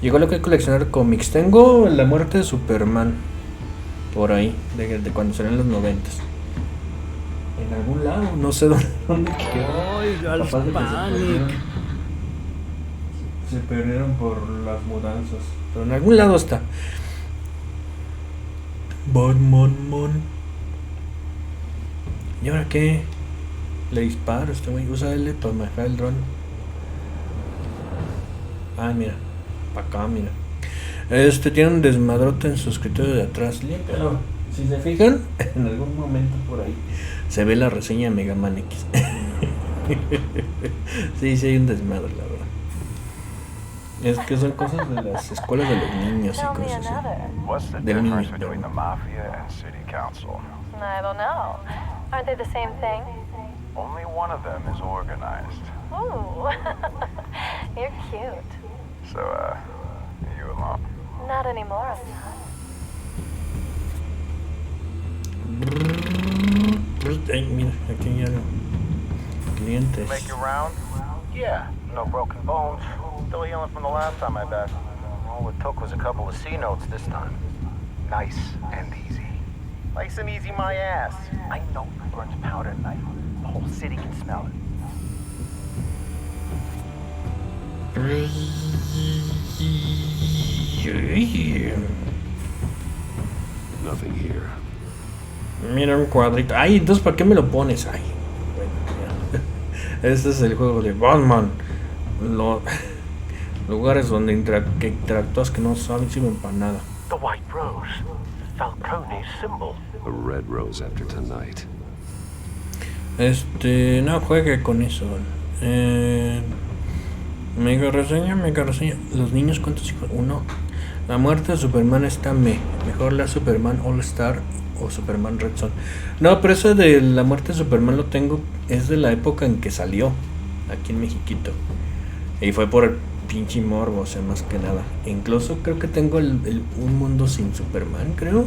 Llegó lo que coleccionar cómics. Tengo la muerte de Superman. Por ahí. De cuando salió en los 90. En algún lado. No sé dónde quedó. Oiga, se perdieron por las mudanzas. Pero en algún lado está. Batman. ¿Y ahora qué? Le disparo a güey. Usa L para manejar el dron. Ah, mira. Para acá, mira. Tiene un desmadrote en su escritorio de atrás. Límpialo. Si se fijan, en algún momento por ahí se ve la reseña de Mega Man X. Sí, hay un desmadre, la verdad. Es que son cosas de las escuelas de los niños y cosas así. Del niño. I don't know. Aren't they the same thing? Only one of them is organized. Ooh. You're cute. So, you alone? Not anymore, I'm not. Ay, mira, aquí ya no. Clientes. Make your round? Yeah, no broken bones. Still healing from the last time, I bet. All it took was a couple of C notes this time. Nice and easy. Nice and easy, my ass. I know who burns powder at night. The whole city can smell it. Nothing here. Mira un cuadrito. Ay, entonces ¿para qué me lo pones? Ay, bueno, ya. Este es el juego de Batman. Los lugares donde interactúas que no sirven para nada. The white rose. Falcone's symbol. A red rose after tonight. No juegue con eso. Mega reseña. Los niños, ¿cuántos hijos? Uno. La muerte de Superman está mejor la Superman All Star o Superman Red Son. No, pero ese de la muerte de Superman lo tengo. Es de la época en que salió aquí en Mexiquito. Y fue por el pinche morbo, o sea, más que nada. Incluso creo que tengo un mundo sin Superman, creo.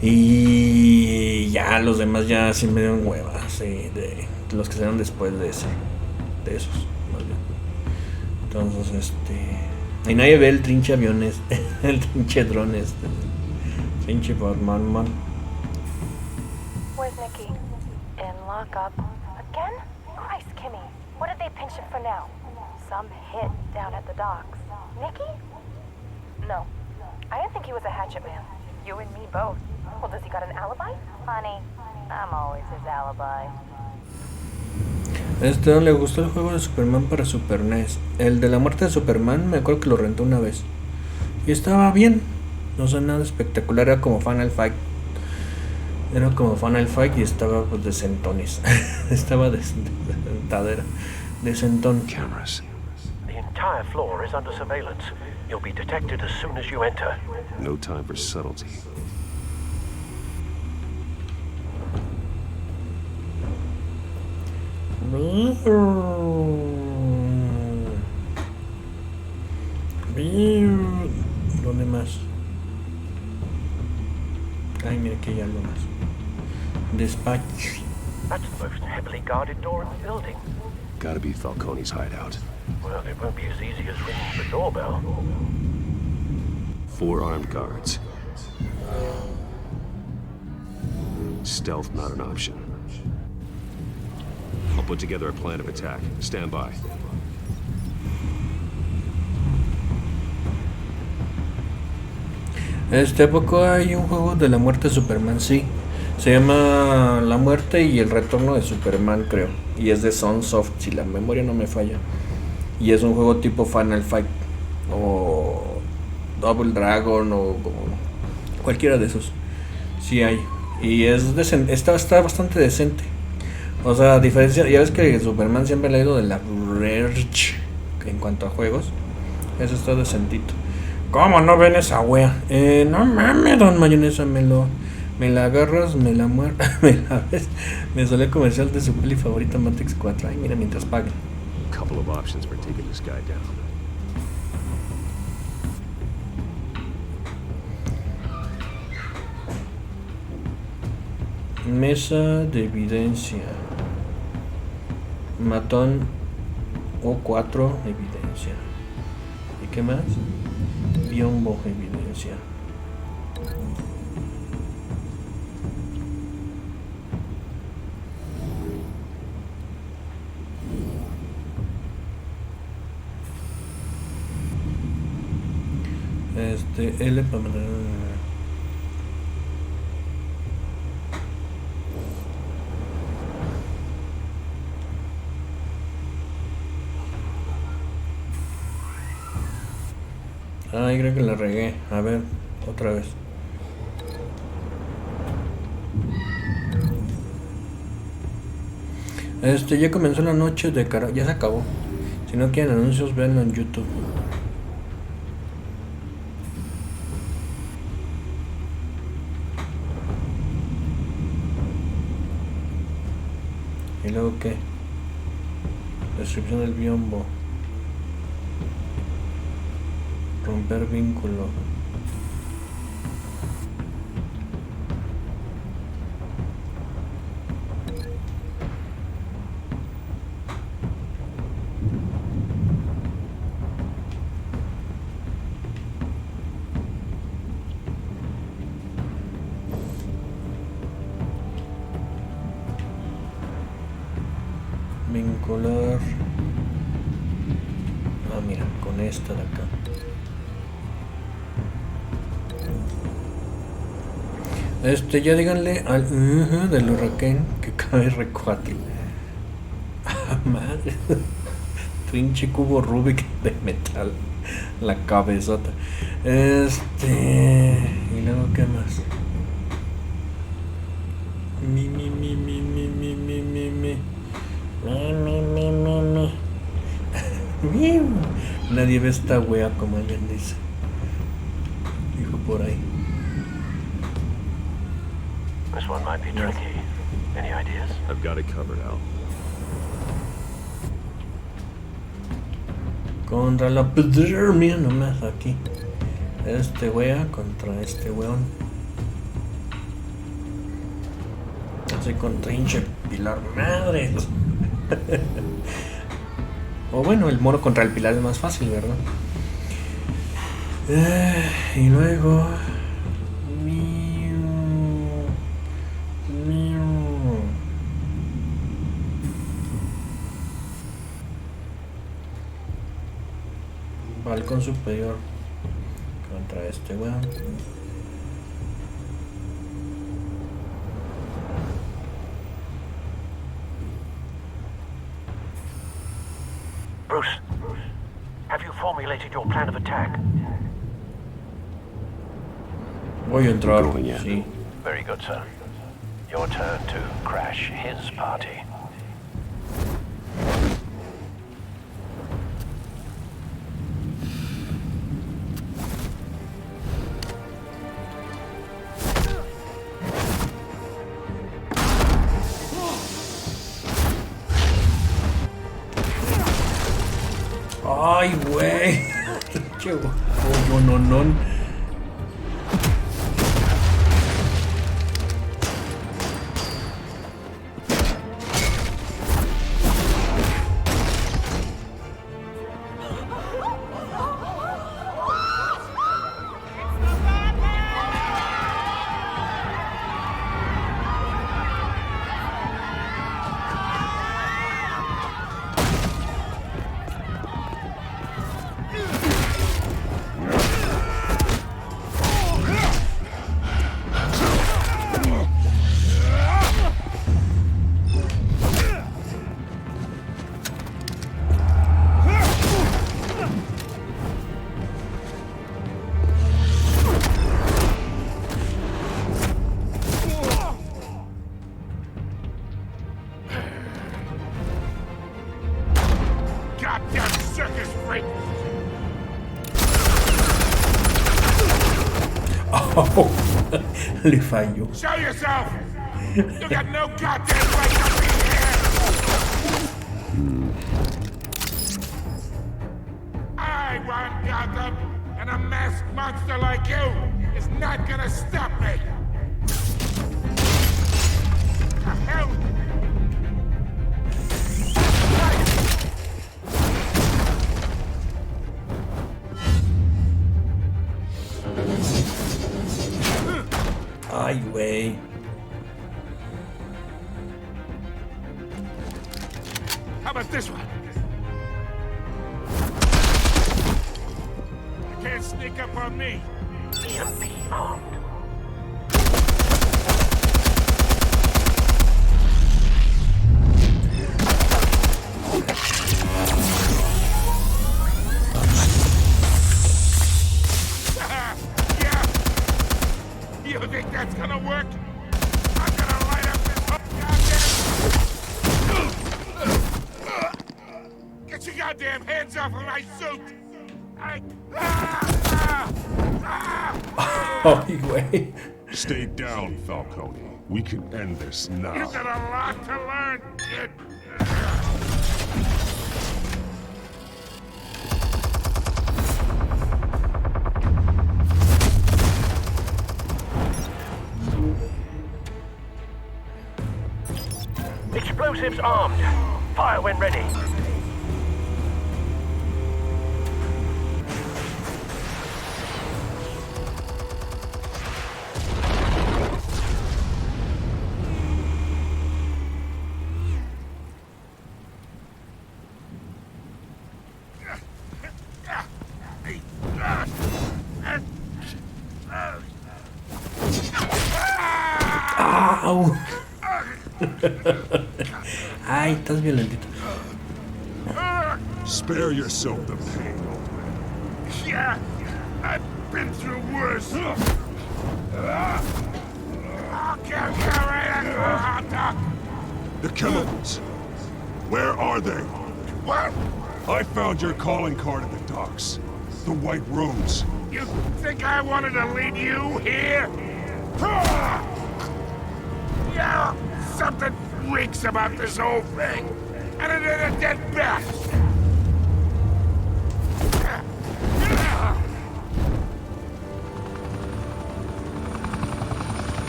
Y ya los demás ya sí me dieron huevas, sí, de los que salieron después de esos, más bien. Entonces, y nadie ve el trinche aviones, el trinche drones, trinche Batman, man. Where's Nikki? In lockup. Again? Christ, Kimmy. What did they pinch him for now? Some hit down at the docks. Nikki? No. I didn't think he was a hatchet man. You and me both. Well, does he got an alibi? Honey, I'm always his alibi. Le gustó el juego de Superman para Super NES. El de la muerte de Superman me acuerdo que lo renté una vez. Y estaba bien. No sé, nada espectacular. Era como Final Fight. Y estaba pues de sentones. Estaba de sentadera. De sentón. Cameras. The entire floor is under surveillance. You'll be detected as soon as you enter. No time for subtlety. ¿Dónde más? Ay, mira que hay algo más. Dispatch. That's the most heavily guarded door in the building. Gotta be Falcone's hideout. Well, it won't be as easy as ringing the doorbell. 4 armed guards. Stealth not an option. I'll put together a plan of attack. Stand by. Poco hay un juego de la muerte de Superman, sí. Se llama La muerte y el retorno de Superman, creo. Y es de Sunsoft, si la memoria no me falla. Y es un juego tipo Final Fight o Double Dragon o cualquiera de esos. Sí hay. Y es está bastante decente. O sea, a diferencia, ya ves que Superman siempre le ha ido de la Verge en cuanto a juegos. Eso está decentito. ¿Cómo no ven esa wea? No mames, don Mayonesa, me la agarras, me la muerdas, me la ves. Me salió el comercial de su peli favorita, Matrix 4. Ay, mira, mientras paguen. Couple of options for taking this guy down. Mesa de evidencia. Matón O4, evidencia. ¿Y qué más? Biombo, evidencia. L para mandar. Ay, creo que la regué. A ver, otra vez. Ya comenzó la noche de cara. Ya se acabó. Si no quieren anuncios, véanlo en YouTube. ¿Y luego qué? Descripción del biombo. Romper vínculo. Vincular. Ah, mira, con esta de acá. Ya díganle al del huracán que cae R4. Ah, madre. Pinche cubo Rubik de metal. La cabezota. Y luego, ¿qué más? Nadie ve esta wea, como alguien dice. Dijo por ahí. This one might be tricky. Any ideas? I've got it covered, Al. Contra la epidermia, nomás aquí. Wea contra este weón. Así contra hinche pilar, madres. O bueno, el mono contra el pilar es más fácil, ¿verdad? Y luego... Balcón superior contra este weón. Bruce, have you formulated your plan of attack? Voy a entrar, sí. Very good, sir. Your turn to crash his party. Ay, güey. Qué no. Le falló. Show yourself! You got no goddamn right to be here! I want Gotham, and a masked monster like you is not gonna stop me! The hell? Ay, güey. How about this one? You can't sneak up on me. EMP armed. You think that's gonna work? I'm gonna light up this whole goddamn... Get your goddamn hands off of my suit! Ay, güey. Stay down, Falcone. We can end this now. You've got a lot to learn, kid. Explosives armed. Fire when ready. ¡Au! Ay, estás violentito. Spare yourself the pain. Yeah, I've been through worse. The chemicals. Where are they? What? I found your calling card at the docks. The White Rose. You think I wanted to lead you here? Yeah, something reeks about this whole thing. And it ain't a dead bat.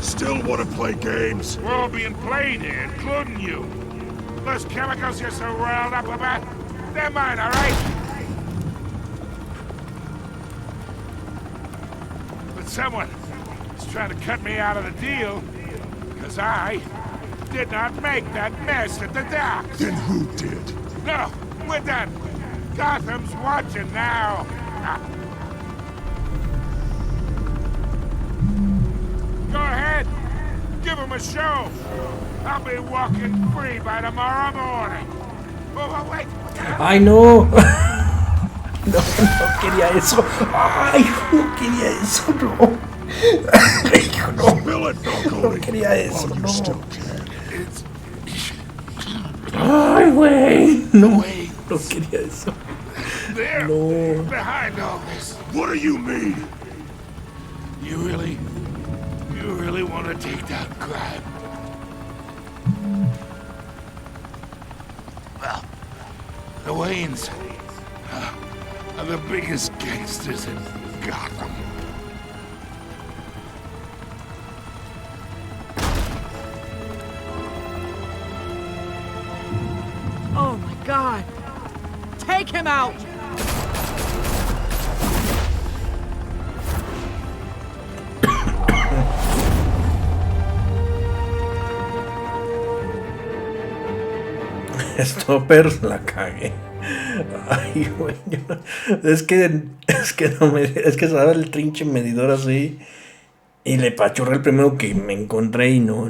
Still want to play games? We're all being played here, including you. Those chemicals you're so riled up about, they're mine, all right? But someone is trying to cut me out of the deal, because I did not make that mess at the docks. Then who did? No, we're done. Gotham's watching now. Go ahead. Give him a show. I'll be walking free by tomorrow morning. Oh, wait. ¡Ay, no! No quería eso. ¡Ay, no quería eso, no! No quería eso, no. ¡Ay, güey! No, no quería eso. There, no. Behind all this. What do you mean? You really want to take down crime? Well, the Waynes are the biggest gangsters in Gotham. Oh my God! Take him out! Stopper, la cagué. Ay, güey. Es que no me. Es que estaba el trinche medidor así. Y le pachurré el primero que me encontré. Y no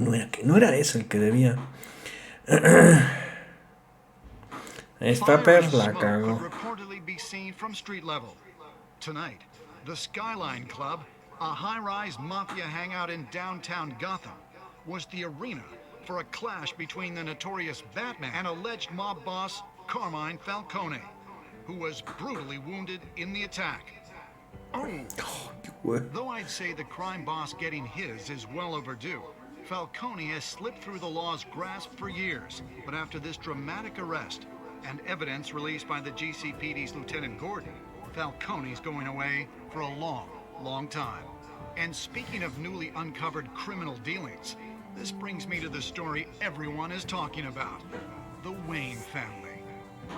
era ese el que debía. Stopper, la cago. Reportedly be seen from street level. Tonight, the Skyline Club, a high-rise mafia hangout in downtown Gotham, was the arena for a clash between the notorious Batman and alleged mob boss Carmine Falcone, who was brutally wounded in the attack. Though I'd say the crime boss getting his is well overdue, Falcone has slipped through the law's grasp for years. But after this dramatic arrest and evidence released by the GCPD's Lieutenant Gordon, Falcone's going away for a long time. And speaking of newly uncovered criminal dealings, this brings me to the story everyone is talking about, the Wayne family.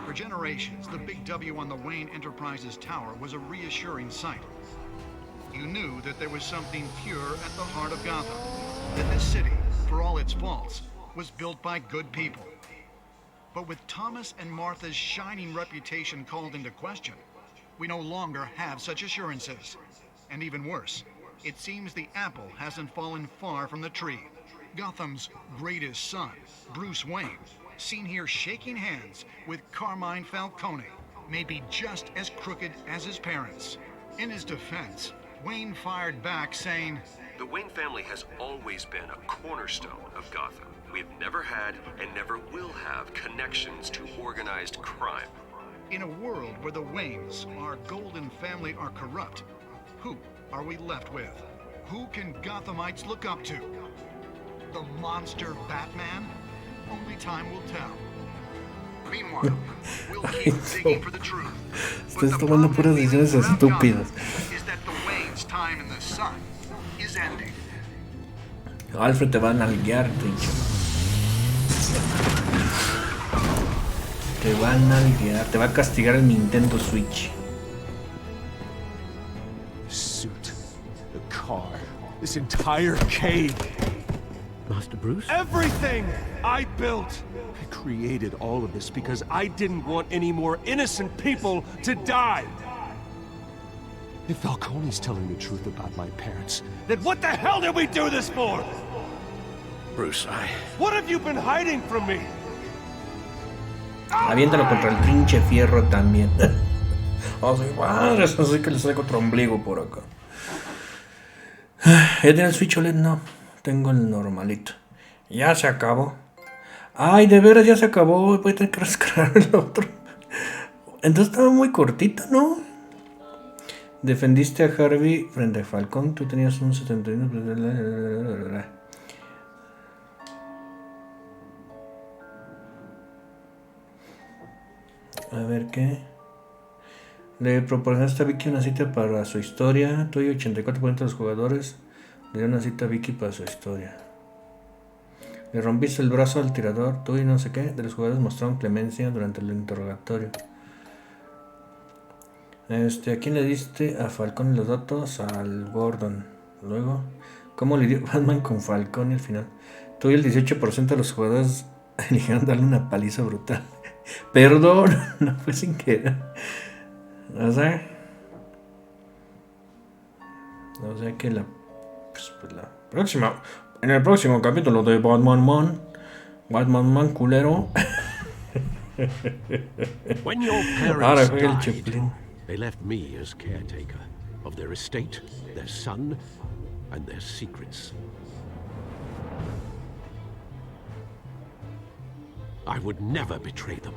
For generations, the big W on the Wayne Enterprises tower was a reassuring sight. You knew that there was something pure at the heart of Gotham, that this city, for all its faults, was built by good people. But with Thomas and Martha's shining reputation called into question, we no longer have such assurances. And even worse, it seems the apple hasn't fallen far from the tree. Gotham's greatest son, Bruce Wayne, seen here shaking hands with Carmine Falcone, may be just as crooked as his parents. In his defense, Wayne fired back saying, "The Wayne family has always been a cornerstone of Gotham. We've never had and never will have connections to organized crime." In a world where the Waynes, our golden family, are corrupt, who are we left with? Who can Gothamites look up to? The monster Batman? Only time will tell. Meanwhile, we'll keep digging for the truth. Estás tomando puras decisiones estúpidas. Is that the Wayne's time in the sun is ending. Alfred te va a nalguear, trincho. Te va a nalguear, te va a castigar el Nintendo Switch. The suit, the car, this entire cave. Master Bruce? Everything I built! I created all of this because I didn't want any more innocent people to die! If Falcone's telling the truth about my parents, then what the hell did we do this for? Bruce, What have you been hiding from me? Aviéntalo contra el pinche fierro también. Vamos a ver, madres, así que le saco otro ombligo por acá. ¿Ya tiene el Switch OLED? No, tengo el normalito. Ya se acabó. Ay, de veras ya se acabó. Voy a tener que descargar el otro. Entonces estaba muy cortito, ¿no? Defendiste a Harvey frente a Falcón. Tú tenías un 71. A ver qué. Le proporcionaste a Vicky una cita para su historia. Tú y 84% de los jugadores le dieron una cita a Vicky para su historia. Le rompiste el brazo al tirador. Tú y no sé qué de los jugadores mostraron clemencia durante el interrogatorio. ¿A quién le diste a Falcón los datos? Al Gordon. Luego, ¿cómo lidió Batman con Falcón al final? Tú y el 18% de los jugadores eligieron darle una paliza brutal. Perdón, no fue sin querer. O sea que la próxima, en el próximo capítulo de Batman Man culero. When your Ahora parents fue el died, Chaplin. they left me as caretaker of their estate, their son, and their secrets. I would never betray them.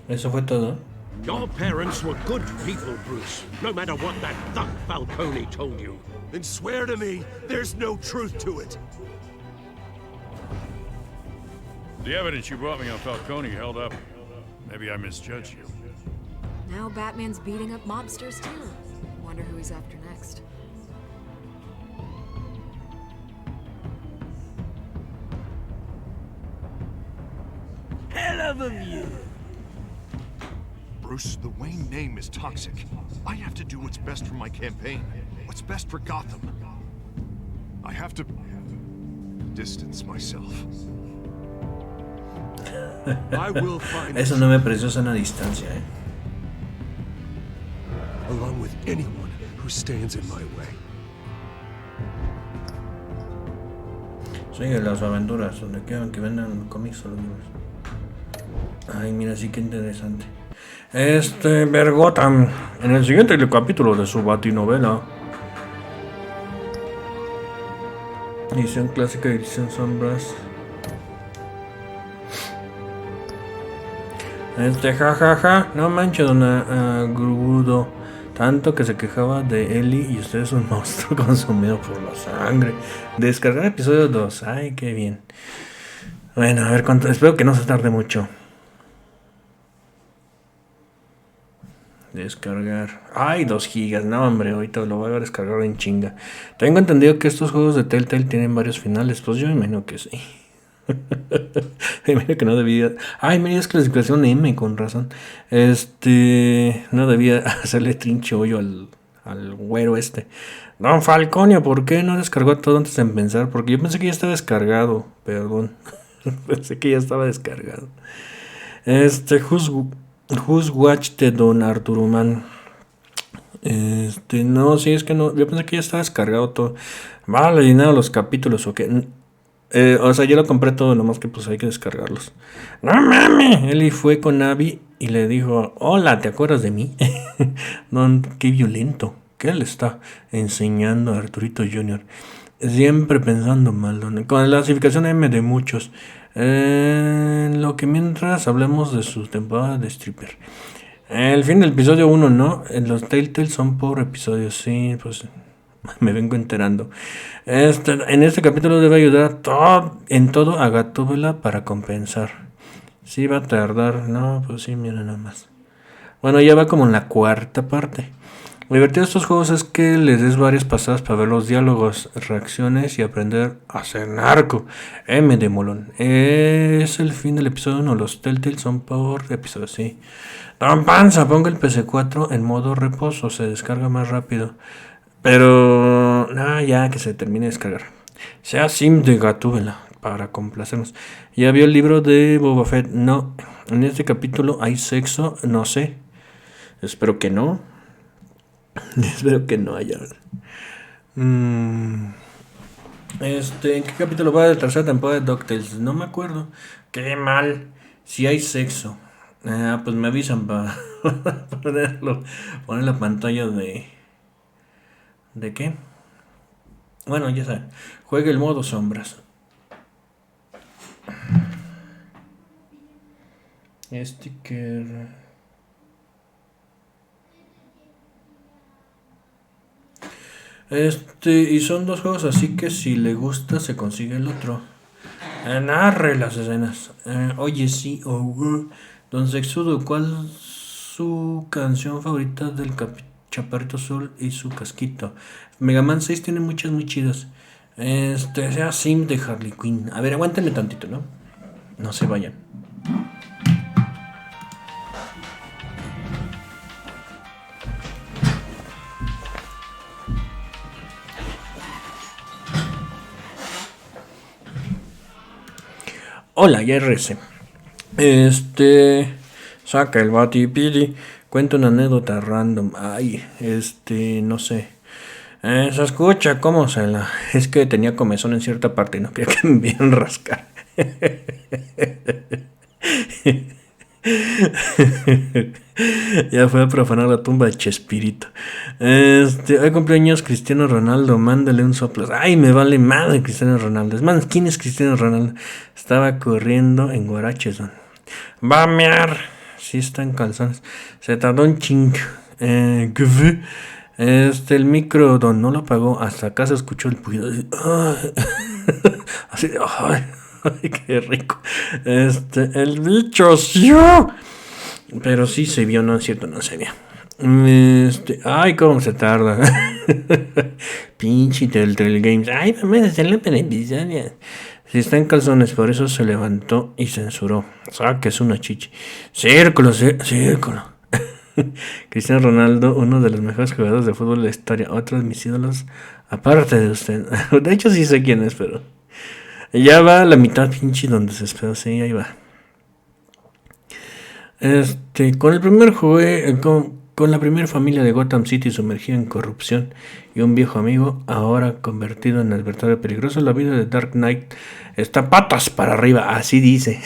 Eso fue todo. Your parents were good people, Bruce, no matter what that thug Falcone told you. Then swear to me there's no truth to it. The evidence you brought me on Falcone held up. Maybe I misjudged you. Now Batman's beating up mobsters too. Wonder who he's after next. Hell of a view. Bruce, the Wayne name is toxic. I have to do what's best for my campaign. What's best for Gotham. I have to distance myself. I will find Eso no me pareció sana distancia, along with anyone who stands in my way. Sigue las aventuras, donde quieran que vendan cómics o los libros. Ay, mira, sí que interesante. Vergotham, en el siguiente capítulo de su batinovela. Edición clásica, edición sombras. Jajaja, no manches, don Grudo. Tanto que se quejaba de Ellie y usted es un monstruo consumido por la sangre. Descargar episodio 2, ay, qué bien. Bueno, a ver cuánto, espero que no se tarde mucho. Descargar. Ay, 2 gigas. No, hombre, ahorita lo voy a descargar en chinga. Tengo entendido que estos juegos de Telltale tienen varios finales. Pues yo me imagino que sí. Me imagino que no debía. Ay, mira, es clasificación M, con razón. No debía hacerle trinche hoyo al güero Don Falconio, ¿por qué no descargó todo antes de empezar? Porque yo pensé que ya estaba descargado. Perdón. Pensé que ya estaba descargado. Who's Watched de Don Arturo Man. No, sí, es que no. Yo pensé que ya estaba descargado todo. Vale, dinero los capítulos, o qué. O sea, yo lo compré todo, nomás que pues hay que descargarlos. No mames. Eli fue con Abby y le dijo: hola, ¿te acuerdas de mí? Don, qué violento. ¿Qué le está enseñando a Arturito Jr.? Siempre pensando mal, don. Con la clasificación M de muchos. Lo que mientras hablemos de su temporada de stripper. El fin del episodio 1, ¿no? Los Telltale son por episodios, sí, pues me vengo enterando. En este capítulo debe ayudar en todo a Gatúbela para compensar. Sí va a tardar, no, pues sí, mira nada más. Bueno, ya va como en la 4ª parte. Lo divertido de estos juegos es que les des varias pasadas para ver los diálogos, reacciones y aprender a ser narco. M de molón. Es el fin del episodio 1. Los Telltale son por episodio, sí. Don Panza, ponga el PC4 en modo reposo. Se descarga más rápido. Pero... ya que se termine de descargar. Sea sim de Gatúbela para complacernos. ¿Ya vio el libro de Boba Fett? No. En este capítulo hay sexo. No sé. Espero que no. Espero que no haya. ¿En qué capítulo va de la tercera temporada de DuckTales? No me acuerdo. Qué mal. Si hay sexo. Pues me avisan para ponerlo. Poner la pantalla de... ¿De qué? Bueno, ya saben. Juegue el modo sombras. Sticker. Y son 2 juegos, así que si le gusta se consigue el otro. Narre las escenas. Oye, sí, Don Sexudo, ¿cuál su canción favorita del Chaparrito Azul y su casquito? Mega Man 6 tiene muchas muy chidas. Sea Sim de Harley Quinn. A ver, aguántenme tantito, ¿no? No se vayan. Hola, ya RC. Saca el batipidi. Cuenta una anécdota random. Ay, no sé. Se escucha, ¿cómo se la? Es que tenía comezón en cierta parte y no quería que me vieran rascar. Ya fue a profanar la tumba de Chespirito. Hoy cumpleaños Cristiano Ronaldo. Mándale un soplo. Ay, me vale madre Cristiano Ronaldo. Es más, ¿quién es Cristiano Ronaldo? Estaba corriendo en guaraches, don. Va a mear. Sí, está en calzones. Se tardó un ching. El micro, don, no lo apagó. Hasta acá se escuchó el puido. Así de, ay, qué rico. El bicho, sí. Pero sí se vio, no es cierto, no se vio. Ay, cómo se tarda. Pinche Telltale Games. Ay, vamos a hacer la televisaria. Si está en calzones, por eso se levantó y censuró. Que es una chichi. Círculo. Cristiano Ronaldo, uno de los mejores jugadores de fútbol de la historia. Otro de mis ídolos, aparte de usted. De hecho, sí sé quién es, pero ya va a la mitad, pinche, donde se esperó. Sí, ahí va. Con el primer con la primera familia de Gotham City sumergida en corrupción y un viejo amigo ahora convertido en adversario peligroso, la vida de Dark Knight está patas para arriba, así dice.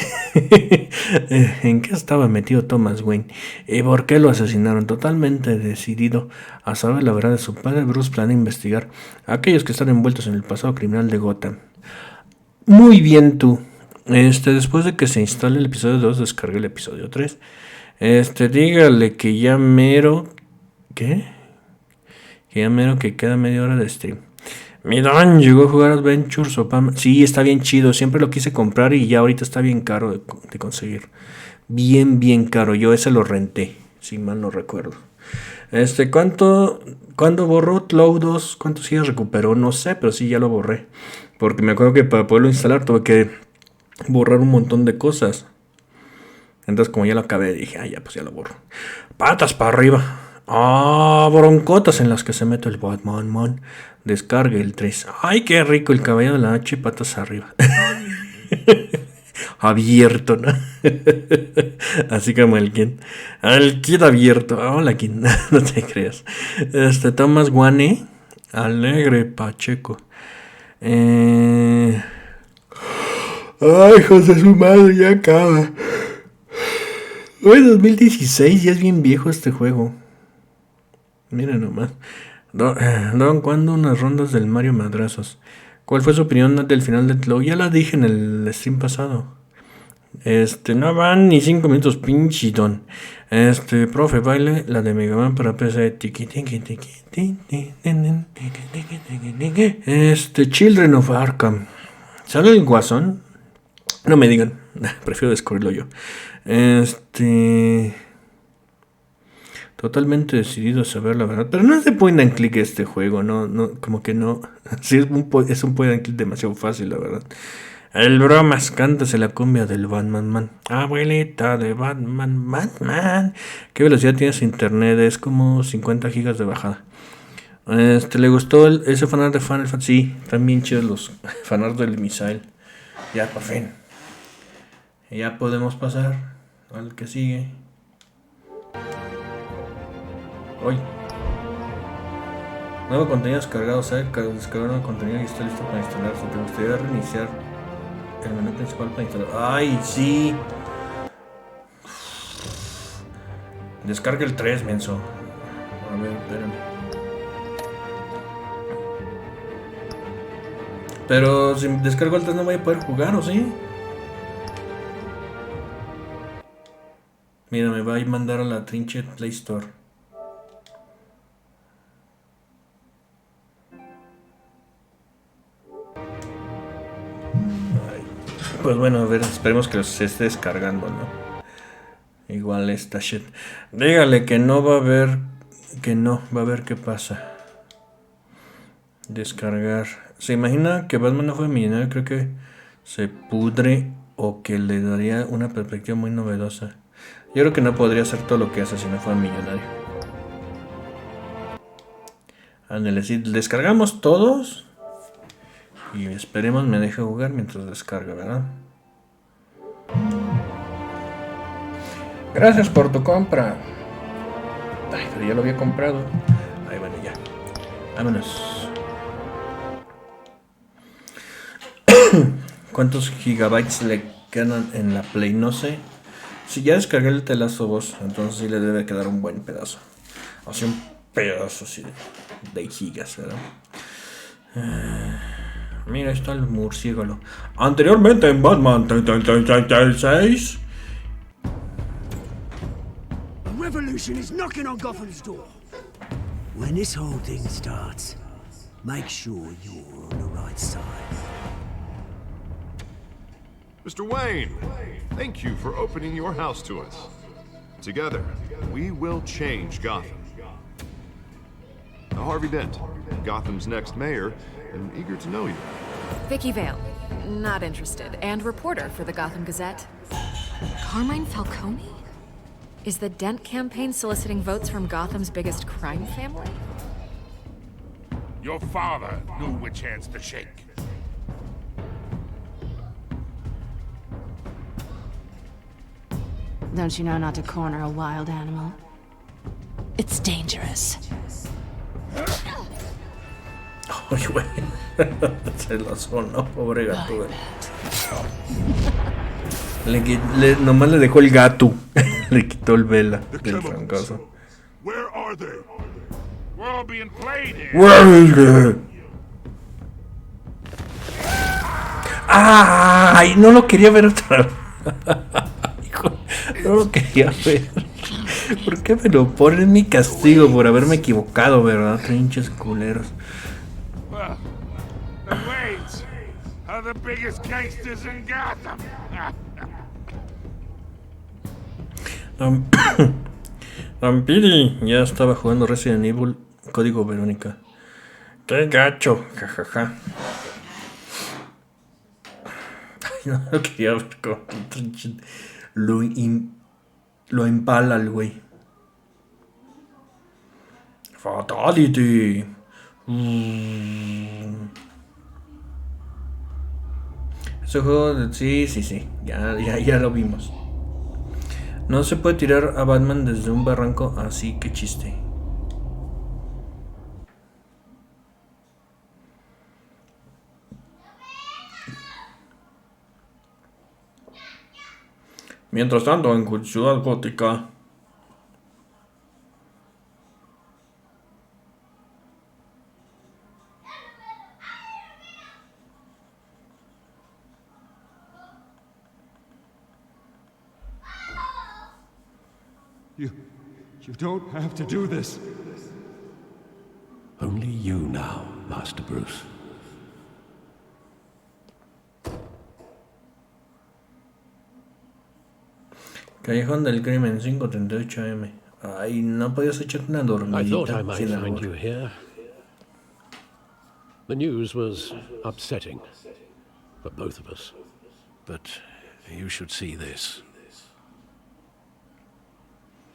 ¿En qué estaba metido Thomas Wayne? ¿Y por qué lo asesinaron? Totalmente decidido a saber la verdad de su padre, Bruce planea investigar a aquellos que están envueltos en el pasado criminal de Gotham. Muy bien tú. Después de que se instale el episodio 2, descargue el episodio 3. Dígale que ya mero. ¿Qué? Que ya mero que queda media hora de stream. Mi don llegó a jugar Adventures o Pam. Sí, está bien chido. Siempre lo quise comprar y ya ahorita está bien caro de conseguir. Bien caro. Yo ese lo renté, si mal no recuerdo. ¿Cuándo borró Tlow 2? ¿Cuántos días recuperó? No sé, pero sí ya lo borré. Porque me acuerdo que para poderlo instalar tuve que borrar un montón de cosas. Entonces como ya lo acabé dije, ya pues ya lo borro. Patas para arriba. Broncotas en las que se mete el Batman. Descargue el 3. Ay, qué rico el cabello de la H, patas arriba. Abierto, ¿no? Así como el Kid abierto. Hola, Kid. No te creas. Thomas Guane. Alegre Pacheco. Ay, hijos de su madre, ya acaba. Hoy 2016, ya es bien viejo este juego. Miren nomás. Don, ¿cuándo unas rondas del Mario Madrazos? ¿Cuál fue su opinión del final de Tlow? Ya la dije en el stream pasado. No van ni 5 minutos, pinche don. Profe, baile la de Mega Man para PC. Children of Arkham. ¿Sale el Guasón? No me digan. Prefiero descubrirlo yo. Totalmente decidido a saber la verdad. Pero no es de point and click este juego, no, como que no. Sí, es un point and click demasiado fácil, la verdad. El bromas, cántase la cumbia del Batman Man. Abuelita de Batman, Batman. ¿Qué velocidad tienes internet? Es como 50 gigas de bajada. ¿Le gustó ese fanart de Final Fantasy? Sí, están bien chidos los fanart del Misael. Ya, por fin. Ya podemos pasar al que sigue. Hoy. Nuevo contenido descargado. ¿Sabe? Descargar nuevo contenido y está listo para instalarse. ¿Te gustaría reiniciar el menú principal para instalar? ¡Ay, sí! Descarga el 3, menso. A ver, espérame. Pero si descargo el 3 no voy a poder jugar, ¿o sí? Mira, me va a mandar a la trinche Play Store. Ay. Pues bueno, a ver, esperemos que se esté descargando, ¿no? Igual esta shit. Dígale que no va a haber. Que no, va a ver qué pasa. Descargar. ¿Se imagina que Batman no fue millonario? Creo que se pudre o que le daría una perspectiva muy novedosa. Yo creo que no podría hacer todo lo que hace si no fuera millonario. Ándale, si descargamos todos y esperemos me deje jugar mientras descarga, ¿verdad? Gracias por tu compra. Ay, pero ya lo había comprado. Ahí bueno, ya. Vámonos. ¿Cuántos gigabytes le quedan en la Play? No sé. Si ya descargué el The Last of Us, entonces sí le debe quedar un buen pedazo. O sea, un pedazo así de gigas, ¿verdad? Mira, ahí está el murciélago. Anteriormente en Batman 6. A revolution is knocking on Gotham's door. When this whole thing starts, make sure you're on the right side. Mr. Wayne, thank you for opening your house to us. Together, we will change Gotham. Now, Harvey Dent, Gotham's next mayor, and eager to know you. Vicky Vale, not interested, and reporter for the Gotham Gazette. Carmine Falcone? Is the Dent campaign soliciting votes from Gotham's biggest crime family? Your father knew which hands to shake. Don't you know not to corner a wild animal? It's dangerous. Ay, güey. Se lo sonó, pobre gato. Nomás le dejó el gato. Le quitó el vela del francazo. Where are they? We're all being played here. Where is it? Ay, no lo quería ver otra vez. No lo quería ver. ¿Por qué me lo ponen mi castigo por haberme equivocado, verdad? Trinches culeros. Well, the Waynes are the biggest gangsters in Gotham. Vampiri ya estaba jugando Resident Evil Código Verónica. ¡Qué gacho! Jajaja. Ay, no lo quería ver con lo empala el güey. Fatality. Ese juego, sí. Ya lo vimos. No se puede tirar a Batman desde un barranco, así que chiste. Mientras tanto, en Ciudad Gótica. You don't have to do this. Only you now, Master Bruce. Callejón del Crimen, 5:38 AM. Ay, no podías echar una I thought I dormidita might sin find albur. you here. The news was upsetting for both of us. But you should see this.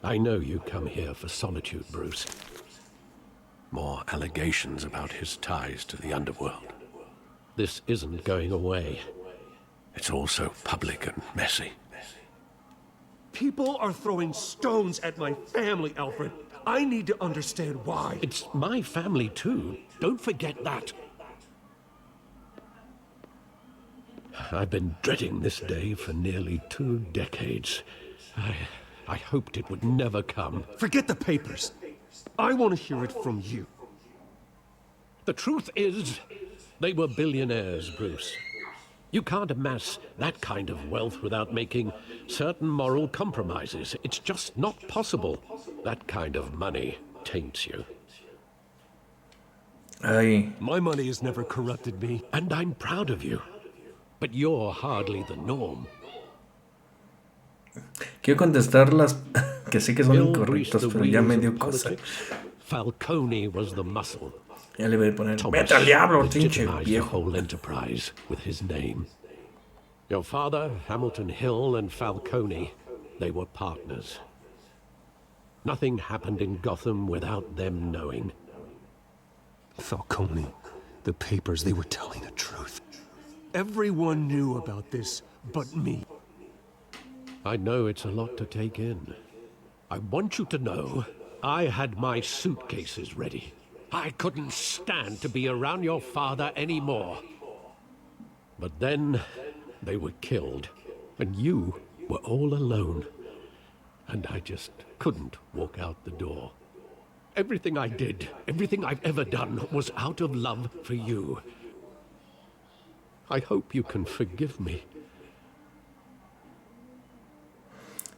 I know you come here for solitude, Bruce. More allegations about his ties to the underworld. This isn't going away. It's all so public and messy. People are throwing stones at my family, Alfred. I need to understand why. It's my family too. Don't forget that. I've been dreading this day for nearly 2 decades. I hoped it would never come. Forget the papers. I want to hear it from you. The truth is, they were billionaires, Bruce. You can't amass that kind of wealth without making certain moral compromises. It's just not possible. That kind of money taints you. Ay. My money has never corrupted me. And I'm proud of you. But you're hardly the norm. Quiero contestar las que sé que son incorrectas, pero ya me dio cosa. Falcone was the muscle. Ya le voy a poner, vete al diablo, pinche the viejo. whole enterprise with his name. Your father, Hamilton Hill, and Falcone, they were partners. Nothing happened in Gotham without them knowing. Falcone, the papers, they were telling the truth. Everyone knew about this but me. I know it's a lot to take in. I want you to know I had my suitcases ready. I couldn't stand to be around your father anymore. But then they were killed, and you were all alone. And I just couldn't walk out the door. Everything I did, everything I've ever done, was out of love for you. I hope you can forgive me.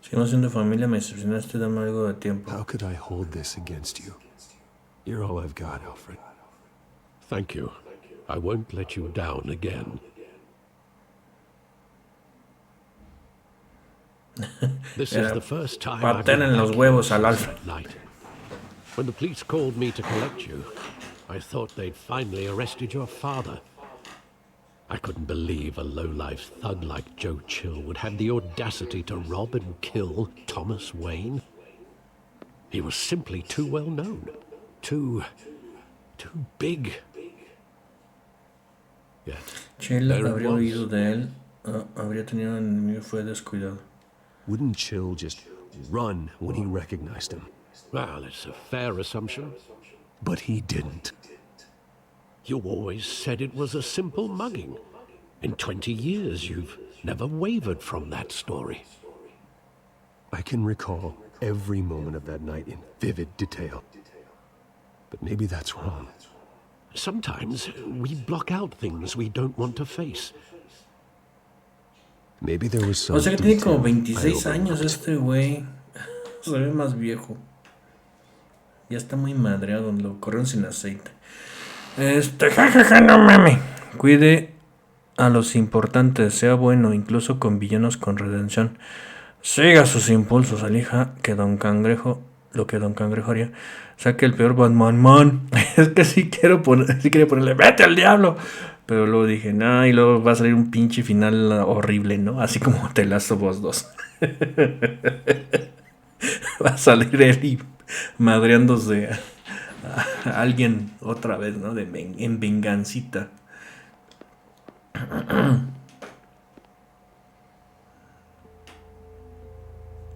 Seguimos siendo familia, me decepcionaste, dame algo de tiempo. How could I hold this against you? You're all I've got, Alfred. Thank you. I won't let you down again. This is the first time I've been en los huevos al Alfred. Night. When the police called me to collect you, I thought they'd finally arrested your father. I couldn't believe a low-life thug like Joe Chill would have the audacity to rob and kill Thomas Wayne. He was simply too well known. Too big. Yet, Chill habría oído de él, habría tenido un enemigo, fue descuidado. Wouldn't Chill just run when he recognized him? Well, it's a fair assumption. But he didn't. You always said it was a simple mugging. In 20 years, you've never wavered from that story. I can recall every moment of that night in vivid detail. But maybe that's wrong. Sometimes we block out things we don't want to face. Maybe there was some. O sea que tiene como 26 años este güey. Se ve más viejo. Ya está muy madreado, lo corrieron sin aceite. Jajaja, no mame. Cuide a los importantes, sea bueno, incluso con villanos con redención. Siga sus impulsos, elija que Don Cangrejo, lo que Don Cangrejo haría. Saque el peor Batman man. Es que sí quería ponerle, vete al diablo. Pero luego dije, nah, y luego va a salir un pinche final horrible, ¿no? Así como The Last of Us 2. Va a salir él y madreándose a alguien otra vez, ¿no? En vengancita.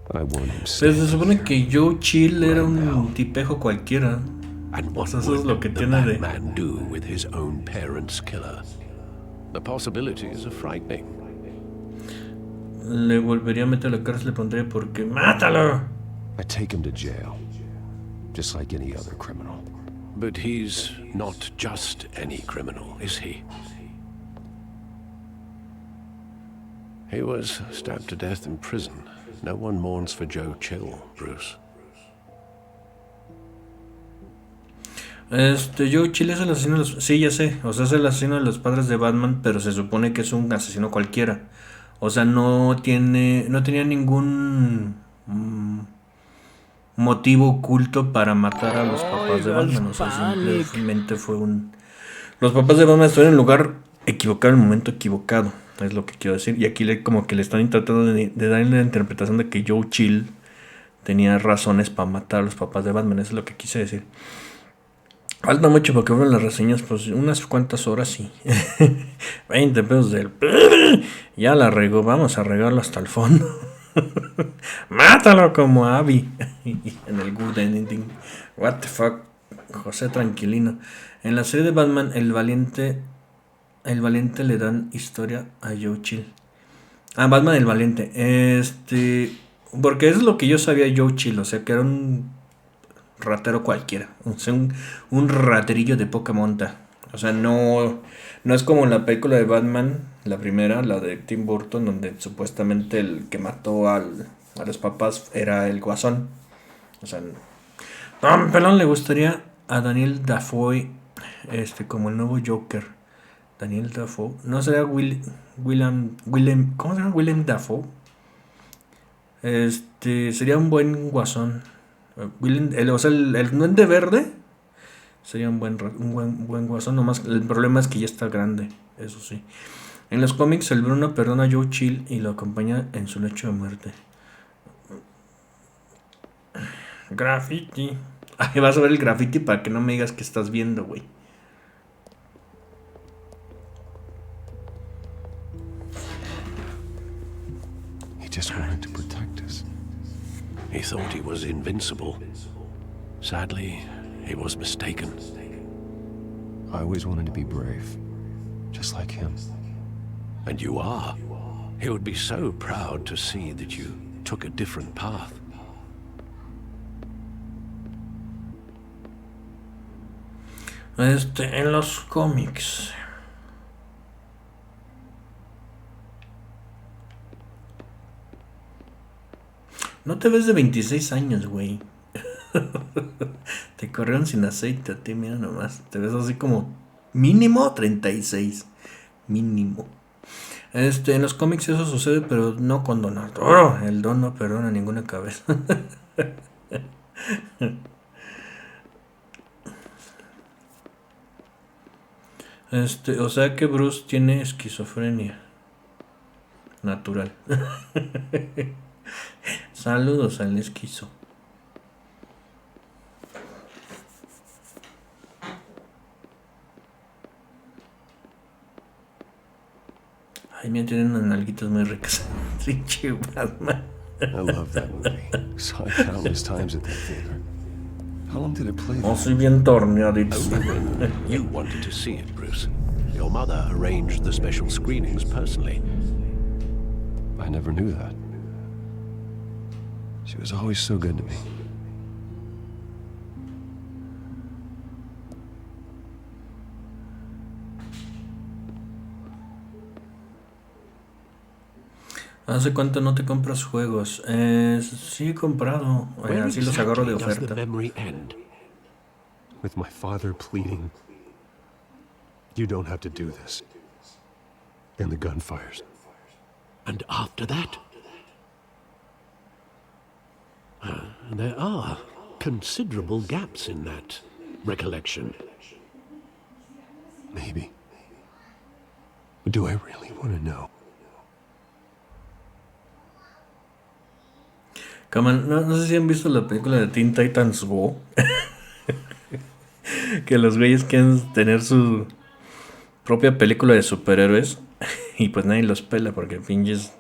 Pero se supone que Joe Chill era un tipejo cualquiera. O sea, eso es lo que tiene de... do with his own parents' killer. The possibilities are frightening. Le volvería a meter a la cárcel, le pondría porque ¡mátalo! I take him to jail, just like any other criminal. But he's not just any criminal, is he? He was stabbed to death in prison. No one mourns for Joe Chill, Bruce. Joe Chill es el asesino de los... Sí, ya sé. O sea, es el asesino de los padres de Batman, pero se supone que es un asesino cualquiera. O sea, no tenía ningún... motivo oculto para matar a los papás de Batman. O sea, simplemente fue un... Los papás de Batman estuvieron en el lugar equivocado en el momento equivocado. Es lo que quiero decir. Y aquí como que le están tratando de darle la interpretación de que Joe Chill tenía razones para matar a los papás de Batman. Eso es lo que quise decir. Falta mucho porque fueron las reseñas, pues unas cuantas horas y 20 pesos del... Ya la regó, vamos a regarlo hasta el fondo. Mátalo como Abby. En el good ending. What the fuck. José Tranquilino. En la serie de Batman, el valiente le dan historia a Joe Chill. Batman el valiente. Porque es lo que yo sabía de Joe Chill. O sea, que era un ratero cualquiera. O sea, un raterillo de poca monta. O sea, no es como en la película de Batman, la primera, la de Tim Burton, donde supuestamente el que mató a los papás era el Guasón. O sea, no, pelón, le gustaría a Daniel Dafoe como el nuevo Joker. Daniel Dafoe. ¿No será Willem? ¿Cómo se llama? Willem Dafoe. Sería un buen Guasón. El Duende Verde sería un buen Guasón. Nomás el problema es que ya está grande. Eso sí. En los cómics, el Bruno perdona a Joe Chill y lo acompaña en su lecho de muerte. Graffiti. Ay, vas a ver el graffiti para que no me digas que estás viendo, güey. He just wanted to protect us. He thought he was invincible. Sadly, he was mistaken. I always wanted to be brave, just like him. And you are. He would be so proud to see that you took a different path. En los cómics. No te ves de 26 años, güey. Te corrieron sin aceite a ti, mira nomás. Te ves así como mínimo 36. Mínimo. En los cómics eso sucede, pero no con Don Arturo. El Don no perdona ninguna cabeza. O sea que Bruce tiene esquizofrenia natural. Saludos al esquizo. Ay, me tienen unas nalguitas muy ricas. Pinche Batman. I love that movie. Saw it countless times at that theater. How long did it play? Oh, soy bien torneadito. You wanted to see it, Bruce. Your mother arranged the special screenings personally. I never knew that. She was always so good to me. ¿Hace cuánto no te compras juegos? Sí he comprado. Así los agarro de oferta. With my father pleading, you don't have to do this. And the gun fires. And after that? There are considerable gaps in that recollection. Maybe. But do I really want to know? No sé si han visto la película de Teen Titans Go. Que los güeyes quieren tener su propia película de superhéroes. Y pues nadie los pela porque pinches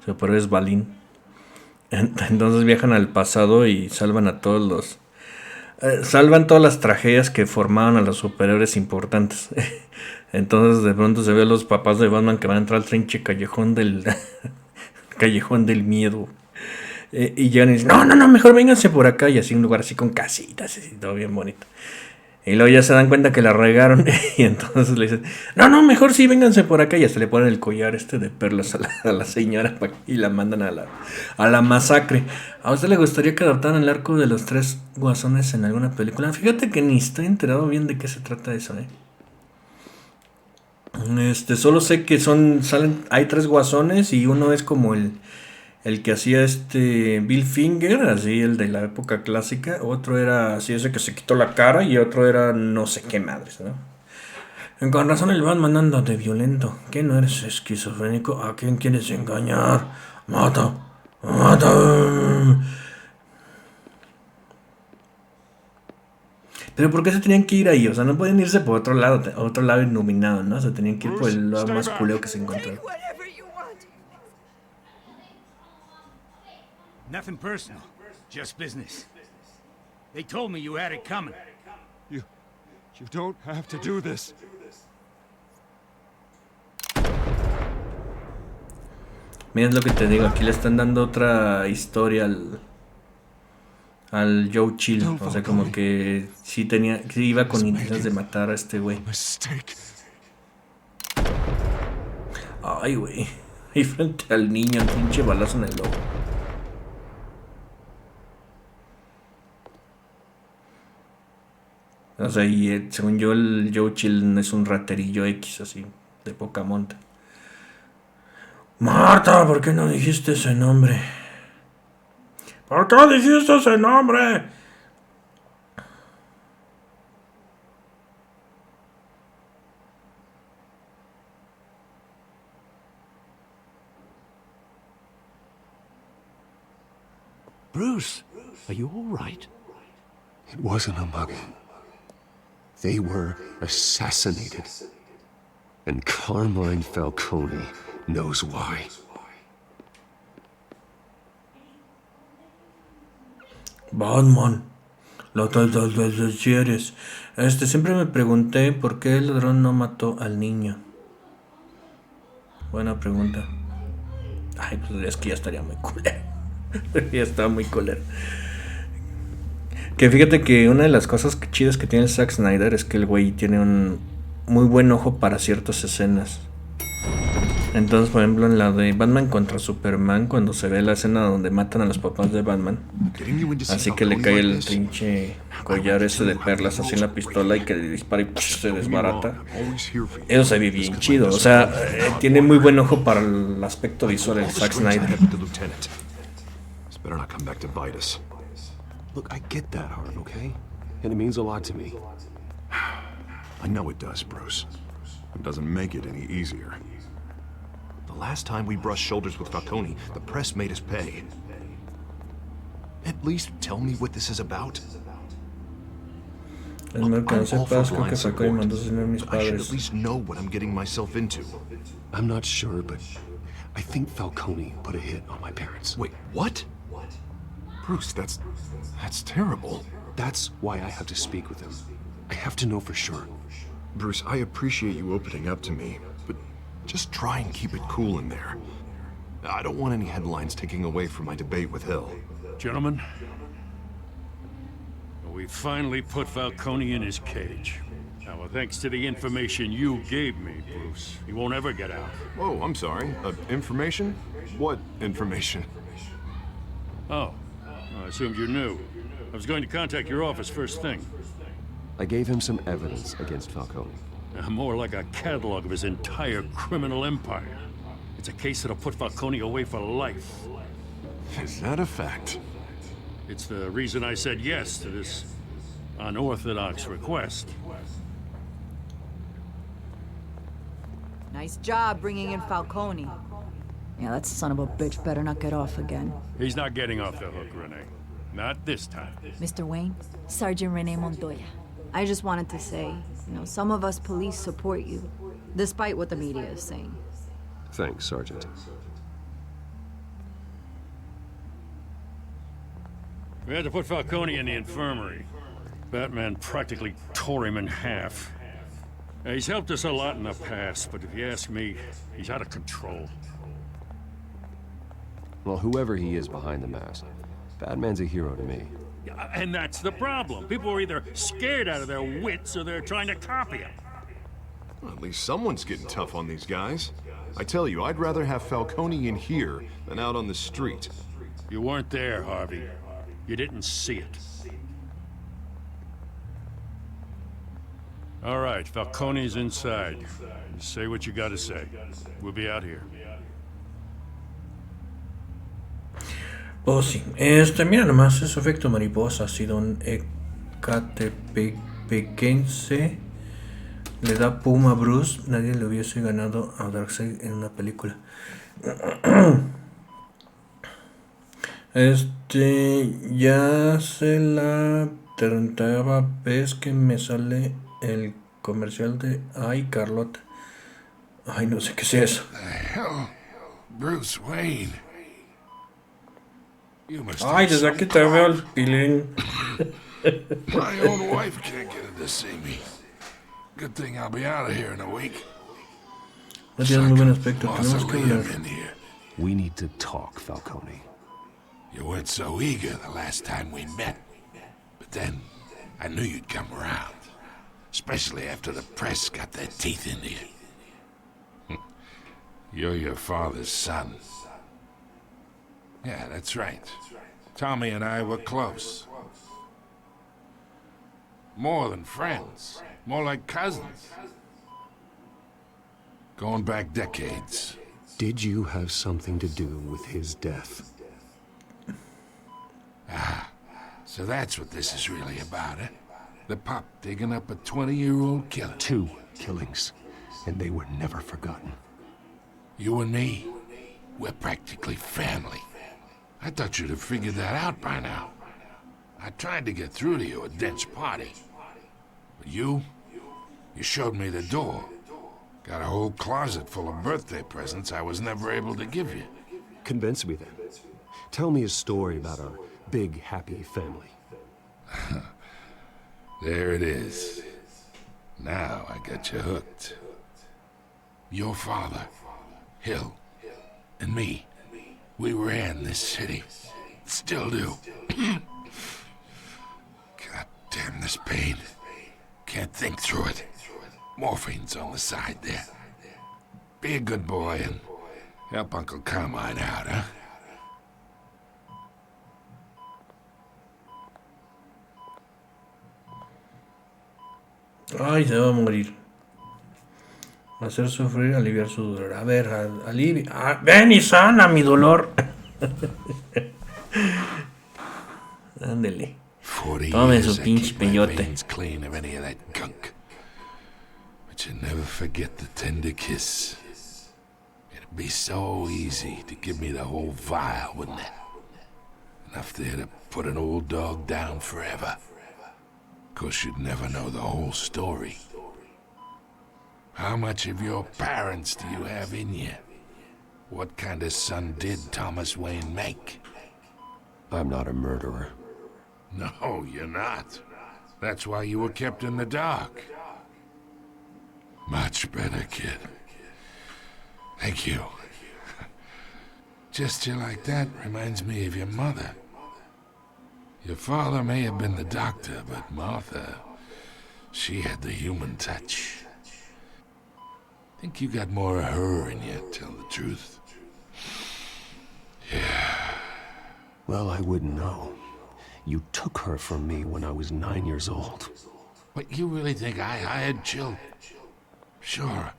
superhéroes balín. Entonces viajan al pasado y salvan a todos los... salvan todas las tragedias que formaban a los superhéroes importantes. Entonces de pronto se ve a los papás de Batman que van a entrar al trinche callejón del... callejón del miedo. Y llegan y dicen, no, mejor vénganse por acá. Y así un lugar así con casitas y todo bien bonito. Y luego ya se dan cuenta que la regaron. Y entonces le dicen, no, mejor sí, vénganse por acá. Y hasta le ponen el collar de perlas a la señora. Y la mandan a la masacre. ¿A usted le gustaría que adaptaran el arco de los 3 guasones en alguna película? Fíjate que ni estoy enterado bien de qué se trata eso, Solo sé que hay 3 guasones. Y uno es como el El que hacía Bill Finger, así el de la época clásica. Otro era así ese que se quitó la cara. Y otro era no sé qué madres, ¿no? Con razón el Batman anda de violento. ¿Qué no eres esquizofrénico? ¿A quién quieres engañar? ¡Mata! ¡Mata! Pero ¿por qué se tenían que ir ahí? O sea, no podían irse por otro lado iluminado, ¿no? Se tenían que ir por el lado más culeo que se encontraron. Nothing personal, just business. They told me you had it coming. You don't have to do this. Mira, es lo que te digo, aquí le están dando otra historia al Joe Chill. O sea, como que sí iba con intenciones de matar a este güey. Ay, güey. Ahí frente al niño, el pinche balazo en el lobo. O sea, y según yo, el Joe Chill es un raterillo X, así, de poca monta. Marta, ¿por qué no dijiste ese nombre? ¿Por qué dijiste ese nombre? Bruce, are you all right? It wasn't a mugging. They were assassinated. And Carmine Falcone knows why. Batman, lo quieres. Siempre me pregunté por qué el ladrón no mató al niño. Buena pregunta. Ay, pues es que ya estaría muy culero. Ya estaba muy culero. Que fíjate que una de las cosas chidas que tiene Zack Snyder es que el güey tiene un muy buen ojo para ciertas escenas. Entonces, por ejemplo, en la de Batman contra Superman, cuando se ve la escena donde matan a los papás de Batman, así que le cae el pinche collar ese de perlas así en la pistola y que le dispara y se desbarata. Eso se ve bien chido. O sea, tiene muy buen ojo para el aspecto visual de Zack Snyder. Look, I get that, Art, okay? And it means a lot to me. I know it does, Bruce. It doesn't make it any easier. The last time we brushed shoulders with Falcone, the press made us pay. At least tell me what this is about. Look, I'm all for blind support. I should at least know what I'm getting myself into. I'm not sure, but I think Falcone put a hit on my parents. Wait, what? Bruce, that's terrible. That's why I have to speak with him. I have to know for sure. Bruce, I appreciate you opening up to me, but just try and keep it cool in there. I don't want any headlines taking away from my debate with Hill. Gentlemen, we finally put Falcone in his cage. Now, thanks to the information you gave me, Bruce, he won't ever get out. Oh, I'm sorry. Information? What information? Oh, I assumed you knew. I was going to contact your office first thing. I gave him some evidence against Falcone. More like a catalog of his entire criminal empire. It's a case that'll put Falcone away for life. Is that a fact? It's the reason I said yes to this unorthodox request. Nice job bringing in Falcone. Yeah, that son of a bitch better not get off again. He's not getting off the hook, Renee. Not this time. Mr. Wayne, Sergeant Renee Montoya. I just wanted to say, some of us police support you, despite what the media is saying. Thanks, Sergeant. We had to put Falcone in the infirmary. Batman practically tore him in half. He's helped us a lot in the past, but if you ask me, he's out of control. Well, whoever he is behind the mask, Batman's a hero to me. And that's the problem. People are either scared out of their wits or they're trying to copy him. Well, at least someone's getting tough on these guys. I tell you, I'd rather have Falcone in here than out on the street. You weren't there, Harvey. You didn't see it. All right, Falcone's inside. You say what you gotta say. We'll be out here. Pues sí. Mira nomás, es efecto mariposa. Si don Ecatepequense le da puma a Bruce, nadie le hubiese ganado a Darkseid en una película. Ya se la 30ª vez que me sale el comercial de Ay, Carlota. Ay, no sé qué sea eso. Bruce Wayne. Ay, desde aquí te veo el pilín. My own wife can't get in to see me. Good thing I'll be out of here in a week. No tienes muy buen aspecto. Tenemos que hablar. We need to talk, Falcone. You weren't so eager the last time we met. But then, I knew you'd come around. Especially after the press got their teeth into you. You're your father's son. Yeah, that's right. Tommy and I were close. More than friends. More like cousins. Going back decades. Did you have something to do with his death? Ah, so that's what this is really about, eh? The pup digging up a 20-year-old killer. 2 killings, and they were never forgotten. You and me, we're practically family. I thought you'd have figured that out by now. I tried to get through to you at Dent's party. But you showed me the door. Got a whole closet full of birthday presents I was never able to give you. Convince me then. Tell me a story about our big, happy family. There it is. Now I got you hooked. Your father, Hill, and me, we ran this city. Still do. God damn this pain. Can't think through it. Morphine's on the side there. Be a good boy and help Uncle Carmine out, huh? Ay, se va a morir. Hacer sufrir, aliviar su dolor. A ver, alivia. Ven y sana mi dolor. Ándele. Tome su pinche peyote. But you never forget the tender kiss. It'd be so easy to give me the whole vial, wouldn't it? Enough there to put an old dog down forever. Of course, you'd never know the whole story. How much of your parents do you have in you? What kind of son did Thomas Wayne make? I'm not a murderer. No, you're not. That's why you were kept in the dark. Much better, kid. Thank you. Gesture like that reminds me of your mother. Your father may have been the doctor, but Martha, she had the human touch. Think you got more of her in you, tell the truth. Yeah. Well, I wouldn't know. You took her from me when I was 9 years old. But you really think I hired Chill? Sure.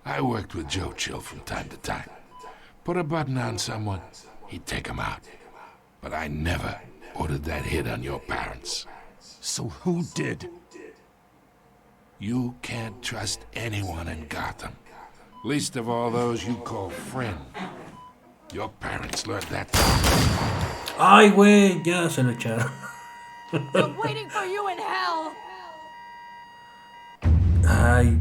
I worked with Joe Chill from time to time. Put a button on someone, he'd take him out. But I never ordered that hit on your parents. So who did? You can't trust anyone in Gotham. Least of all those you call friend. Your parents learned that. Ay, güey, ya se lo echaron. I'm waiting for you in hell. Ay.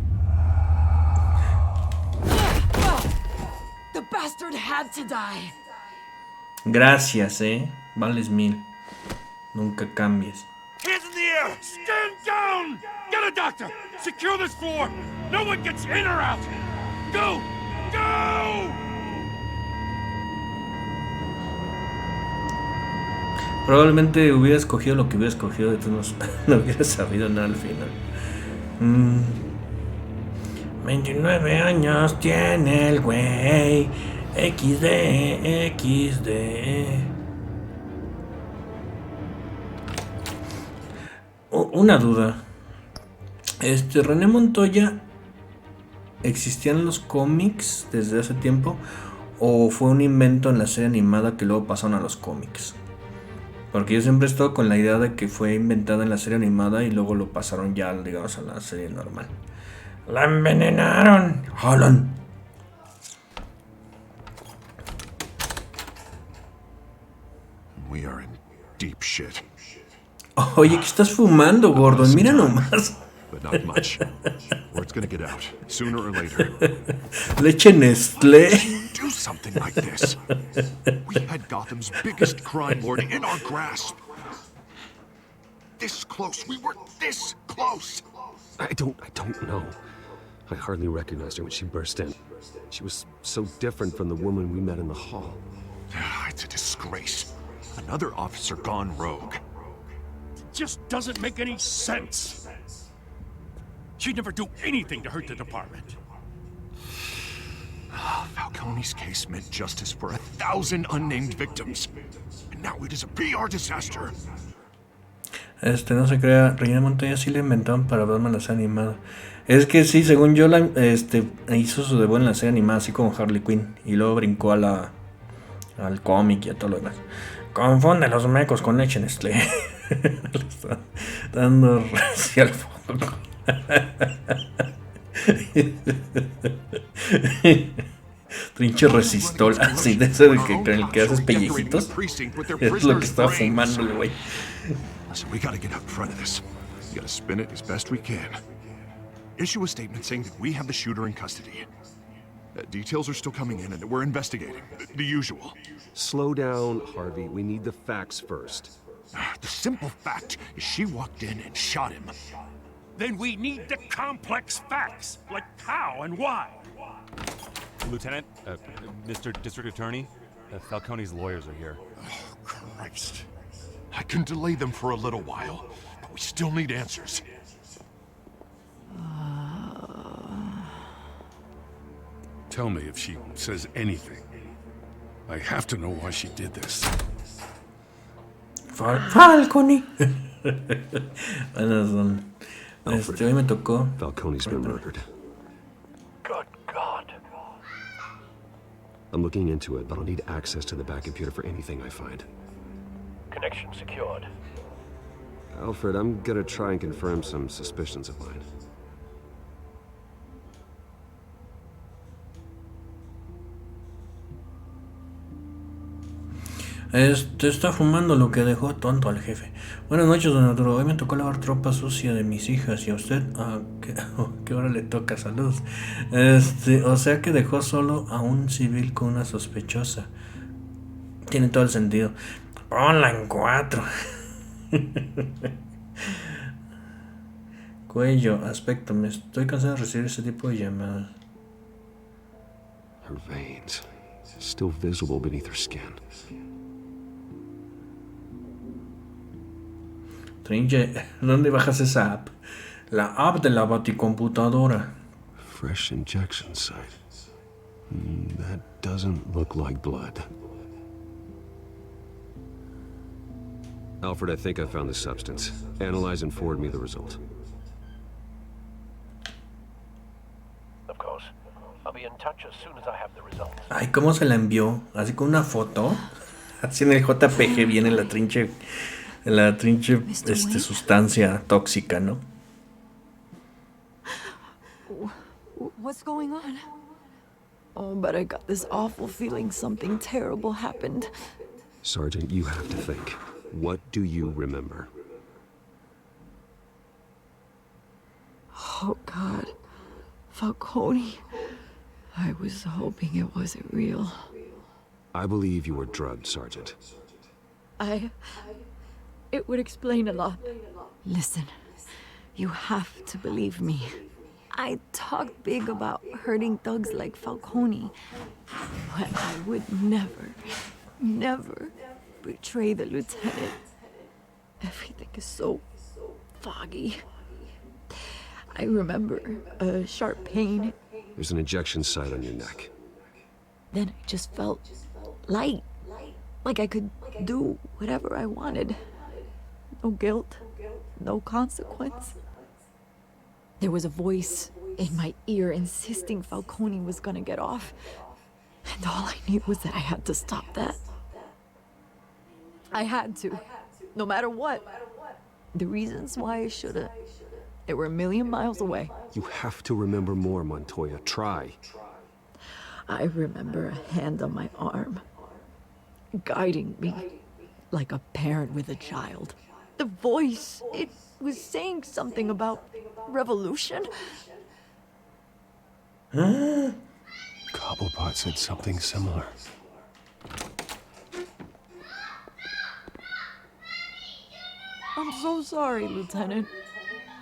The bastard had to die. Gracias, Vales 1000. Nunca cambies. Hands in the air! Stand down! Get a doctor! Secure this floor! No one gets in or out! Go! Go! Probablemente hubiera escogido lo que hubiera escogido, de todos no hubiera sabido nada al final. 29 años tiene el güey. XD. Una duda. René Montoya existía en los cómics desde hace tiempo o fue un invento en la serie animada que luego pasaron a los cómics. Porque yo siempre he estado con la idea de que fue inventada en la serie animada y luego lo pasaron ya, digamos, a la serie normal. ¡La envenenaron! ¡Jalan! We are in deep shit. Oye, ¿qué estás fumando, gordo? Mira nomás. But not much. Word's gonna get out, sooner or later. Leche Nestlé. Do something like this. We had Gotham's biggest crime lord in our grasp. This close. We were this close. I don't know. I hardly recognized her when she burst in. She was so different from the woman we met in the hall. It's a disgrace. Another officer gone rogue. It just doesn't make any sense. She'd never do anything to hurt the department. Falcone's case meant justice for 1,000 unnamed victims. And now it is a PR disaster. No se crea, Regina Montoya sí le inventaron para Batman la serie animada. Es que sí, según yo, hizo su debut en la serie animada, así como Harley Quinn. Y luego brincó al cómic y a todo lo demás. Confunde los mecos con leche Nestlé. Le está dando racia al foco. Trinche resistol, así de ese con el que haces pellejitos. Es lo que estaba fumando el güey. Listen, we gotta get out in front of this. We gotta spin it as best we can. Issue a statement saying that we have the shooter in custody. Details are still coming in and we're investigating. The usual. Slow down, Harvey. We need the facts first. The simple fact is she walked in and shot him. Then we need the complex facts, like how and why. Lieutenant, Mr. District Attorney, Falcone's lawyers are here. Oh, Christ. I can delay them for a little while, but we still need answers. Tell me if she says anything. I have to know why she did this. Falcone. Bueno, hoy me tocó. Falcone's been murdered. Good God. I'm looking into it, but I'll need access to the back computer for anything I find. Connection secured. Alfred, I'm gonna try and confirm some suspicions of mine. Está fumando lo que dejó tonto al jefe. Buenas noches, don Arturo. Hoy me tocó lavar ropa sucia de mis hijas. ¿Y a usted? ¿Qué hora le toca? Salud. O sea que dejó solo a un civil con una sospechosa. Tiene todo el sentido. Ponla en 4. Cuello, aspecto. Me estoy cansado de recibir ese tipo de llamadas. Her veins, still visible beneath her skin. Trinche, ¿dónde bajas esa app? La app de la baticomputadora. Fresh injection site. That doesn't look like blood. Alfred, I think I found the substance. Analyze and forward me the result. Of course. I'll be in touch as soon as I have the results. Ay, ¿cómo se la envió? Así con una foto. Así en el JPG viene la trinche sustancia tóxica, ¿no? What's going on? Oh, but I got this awful feeling something terrible happened. Sergeant, you have to think. What do you remember? Oh, God. Falcone. I was hoping it wasn't real. I believe you were drugged, Sergeant. It would explain a lot. Listen, you have to believe me. I talk big about hurting thugs like Falcone, but I would never betray the lieutenant. Everything is so foggy. I remember a sharp pain. There's an injection site on your neck. Then I just felt light, like I could do whatever I wanted. No guilt, no consequence. There was a voice in my ear insisting Falcone was gonna get off. And all I knew was that I had to stop that. I had to, no matter what. The reasons why I should've, they were a million miles away. You have to remember more, Montoya. Try. I remember a hand on my arm, guiding me like a parent with a child. The voice, it was saying something about revolution. Cobblepot said something similar. I'm so sorry, Lieutenant.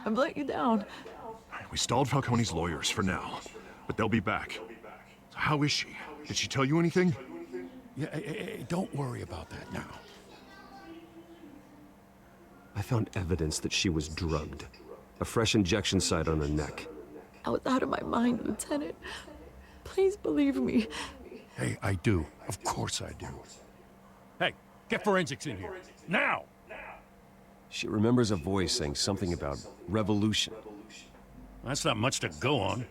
I've let you down. We stalled Falcone's lawyers for now, but they'll be back. So how is she? Did she tell you anything? Yeah, don't worry about that now. I found evidence that she was drugged. A fresh injection site on her neck. I was out of my mind, Lieutenant. Please believe me. Hey, I do. Of course I do. Hey, get forensics in here. Now! She remembers a voice saying something about revolution. That's not much to go on.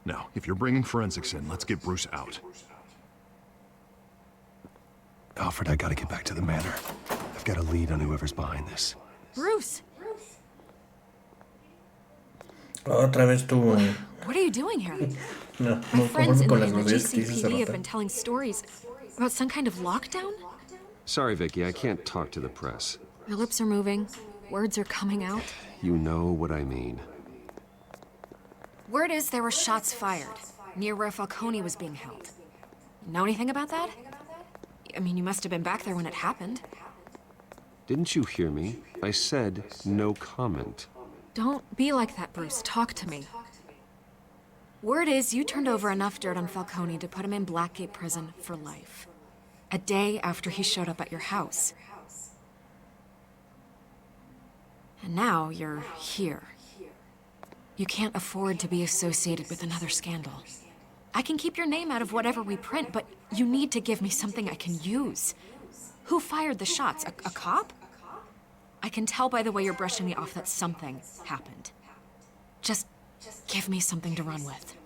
Now, if you're bringing forensics in, let's get Bruce out. Alfred, I gotta get back to the manor. I've got a lead on whoever's behind this. Bruce! Otra vez tú. What are you doing here? No, My friends in the noticias que dices hace GCPD have rato. been telling stories about some kind of lockdown? Sorry, Vicky, I can't talk to the press. Your lips are moving. Words are coming out. You know what I mean. Word is there were shots fired near where Falcone was being held. Know anything about that? I mean, you must have been back there when it happened. Didn't you hear me? I said no comment. Don't be like that, Bruce. Talk to me. Word is you turned over enough dirt on Falcone to put him in Blackgate Prison for life. A day after he showed up at your house. And now you're here. You can't afford to be associated with another scandal. I can keep your name out of whatever we print, but you need to give me something I can use. Who fired the shots? A cop? I can tell by the way you're brushing me off that something happened. Just give me something to run with.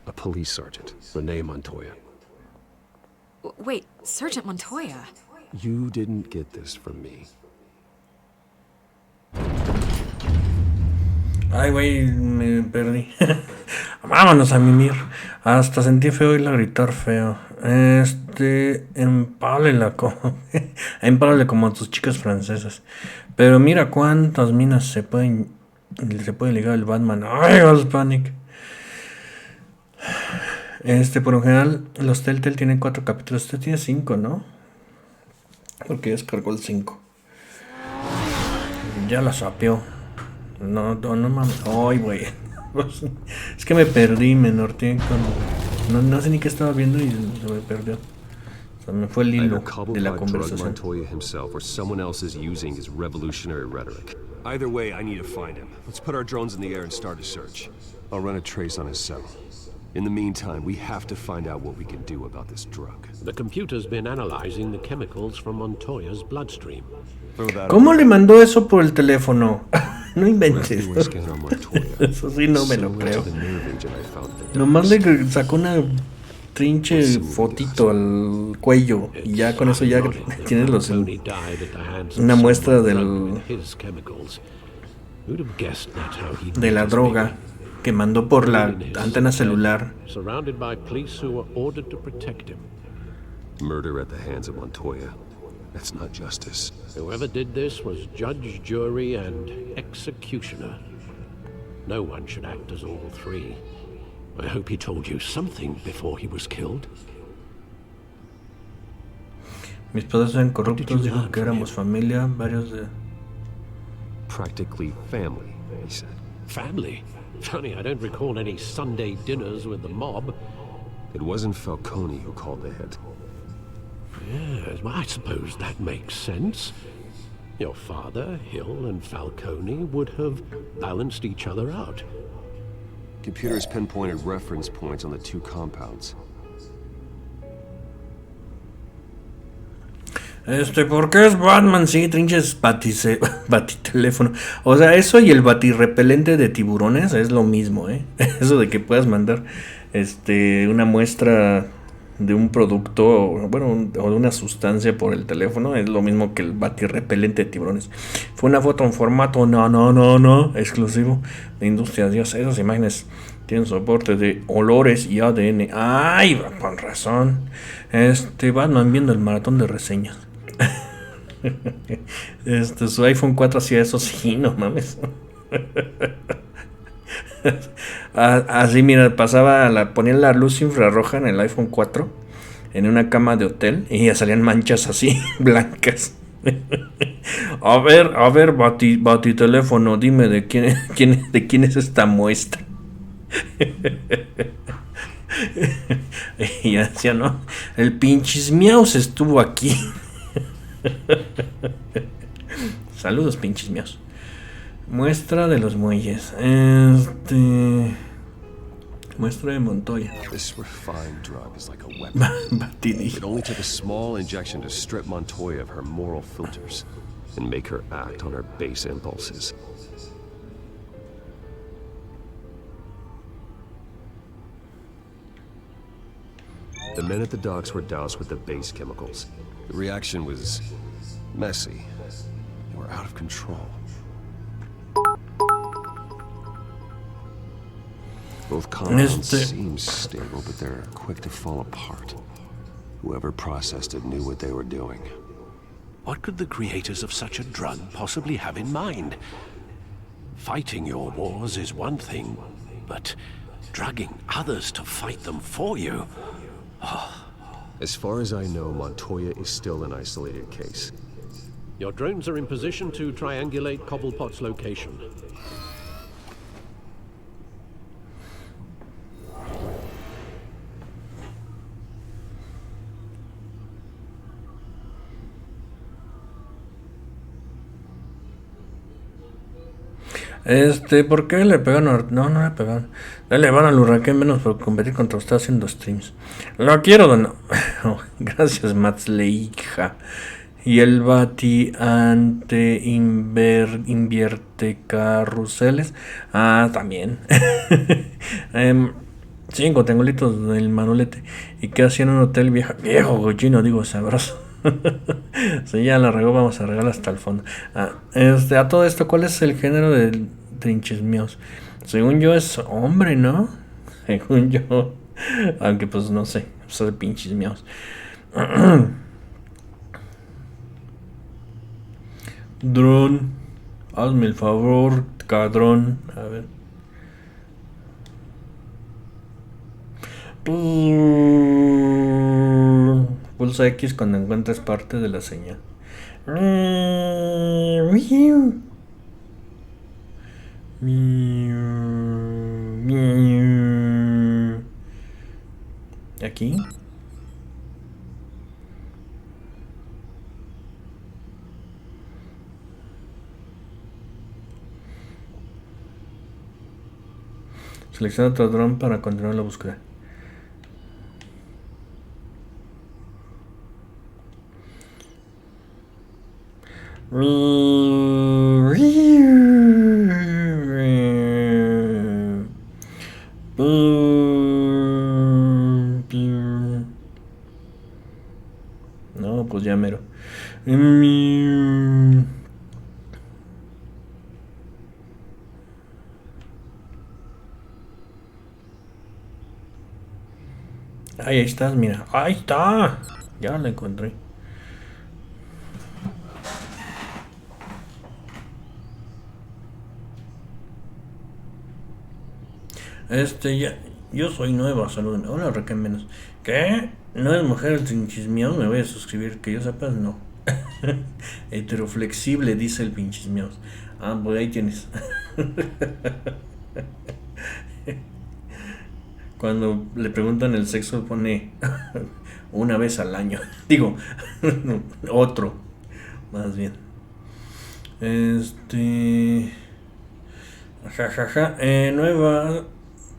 A police sergeant, Renee Montoya. Wait, Sergeant Montoya? You didn't get this from me. Ay, güey, me perdí. Vámonos a mimir. Hasta sentí feo irla a gritar feo. Empálale como a tus chicas francesas. Pero mira cuántas minas se puede ligar el Batman. Ay, Ghost Panic. Por lo general, los Telltale tienen 4 capítulos. Este tiene 5, ¿no? Porque descargó el 5. Ya la sapeó. No mames. Ay, güey. Es que me perdí, me norteé con... No sé ni qué estaba viendo y se me perdió. O sea, me fue el hilo de la conversación. Montoya himself or someone else is using his revolutionary rhetoric. Either way, I need to find him. Let's put our drones in the air and start a search. I'll run a trace on his cell. In the meantime, we have to find out what we can do about this drug. The computer's been analyzing the chemicals from Montoya's bloodstream. ¿Cómo le mandó eso por el teléfono? No inventes. Eso sí no me lo creo. Nomás le sacó una trinche fotito al cuello y ya con eso ya tienes una muestra de la droga que mandó por la antena celular. Surrounded by police who were ordered to protect him. Murder at the hands of Montoya. That's not justice. Whoever did this was judge, jury, and executioner. No one should act as all three. I hope he told you something before he was killed. Mis padres eran corruptos, dijo que éramos familia, varios de... Practically family, he said. Family? Funny, I don't recall any Sunday dinners with the mob. It wasn't Falcone who called the hit. Yes, well, I suppose that makes sense. Your father, Hill, and Falcone would have balanced each other out. Computers pinpointed reference points on the two compounds. ¿Por qué es Batman? Sí, trinches batiteléfono. O sea, eso y el batirrepelente de tiburones es lo mismo, ¿eh? Eso de que puedas mandar una muestra de un producto, bueno, o de una sustancia por el teléfono, es lo mismo que el batirrepelente de tiburones. Fue una foto en formato no, exclusivo de Industrias Dios. Esas imágenes tienen soporte de olores y ADN. Ay, con razón. Batman viendo el maratón de reseñas. Su iPhone 4 hacía eso, sí, no mames. Así, mira, ponían la luz infrarroja en el iPhone 4 en una cama de hotel y ya salían manchas así, blancas. A ver, batiteléfono, dime de quién es esta muestra. Y ya decía, no, el pinches miaus estuvo aquí. Saludos, pinches míos. Muestra de los muelles. Muestra de Montoya. This refined drug is like a weapon. It only took a small injection to strip Montoya of her moral filters and make her act on her base impulses. The men at the docks were doused with the base chemicals. The reaction was messy. They were out of control. Both compounds seem stable, but they're quick to fall apart. Whoever processed it knew what they were doing. What could the creators of such a drug possibly have in mind? Fighting your wars is one thing, but drugging others to fight them for you? As far as I know, Montoya is still an isolated case. Your drones are in position to triangulate Cobblepot's location. ¿Por qué le pegaron? No le pegaron. Le van al huracán menos por competir contra usted haciendo streams. Lo quiero, don. Oh, gracias, Matzleija. Y el Bati invierte carruseles. También. 5 tengolitos del manolete. ¿Y qué hacía en un hotel viejo cochino? Digo, sabroso. Si ya la regó, vamos a regar hasta el fondo. A todo esto, ¿cuál es el género de trinches míos? Según yo es hombre, ¿no? Según yo. Aunque pues no sé. Pues pinches míos. Dron. Hazme el favor, cadrón. A ver. Pulsa X cuando encuentres parte de la señal. Aquí. Selecciona otro dron para continuar la búsqueda. No, pues ya mero. Ahí estás, mira. Ahí está. Ya la encontré. Ya. Yo soy nueva, saluden. Hola, Raquel menos. ¿Qué? ¿No es mujer sin chismeados? Me voy a suscribir. Que yo sepas, no. Heteroflexible, dice el pinchismeados. Pues ahí tienes. Cuando le preguntan el sexo pone una vez al año. Digo, otro. Más bien. Jajaja. Nueva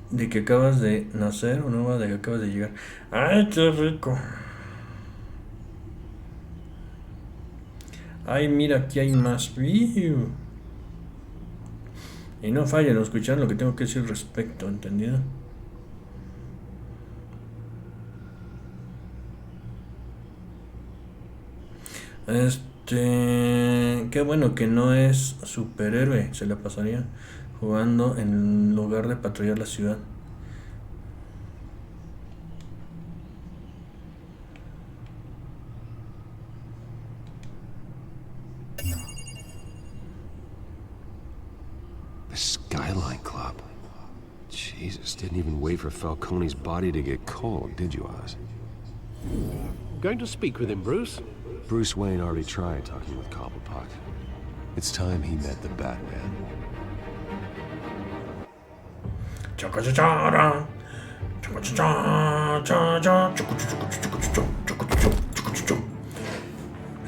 de que acabas de nacer o nueva de que acabas de llegar. Ay, qué rico. Ay, mira, aquí hay más. Y no fallen, escuchar lo que tengo que decir al respecto, ¿entendido? Qué bueno que no es superhéroe, se la pasaría jugando en lugar de patrullar la ciudad. The Skyline Club. Jesus, didn't even wait for Falcone's body to get cold, did you, Oz? Going to speak with him, Bruce? Bruce Wayne already tried talking with Cobblepot. It's time he met the Batman.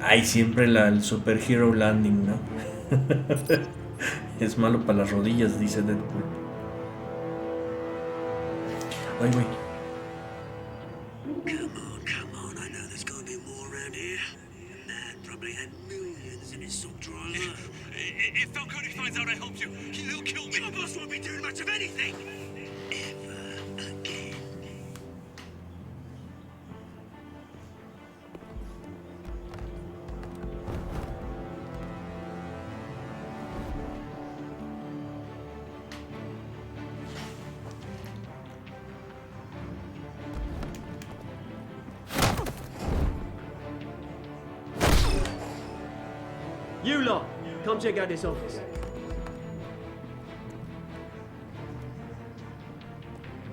Ay, siempre el superhero landing, ¿no? Es malo para las rodillas, dice Deadpool. Ay, güey. Come on, I know there's gonna be more around here. The man probably had millions in his sub-driver. If Falcone finds out I helped you, he'll kill me. Your boss won't be doing much of anything. Ever again. You lot, come check out this office.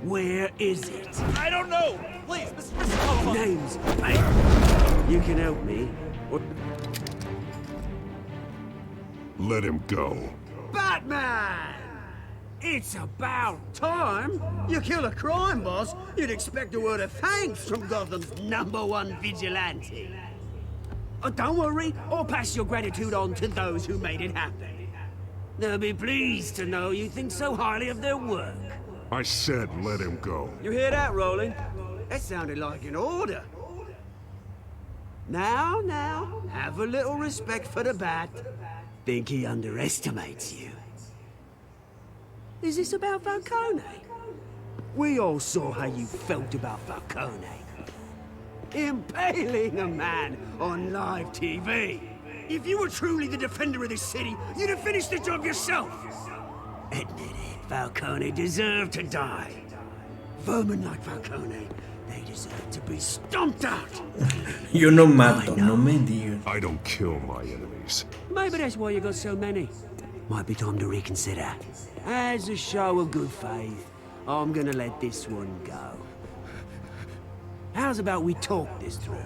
Where is it? I don't know! Please, Mr. Cobblepot! Names, mate. You can help me. Or... Let him go. Batman! It's about time. You kill a crime boss, you'd expect a word of thanks from Gotham's #1 vigilante. Oh, don't worry, I'll pass your gratitude on to those who made it happen. They'll be pleased to know you think so highly of their work. I said let him go. You hear that, Roland? That sounded like an order. Now, have a little respect for the Bat. Think he underestimates you. Is this about Falcone? We all saw how you felt about Falcone. Impaling a man on live TV. If you were truly the defender of this city, you'd have finished the job yourself. Admit it, Falcone deserved to die. Vermin like Falcone, they deserve to be stomped out. Yo no mato, no me digas. I don't kill my enemies. Maybe that's why you got so many. Might be time to reconsider. As a show of good faith, I'm gonna let this one go. How's about we talk this through?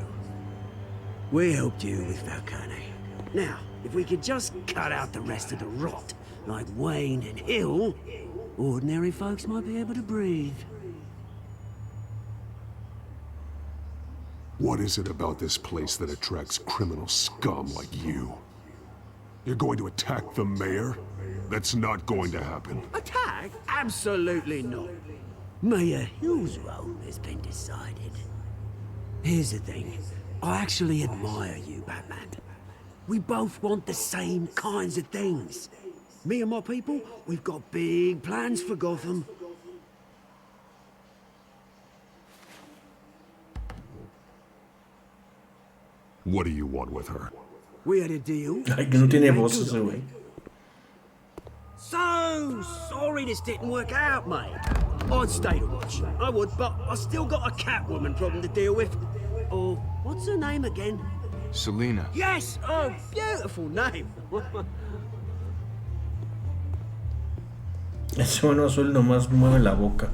We helped you with Falcone. Now, if we could just cut out the rest of the rot, like Wayne and Hill, ordinary folks might be able to breathe. What is it about this place that attracts criminal scum like you? You're going to attack the mayor? That's not going to happen. Attack? Absolutely not. Mayor Hill's role has been decided. Here's the thing. I actually admire you, Batman. We both want the same kinds of things. Me and my people, we've got big plans for Gotham. What do you want with her? We had a deal. Ay, que no tiene voz ese güey. So sorry this didn't work out, mate. I'd stay to watch. I would, but I still got a Catwoman problem to deal with. Oh, what's her name again? Selena. Yes! Oh, beautiful name. Ese mono azul nomás mueve la boca.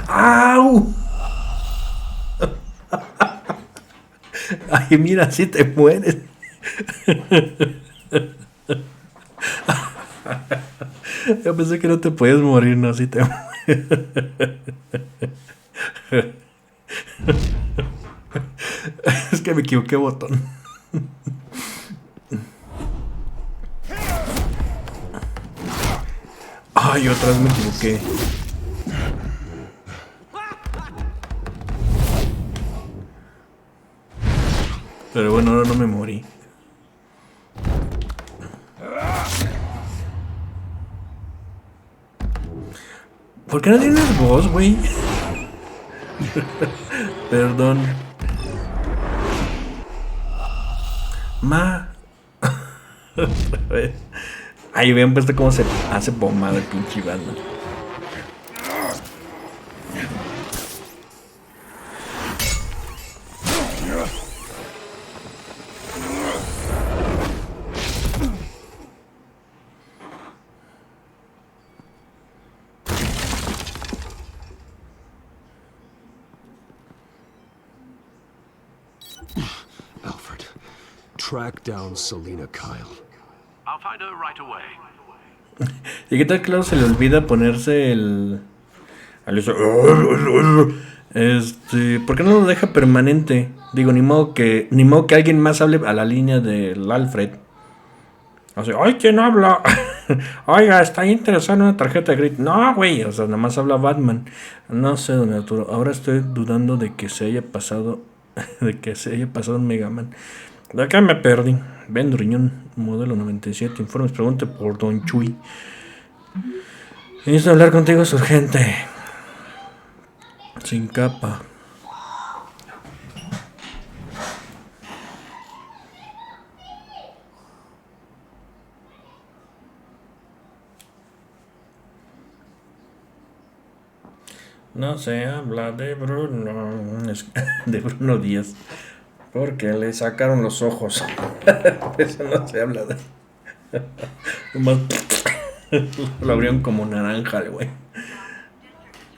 ¡Au! Ay, mira, si te mueres. Yo pensé que no te podías morir, no, si te mueres. Es que me equivoqué botón. Ay, otra vez me equivoqué. Pero bueno, ahora no me morí. ¿Por qué no tienes voz, güey? Perdón. Ma. Ahí vean puesto cómo se hace pomada el pinche banda. Track down Selina Kyle. I'll find her right away. ¿Y qué tal, claro, se le olvida ponerse el... ¿por qué no lo deja permanente? Digo, ni modo que alguien más hable a la línea del Alfred. O sea, ¡ay, quién habla! Oiga, está interesado en una tarjeta de crédito. No, güey, o sea, nada más habla Batman. No sé, don Arturo, ahora estoy dudando de que se haya pasado un Mega Man. De acá me perdí. Vendo riñón, modelo 97. Informes, pregunte por Don Chuy. Necesito hablar contigo, es urgente. Sin capa. No se habla de Bruno. De Bruno Díaz. Porque le sacaron los ojos. Por eso no se habla de... Lo abrieron como naranja, güey.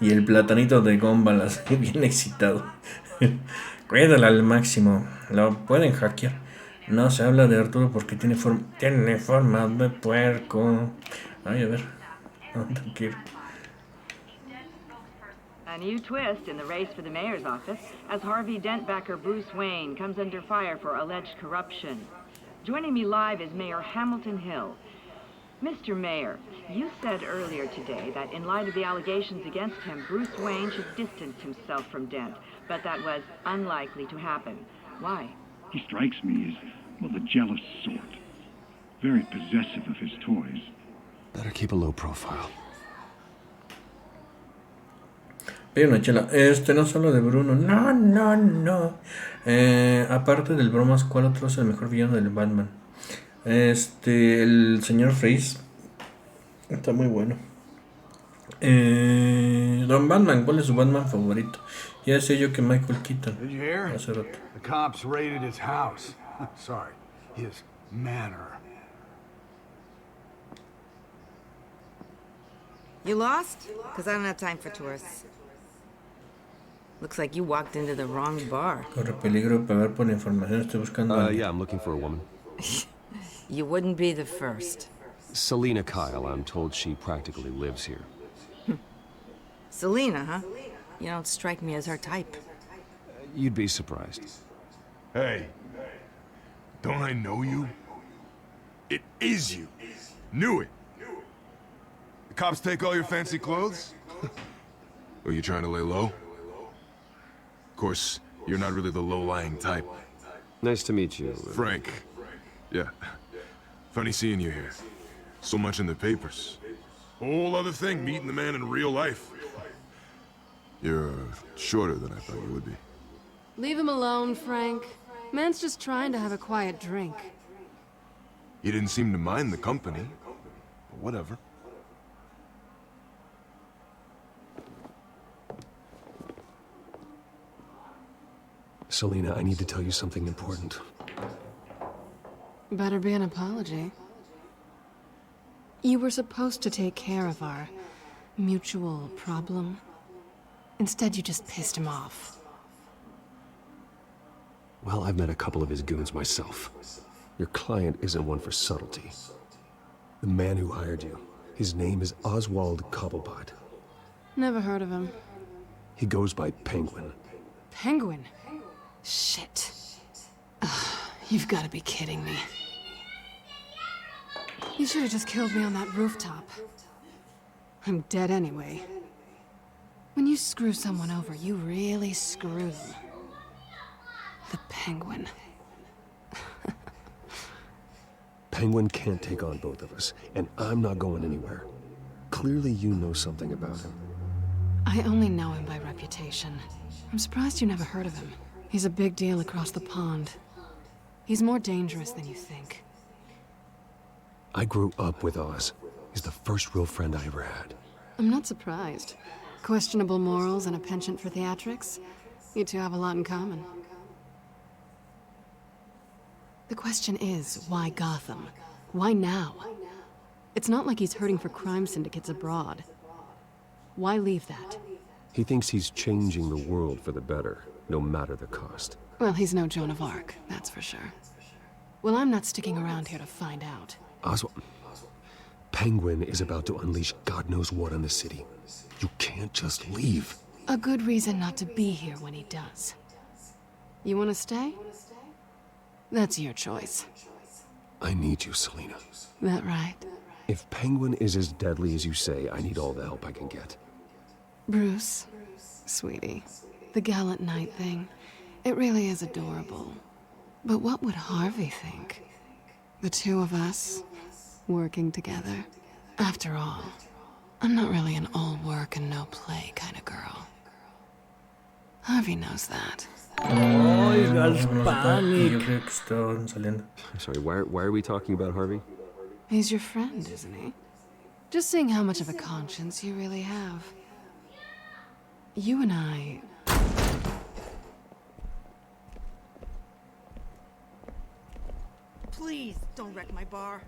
Y el platanito de gómbalas, bien excitado. Cuídala al máximo. Lo pueden hackear. No se habla de Arturo porque tiene forma de puerco. Ay, a ver. ¿Dónde quiero? A new twist in the race for the mayor's office as Harvey Dent backer Bruce Wayne comes under fire for alleged corruption. Joining me live is Mayor Hamilton Hill. Mr. Mayor, you said earlier today that in light of the allegations against him, Bruce Wayne should distance himself from Dent, but that was unlikely to happen. Why? He strikes me as, well, the jealous sort. Very possessive of his toys. Better keep a low profile. Una chela. No solo de Bruno. No. Aparte del bromas, ¿cuál otro es el mejor villano del Batman? El señor Freeze. Está muy bueno. Don Batman, ¿cuál es su Batman favorito? Ya sé yo que Michael Keaton. Did you hear? Hace rato. The cops raided his house. Sorry, his manor. You lost? Because I don't have time for tourists. Looks like you walked into the wrong bar. Corre peligro pagar por la información. Estoy buscando. Yeah, I'm looking for a woman. You wouldn't be the first. Selina Kyle, I'm told she practically lives here. Selina, huh? You don't strike me as her type. You'd be surprised. Hey, don't I know you? It is you. Knew it. The cops take all your fancy clothes? Are you trying to lay low? Of course, you're not really the low-lying type. Nice to meet you. Frank. Yeah. Funny seeing you here. So much in the papers. Whole other thing, meeting the man in real life. You're shorter than I thought you would be. Leave him alone, Frank. Man's just trying to have a quiet drink. You didn't seem to mind the company. But whatever. Selina, I need to tell you something important. Better be an apology. You were supposed to take care of our mutual problem. Instead, you just pissed him off. Well, I've met a couple of his goons myself. Your client isn't one for subtlety. The man who hired you, his name is Oswald Cobblepot. Never heard of him. He goes by Penguin. Penguin? Shit. You've got to be kidding me. You should have just killed me on that rooftop. I'm dead anyway. When you screw someone over, you really screw them. The Penguin. Penguin can't take on both of us, and I'm not going anywhere. Clearly you know something about him. I only know him by reputation. I'm surprised you never heard of him. He's a big deal across the pond. He's more dangerous than you think. I grew up with Oz. He's the first real friend I ever had. I'm not surprised. Questionable morals and a penchant for theatrics. You two have a lot in common. The question is, why Gotham? Why now? It's not like he's hurting for crime syndicates abroad. Why leave that? He thinks he's changing the world for the better, no matter the cost. Well, he's no Joan of Arc, that's for sure. Well, I'm not sticking around here to find out. Oswald, Penguin is about to unleash God knows what on the city. You can't just leave. A good reason not to be here when he does. You want to stay? That's your choice. I need you, Selina. That right? If Penguin is as deadly as you say, I need all the help I can get. Bruce, sweetie, the gallant knight thing, it really is adorable. But what would Harvey think? The two of us, working together? After all, I'm not really an all work and no play kind of girl. Harvey knows that. Sorry, why are we talking about Harvey? He's your friend, isn't he? Just seeing how much of a conscience you really have. You and I... Please, don't wreck my bar.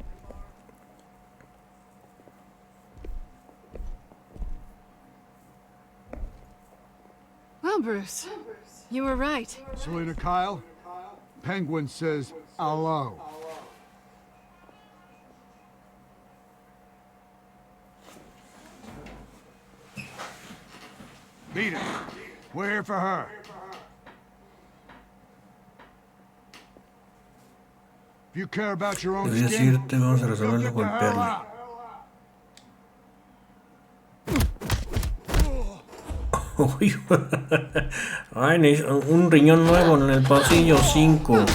Well, Bruce, you were right. Selina Kyle, Penguin says hello. Beat it. We're here for her. If you care about your own Debías skin, irte, vamos a go resolverlo get the hell golpearlo. out. Uy, ay, un riñón nuevo en el pasillo 5.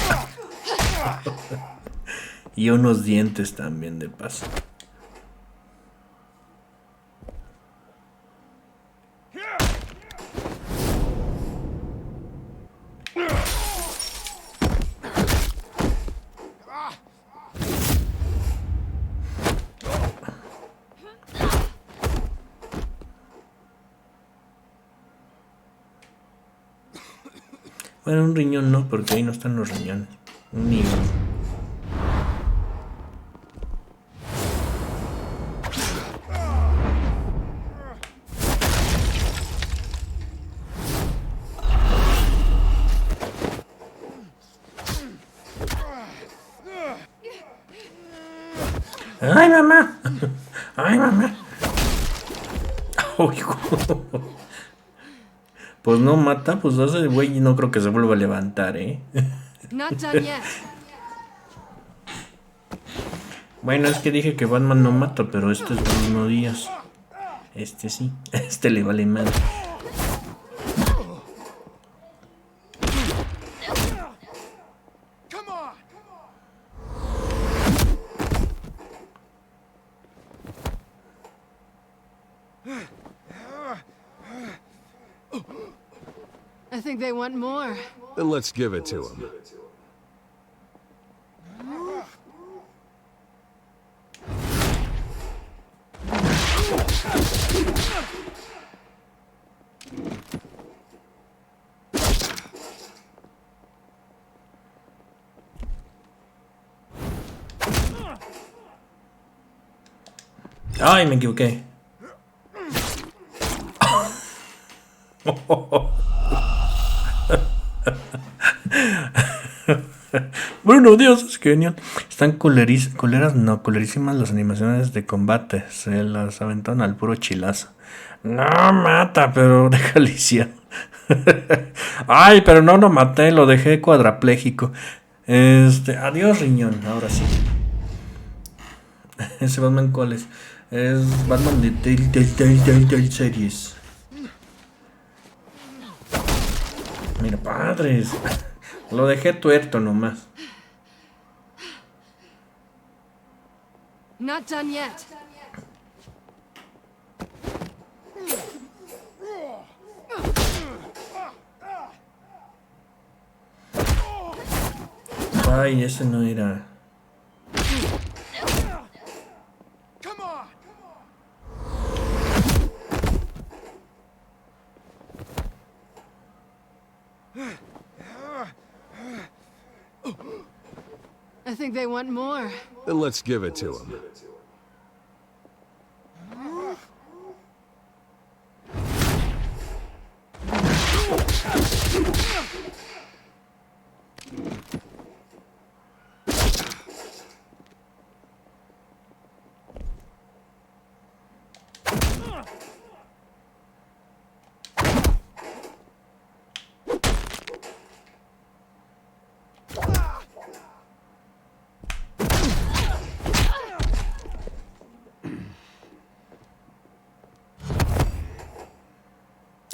Y unos dientes también de paso. Bueno, un riñón no, porque ahí no están los riñones. Ni uno. ¡Ay, mamá! ¡Ay, mamá! ¡Uy! Pues no mata, pues ese güey no creo que se vuelva a levantar, ¿eh? Not done yet. Bueno, es que dije que Batman no mata, pero este es Bruno Díaz. Este sí, este le vale mal. I think they want more. Then let's give it to him. Ay, me equivoqué. Bruno, Dios, es genial. Están culerísimas las animaciones de combate. Se las aventaron al puro chilazo. No mata, pero deja lisiado. Ay, pero no lo maté, lo dejé cuadrapléjico. Adiós, riñón, ahora sí. ¿Ese Batman cuál es? Es Batman de Telltale Series. Mira, padres. Lo dejé tuerto nomás. Not done yet. Ay, ese no era. I think they want more. Then let's give it to them.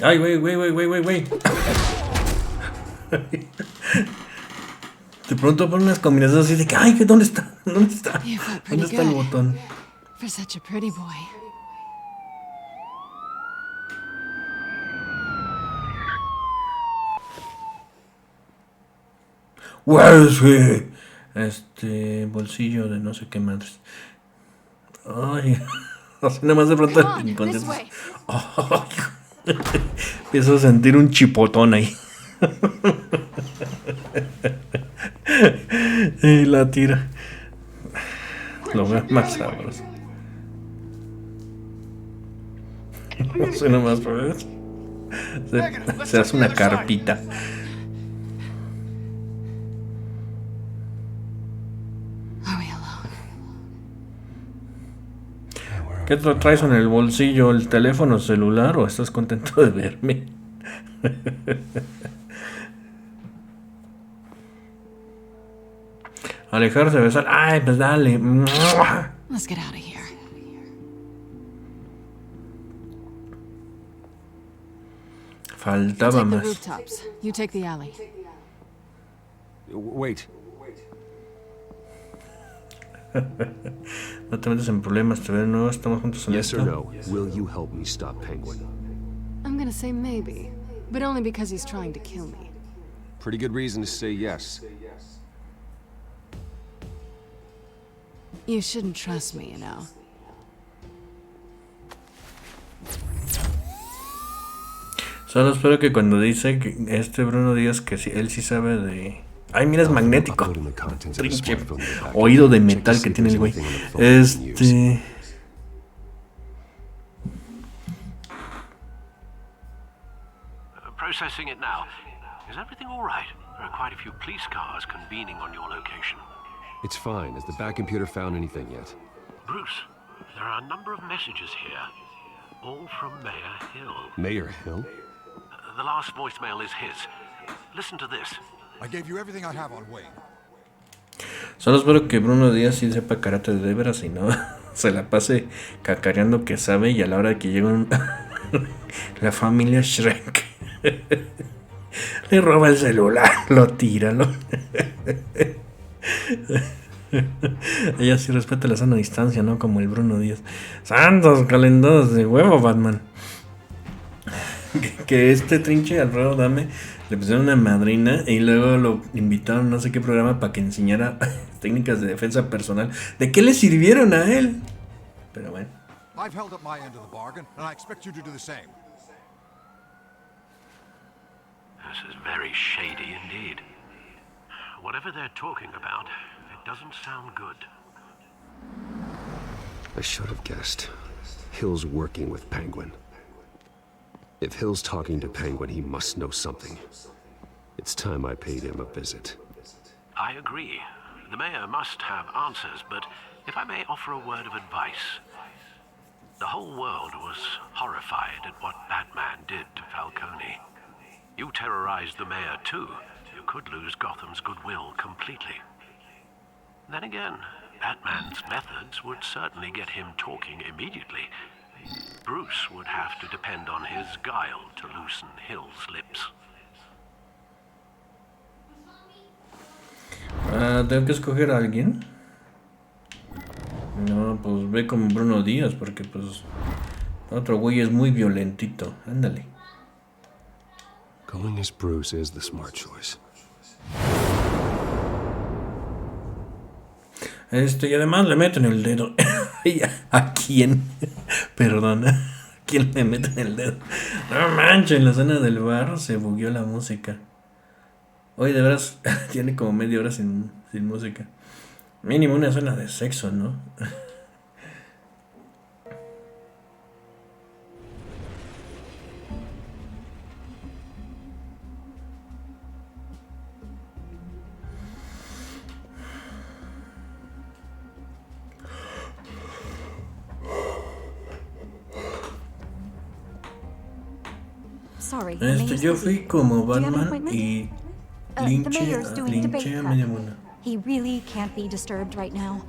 Ay, güey. De pronto ponen unas combinaciones así de que, ay, ¿dónde está? ¿Dónde está? ¿Dónde está el botón? For such a pretty boy. Bolsillo de no sé qué madres. Ay, así nada más de pronto empiezo a sentir un chipotón ahí. Y la tira. Lo veo más sabroso. No sé nomás, pero se hace una carpita. ¿Qué te traes en el bolsillo? ¿El teléfono celular o estás contento de verme? Alejarse, besar. Ay, pues dale. Let's get out of here. Faltaba más. Rooftops. You take the alley. Wait. No te metes en problemas, te veo de nuevo, estamos juntos en esto. Yes or no, will you help me stop Penguin? I'm gonna say maybe, but only because he's trying to kill me. Pretty good reason to say yes. You shouldn't trust me, you know. Solo espero que cuando dice que Bruno Díaz que él sí sabe de... Ay, mira, es magnético. Trinche oído de metal que tiene el güey. Processing it now. Is everything all right? There are quite a few police cars convening on your location. It's fine. Has the back computer found anything yet? Bruce, there are a number of messages here. All from Mayor Hill. Mayor Hill? The last voicemail is his. Listen to this. I gave you everything I have on Wayne. Solo espero que Bruno Díaz sí sepa karate de veras y no se la pase cacareando que sabe y a la hora que llega la familia Shrek le roba el celular, lo tira, ella sí respeta la sana distancia, ¿no? Como el Bruno Díaz. Santos calendados de huevo, Batman. Que trinche Alfredo Dame le pusieron una madrina y luego lo invitaron a no sé qué programa para que enseñara técnicas de defensa personal. ¿De qué le sirvieron a él? Pero bueno. I've held up my end of the bargain, and I expect you to do the same. This is very shady indeed. Whatever they're talking about, it doesn't sound good. I should have guessed. Hill's working with Penguin. If Hill's talking to Penguin, he must know something. It's time I paid him a visit. I agree. The mayor must have answers, but if I may offer a word of advice. The whole world was horrified at what Batman did to Falcone. You terrorized the mayor too. You could lose Gotham's goodwill completely. Then again, Batman's methods would certainly get him talking immediately. Bruce would have to depend on his guile to loosen Hill's lips. ¿Tengo que escoger a alguien? No, pues ve como Bruno Díaz, porque pues otro güey es muy violentito. Ándale. Going as Bruce is the smart choice. Y además le meten el dedo. ¿A quién? Perdona. ¿A quién le meten el dedo? No manches, en la escena del bar se bugueó la música. Hoy de veras tiene como media hora sin música. Mínimo una escena de sexo, ¿no? Sorry, Yo fui como Batman y linché a media mona. He really can't be disturbed right now.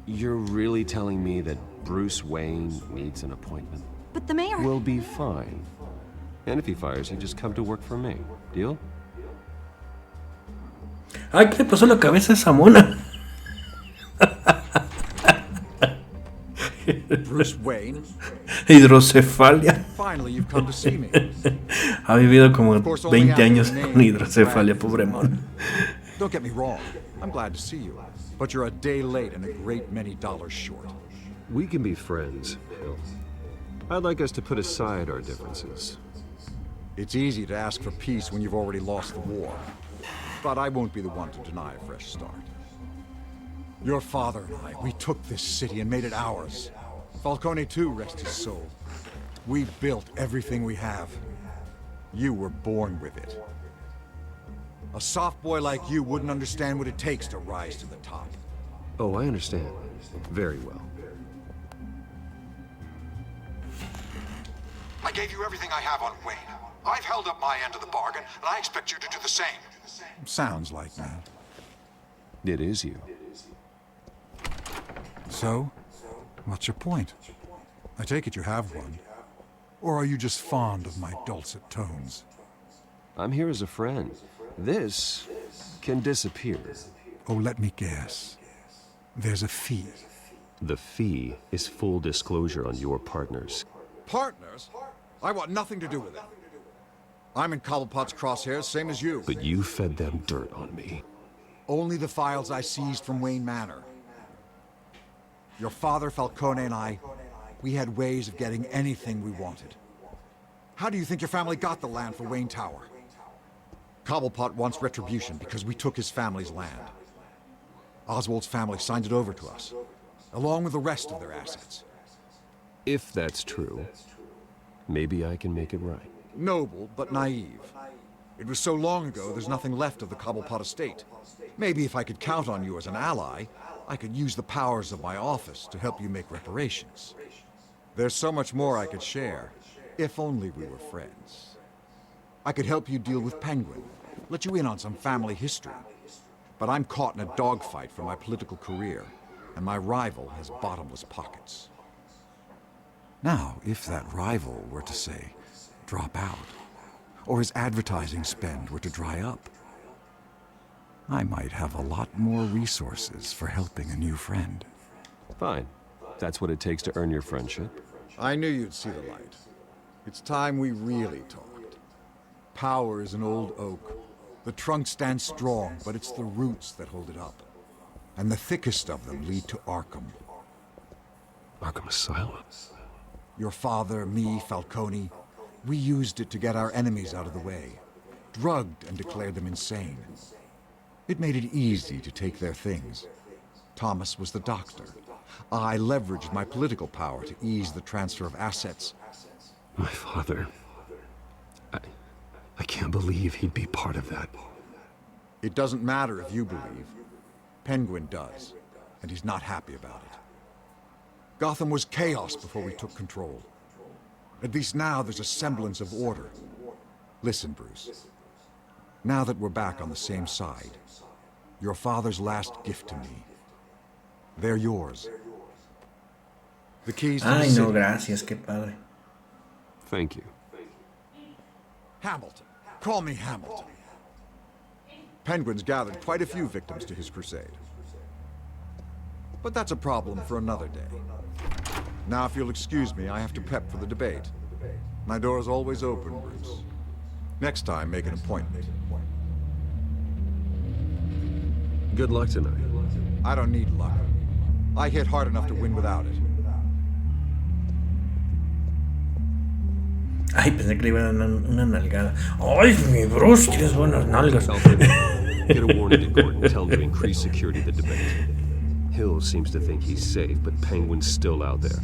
You're really telling me that Bruce Wayne needs an appointment? But the mayor... We'll be fine. And if he fires you, just come to work for me. Deal? Ay, ¿qué le pasó a la cabeza a esa mona? Bruce Wayne? Hidrocefalia. Finally, you've come to see me. Ha vivido como 20 años con hidrocefalia, pobre mono. Don't get me wrong. I'm glad to see you. But you're a day late and a great many dollars short. We can be friends, Hill. I'd like us to put aside our differences. It's easy to ask for peace when you've already lost the war. But I won't be the one to deny a fresh start. Your father and I, we took this city and made it ours. Falcone too, rest his soul. We built everything we have. You were born with it. A soft boy like you wouldn't understand what it takes to rise to the top. Oh, I understand. Very well. I gave you everything I have on Wayne. I've held up my end of the bargain, and I expect you to do the same. Sounds like me. It is you. So, what's your point? I take it you have one. Or are you just fond of my dulcet tones? I'm here as a friend. This can disappear. Oh, let me guess. There's a fee. The fee is full disclosure on your partners. Partners? I want nothing to do with it. I'm in Cobblepot's crosshairs, same as you. But you fed them dirt on me. Only the files I seized from Wayne Manor. Your father, Falcone, and I, we had ways of getting anything we wanted. How do you think your family got the land for Wayne Tower? Cobblepot wants retribution because we took his family's land. Oswald's family signed it over to us, along with the rest of their assets. If that's true, maybe I can make it right. Noble, but naive. It was so long ago, there's nothing left of the Cobblepot estate. Maybe if I could count on you as an ally, I could use the powers of my office to help you make reparations. There's so much more I could share, if only we were friends. I could help you deal with Penguin, let you in on some family history. But I'm caught in a dogfight for my political career, and my rival has bottomless pockets. Now, if that rival were to say, drop out, or his advertising spend were to dry up, I might have a lot more resources for helping a new friend. Fine. That's what it takes to earn your friendship. I knew you'd see the light. It's time we really talked. Power is an old oak. The trunk stands strong, but it's the roots that hold it up. And the thickest of them lead to Arkham. Arkham Asylum? Your father, me, Falcone, we used it to get our enemies out of the way. Drugged and declared them insane. It made it easy to take their things. Thomas was the doctor. I leveraged my political power to ease the transfer of assets. My father... I can't believe he'd be part of that. It doesn't matter if you believe. Penguin does, and he's not happy about it. Gotham was chaos before we took control. At least now there's a semblance of order. Listen, Bruce. Now that we're back on the same side, your father's last gift to me, they're yours. The keys to the city. Ay, no, gracias, qué padre. Thank you. Hamilton. Call me Hamilton. Penguin's gathered quite a few victims to his crusade. But that's a problem for another day. Now, if you'll excuse me, I have to prep for the debate. My door is always open, Bruce. Next time, make an appointment. Good luck tonight. I don't need luck. I hit hard enough to win without it. Ay, pensé que le iba a dar una nalgada. Ay, mi Bruce, tienes buenas nalgas. Get a warning to Gordon. Tell him to increase security at the debate. Hill seems to think he's safe, but Penguin's still out there.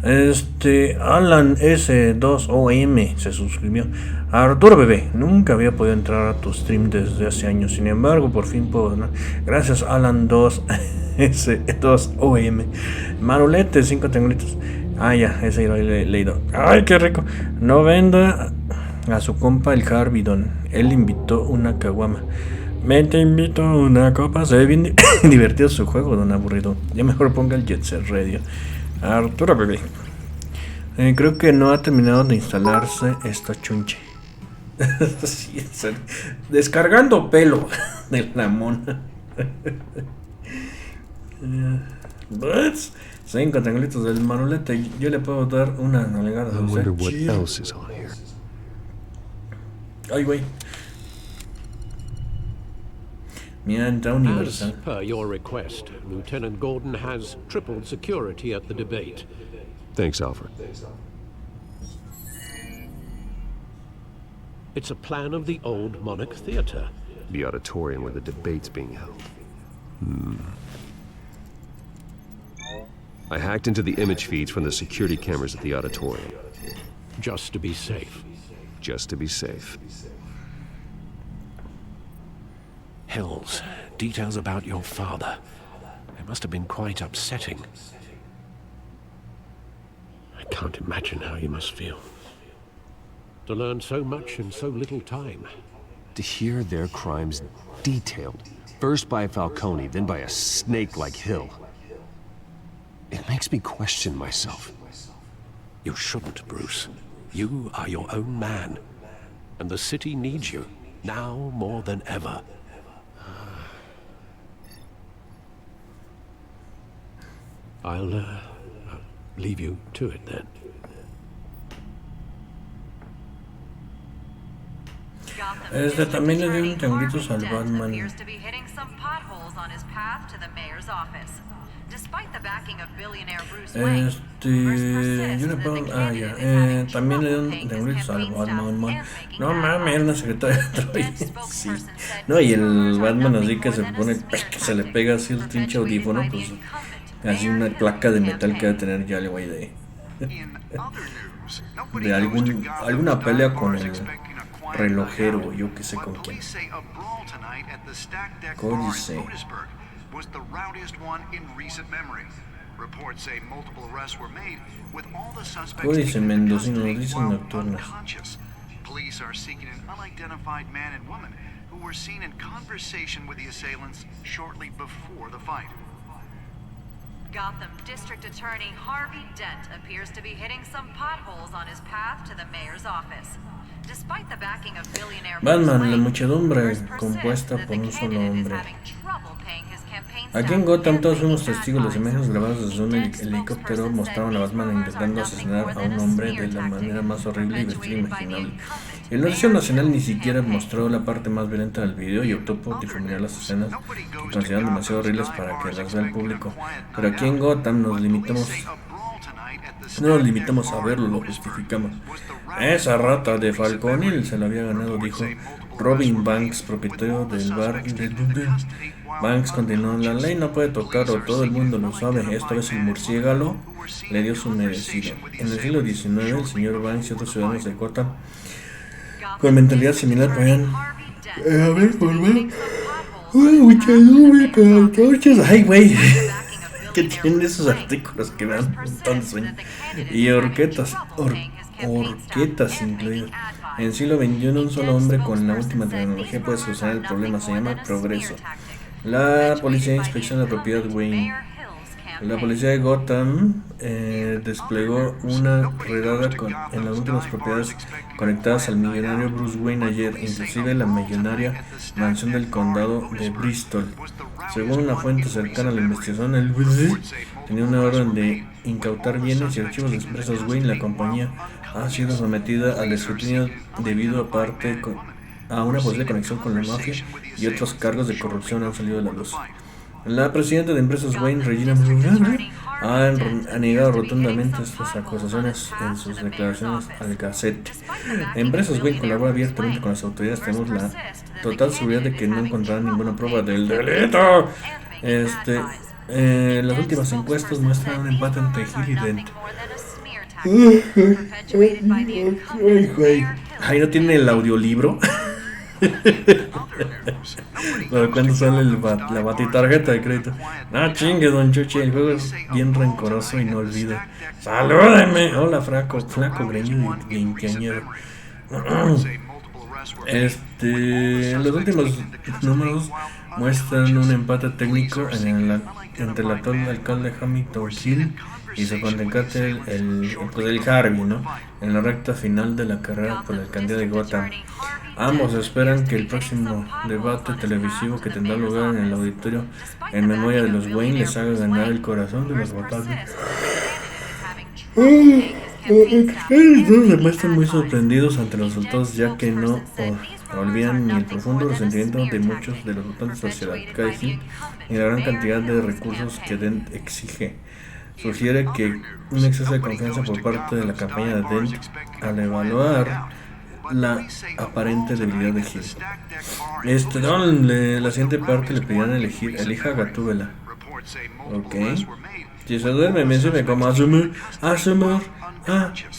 Alan S2OM se suscribió. Arturo bebé, nunca había podido entrar a tu stream desde hace años. Sin embargo, por fin puedo donar. Gracias, Alan 2S2OM. Marulete, 5 triangulitos. Ah, ya, ese ya lo he leído. Ay, qué rico. No venda a su compa el Harvidon. Él invitó una caguama. Me te invito a una copa. Se ve bien divertido su juego, don aburrido. Ya mejor ponga el Jet Set Radio. Arturo bebé. Creo que no ha terminado de instalarse esta chunche. Sí, descargando pelo de la mona. 5 triangulitos del manolete. Yo le puedo dar una nalgada. Ay, güey. Mira, entra universal. As per your request, Lieutenant Gordon has tripled security at the debate. Thanks, Alfred. It's a plan of the old Monarch Theatre. The auditorium where the debate's being held. I hacked into the image feeds from the security cameras at the auditorium. Just to be safe. Just to be safe. Hills, details about your father. It must have been quite upsetting. I can't imagine how you must feel. To learn so much in so little time. To hear their crimes detailed, first by Falcone, then by a snake like Hill. It makes me question myself. You shouldn't, Bruce. You are your own man. And the city needs you, now more than ever. I'll leave you to it then. También le dio un tanguitos al Batman. Yo le puedo. Ah, ya. También le dio un tanguitos al Batman. No mames, una secretaria de Troy. Sí. No, y el Batman así que se pone. Que se le pega así el pinche audífono, pues. Así una placa de metal que debe tener ya el güey de alguna pelea con el relojero, yo que sé con quién. Códice. Códice mendocino, noticias nocturnas. Police are seeking an unidentified man and woman who were seen in conversation with the assailants shortly before the fight. Gotham District Attorney Harvey Dent appears to be hitting some potholes on his path to the mayor's office. Despite the backing of billionaire Batman, la muchedumbre compuesta por un solo hombre. Aquí en Gotham todos fuimos testigos. Las imágenes grabadas desde un helicóptero mostraron a Batman intentando asesinar a un hombre de la manera más horrible y bestia imaginable. El noticiero nacional ni siquiera mostró la parte más violenta del video y optó por difuminar las escenas que consideran demasiado horribles para que las vea el público. Pero aquí en Gotham no nos limitamos a verlo, lo justificamos. Esa rata de Falcone se lo había ganado, dijo Robin Banks, propietario del bar de Dundee. Banks continuó: la ley no puede tocarlo, todo el mundo lo sabe. Esta vez el murciélago le dio su merecido. En el siglo XIX, el señor Banks y otros ciudadanos de Gotham con mentalidad similar podían formar una muchedumbre con antorchas. Ay, güey, que tienen esos artículos que dan un montón de sueño. Y orquetas incluidas. En el siglo XXI, un solo hombre con la última tecnología puede solucionar el problema. Se llama progreso. La policía inspecciona la propiedad de Wayne. La policía de Gotham desplegó una redada en las últimas propiedades conectadas al millonario Bruce Wayne ayer, inclusive la millonaria mansión del condado de Bristol. Según una fuente cercana a la investigación, el tenía una orden de incautar bienes y archivos de empresas Wayne. La compañía ha sido sometida al escrutinio debido a una posible conexión con la mafia y otros cargos de corrupción han salido a la luz. La presidenta de Empresas Wayne, Regina ha negado rotundamente estas acusaciones en sus declaraciones al Gazette. Empresas Wayne colabora abiertamente con las autoridades. Tenemos la total seguridad de que no encontrarán ninguna prueba del delito. Las últimas encuestas muestran un empate entre Hill y Dent. Ahí no tiene el audiolibro. Pero cuando sale la batitarjeta de crédito. No chingue, don Chuchi, el juego es bien rencoroso y no olvida. ¡Salúdenme! Hola, flaco greñudo y veinteañero. Los últimos números muestran un empate técnico entre el actual alcalde Hamilton Hill y su contrincante el Harvey, ¿no? En la recta final de la carrera por la alcaldía de Gotham. Ambos esperan que el próximo debate televisivo que tendrá lugar en el auditorio en memoria de los Wayne les haga ganar el corazón de los votantes. Todos se muestran muy sorprendidos ante los resultados, ya que no olvidan ni el profundo resentimiento de muchos de los votantes hacia la Hill ni la gran cantidad de recursos que Dent exige. Sugiere que un exceso de confianza por parte de la campaña de Dent al evaluar la aparente debilidad de Hill. La siguiente parte le pedirán elija a Gatúbela. Ok. Si se duerme, me sirve como asumir.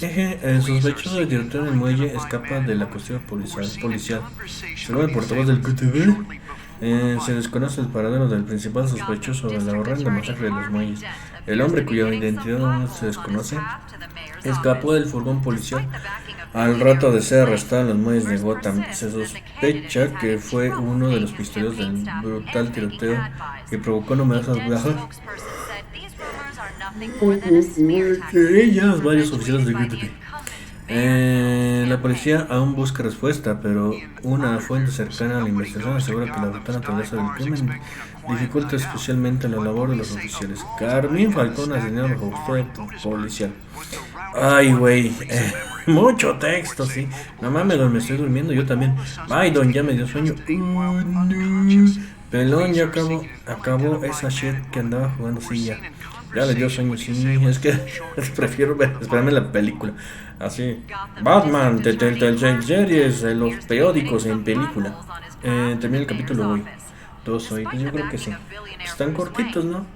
El sospechoso del director del muelle escapa de la cuestión policial. Según el portavoz del QTV, se desconoce el paradero del principal sospechoso de la horrenda masacre de los muelles. El hombre, cuya identidad aún se desconoce, escapó del furgón policial al rato de ser arrestado en los muelles de Gotham. Se sospecha que fue uno de los pistoleros del brutal tiroteo que provocó numerosas bajas. Varios oficiales de GTP. La policía aún busca respuesta, pero una fuente cercana a la investigación asegura que la brutal naturaleza del crimen dificulta especialmente la labor de los oficiales. Carmín Falcón asesinado bajo custodia policial. Ay, güey, mucho texto, sí. No mames, me estoy durmiendo, yo también. Ay, don, ya me dio sueño. No. Pelón, ya acabó esa shit que andaba jugando, sí, ya le dio sueño, sí. Es que prefiero esperarme la película. Así, Batman, de Telltale series, los periódicos en película. Termina el capítulo hoy. 2 hoy, pues yo creo que sí. Están cortitos, ¿no?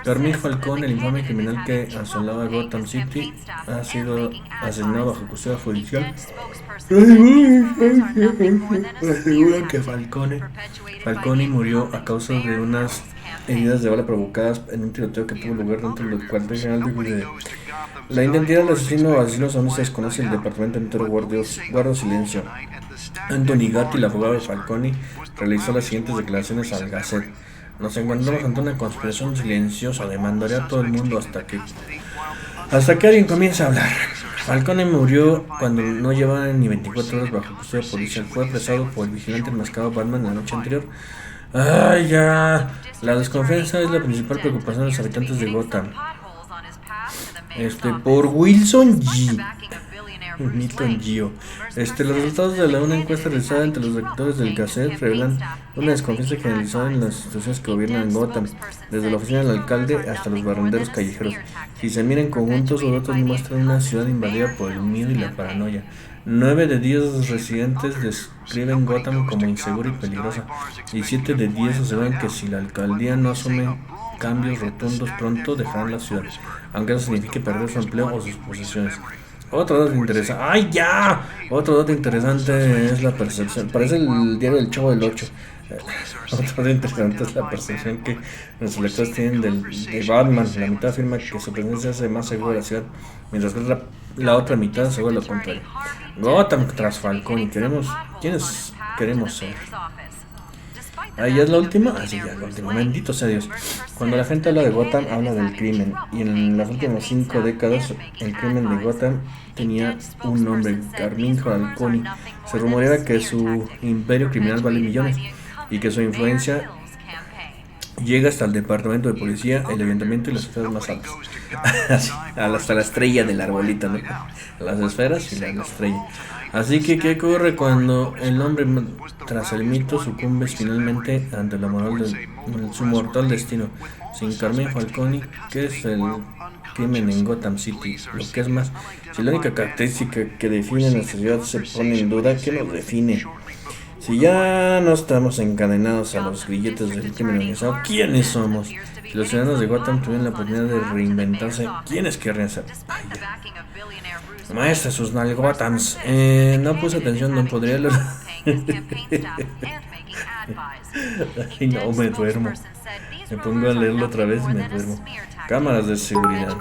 Carmín Falcón, el infame criminal que asolaba Gotham City, ha sido asesinado bajo custodia judicial. Aseguran que Falcone murió a causa de unas heridas de bala provocadas en un tiroteo que tuvo lugar dentro del cuartel general de Vivo. La identidad del asesino aún se desconoce. El departamento entero guardó silencio. Anthony Gatti, el abogado de Falcone, realizó las siguientes declaraciones al Gazette. Nos encontramos ante una conspiración silenciosa. Demandaré a todo el mundo hasta que alguien comience a hablar. Falcone murió cuando no llevaba ni 24 horas bajo custodia policial. Fue apresado por el vigilante enmascarado Batman la noche anterior. ¡Ay, ya! La desconfianza es la principal preocupación de los habitantes de Gotham. Por Wilson G. Milton Gio. Los resultados de una encuesta realizada entre los lectores del Gazette revelan una desconfianza generalizada en las instituciones que gobiernan en Gotham, desde la oficina del alcalde hasta los barrenderos callejeros. Si se mira en conjunto, sus datos muestran una ciudad invadida por el miedo y la paranoia. 9 de 10 residentes describen Gotham como insegura y peligrosa, y 7 de 10 aseguran que si la alcaldía no asume cambios rotundos pronto dejarán la ciudad, aunque eso signifique perder su empleo o sus posesiones. Otro dato interesante. ¡Ay, ya! Otro dato interesante es la percepción. Parece el diario del Chavo del 8. Otro dato interesante es la percepción que nuestros lectores tienen de Batman. La mitad afirma que su presencia hace más segura la ciudad, mientras que la otra mitad asegura lo contrario. Gotham tras Falcone. ¿Quiénes queremos ser? ¿Ahí es la última? Ah, sí, ya es la última. Bendito sea Dios. Cuando la gente habla de Gotham, habla del crimen. Y en las últimas 5 décadas, el crimen de Gotham tenía un nombre, Carmine Falcone. Se rumoreaba que su imperio criminal vale millones y que su influencia llega hasta el departamento de policía, el ayuntamiento y las esferas más altas. Hasta la estrella del arbolito, ¿no? Las esferas y la estrella. Así que, ¿qué ocurre cuando el hombre, tras el mito, sucumbe finalmente ante la moral de su mortal destino? Sin Carmine Falcone, ¿qué es el crimen en Gotham City? Lo que es más, si la única característica que define nuestra ciudad se pone en duda, ¿qué nos define? Si ya no estamos encadenados a los grilletes del crimen organizado, ¿quiénes somos? Si los ciudadanos de Gotham tuvieran la oportunidad de reinventarse, ¿quiénes querrían ser? Maestra, sus nalgotams. No puse atención, no podría leer. Ay, no, me duermo. Me pongo a leerlo otra vez y me duermo. Cámaras de seguridad.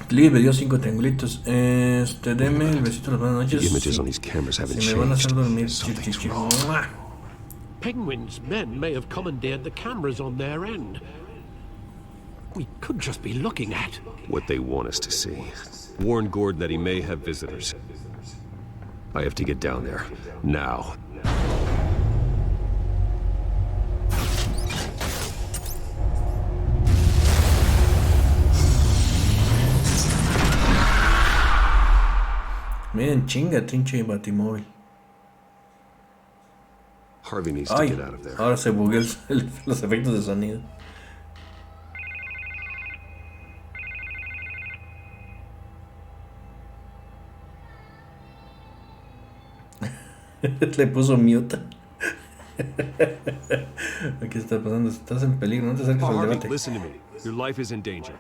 Clive me dio 5 triangulitos. Deme el besito de las buenas noches. Si me van a hacer dormir. Penguin's men may have commandeered the cameras on their end. We could just be looking at what they want us to see. Warn Gordon that he may have visitors. I have to get down there now. Miren, chinga, trinche y batimóvil. Harvey needs to get out of there. Ahora se bugueó los efectos de sonido. Le puso mute. ¿Qué está pasando? Estás en peligro, no te acerques al debate. Listen to me. Your life is in danger.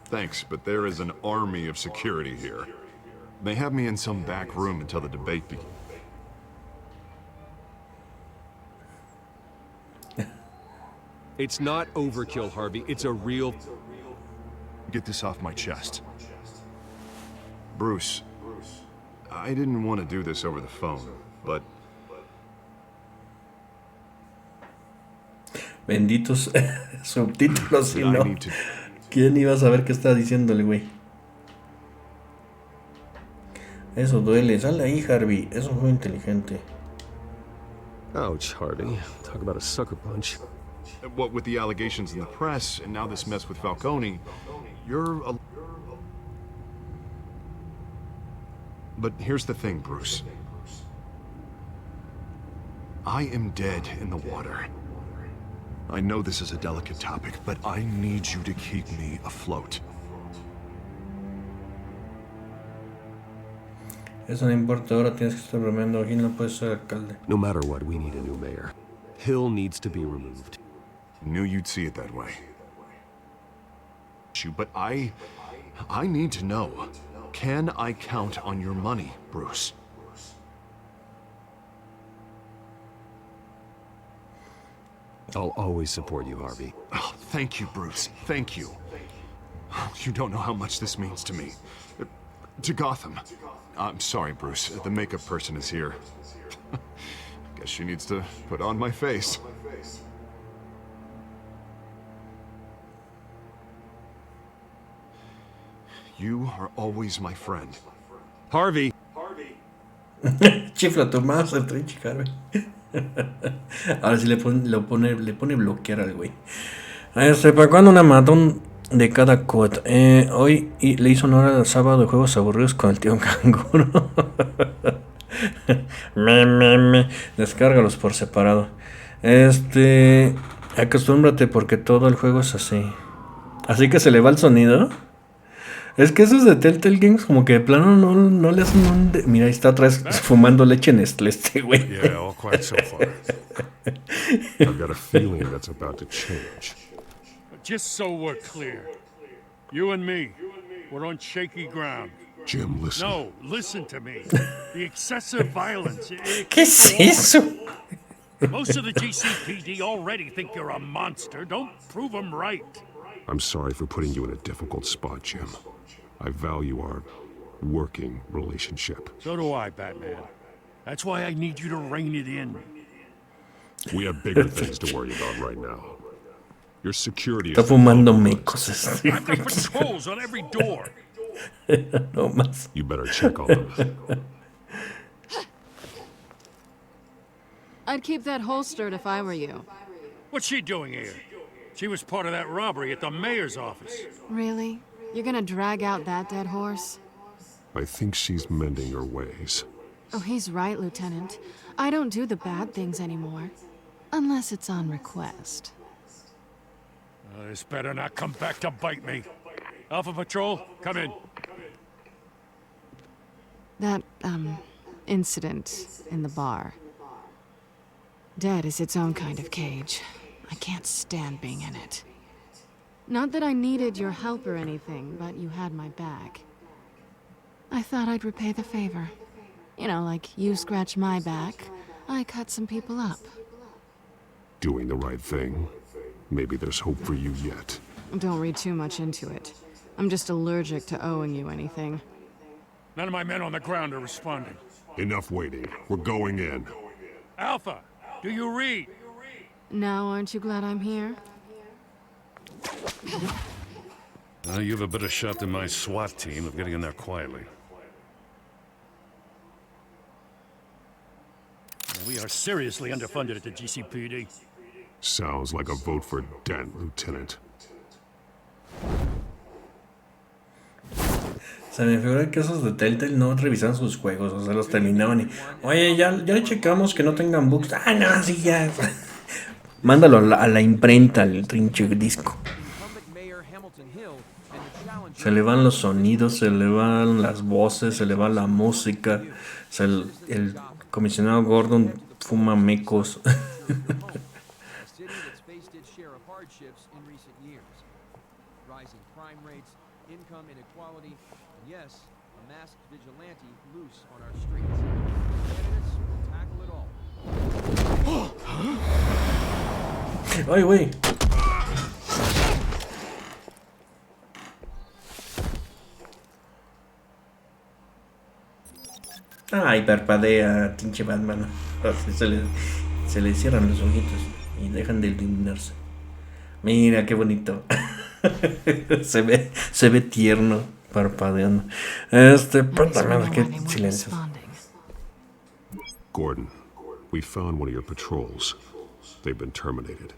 Thanks, but there is an army of security here. They have me in some back room until the debate begins. It's not overkill, Harvey. It's a real... Get this off my chest. Bruce, I didn't want to do this over the phone, but... Benditos subtítulos, si no. ¿Quién iba a saber qué está diciéndole, güey? Eso duele. Sale ahí, Harvey. Eso fue inteligente. Ouch, Harvey. Talk about a sucker punch. What with the allegations in the press, and now this mess with Falcone, you're a... But here's the thing, Bruce. I am dead in the water. I know this is a delicate topic, but I need you to keep me afloat. Eso no importa, ahora tienes que estar bromeando. Aquí no puedes ser alcalde. No matter what, we need a new mayor. Hill needs to be removed. Knew you'd see it that way. But I need to know. Can I count on your money, Bruce? I'll always support you, Harvey. Oh, thank you, Bruce. Thank you. You don't know how much this means to me. To Gotham. I'm sorry, Bruce. The makeup person is here. Guess she needs to put on my face. You are always my friend. Harvey! Chifla tu mouse, el trinche, Harvey. Ahora sí le pone bloquear al güey. ¿Para cuándo una maratón de cada quad? Hoy le hizo honor al sábado de juegos aburridos con el tío canguro. Descárgalos por separado. Acostúmbrate porque todo el juego es así. Así que se le va el sonido. Es que esos de Telltale Games como que de plano no le hacen un... Mira, ahí está atrás fumando leche Nestlé este güey. Yeah, all quiet so far. I've got a feeling that's about to change. Just so we're clear, you and me, we're on shaky ground. Jim, listen. No, listen to me. The excessive violence... ¿Qué es eso? Most of the GCPD already think you're a monster. Don't prove them right. I'm sorry for putting you in a difficult spot, Jim. I value our working relationship. So do I, Batman. That's why I need you to rein it in. We have bigger things to worry about right now. Your security is... Está fumando mecos este. I've got patrols on every door. No más. You better check on them. I'd keep that holstered if I were you. What's she doing here? She was part of that robbery at the mayor's office. Really? You're gonna drag out that dead horse? I think she's mending her ways. Oh, he's right, Lieutenant. I don't do the bad things anymore. Unless it's on request. This better not come back to bite me. Alpha Patrol, come in. That, incident in the bar. Dead is its own kind of cage. I can't stand being in it. Not that I needed your help or anything, but you had my back. I thought I'd repay the favor. You know, like you scratch my back, I cut some people up. Doing the right thing. Maybe there's hope for you yet. Don't read too much into it. I'm just allergic to owing you anything. None of my men on the ground are responding. Enough waiting. We're going in. Alpha, do you read? Now, aren't you glad I'm here? You have a better shot than my SWAT team of getting in there quietly. We are seriously underfunded at the GCPD. Sounds like a vote for Dent, Lieutenant. Se me figura que esos de Telltale no revisaban sus juegos, o sea, los terminaban y... Oye, ya le checamos que no tengan bugs. Ah, no, sí, ya. Mándalo a la imprenta, el trinche disco. Se le van los sonidos, se le van las voces, se le va la música. O sea, el comisionado Gordon fuma mecos. Ay, güey. Ay, parpadea, pinche Batman. Así se le cierran los ojitos y dejan de iluminarse. Mira qué bonito. se ve tierno parpadeando. También qué silencio. Gordon, we found one of your patrols. They've been terminated.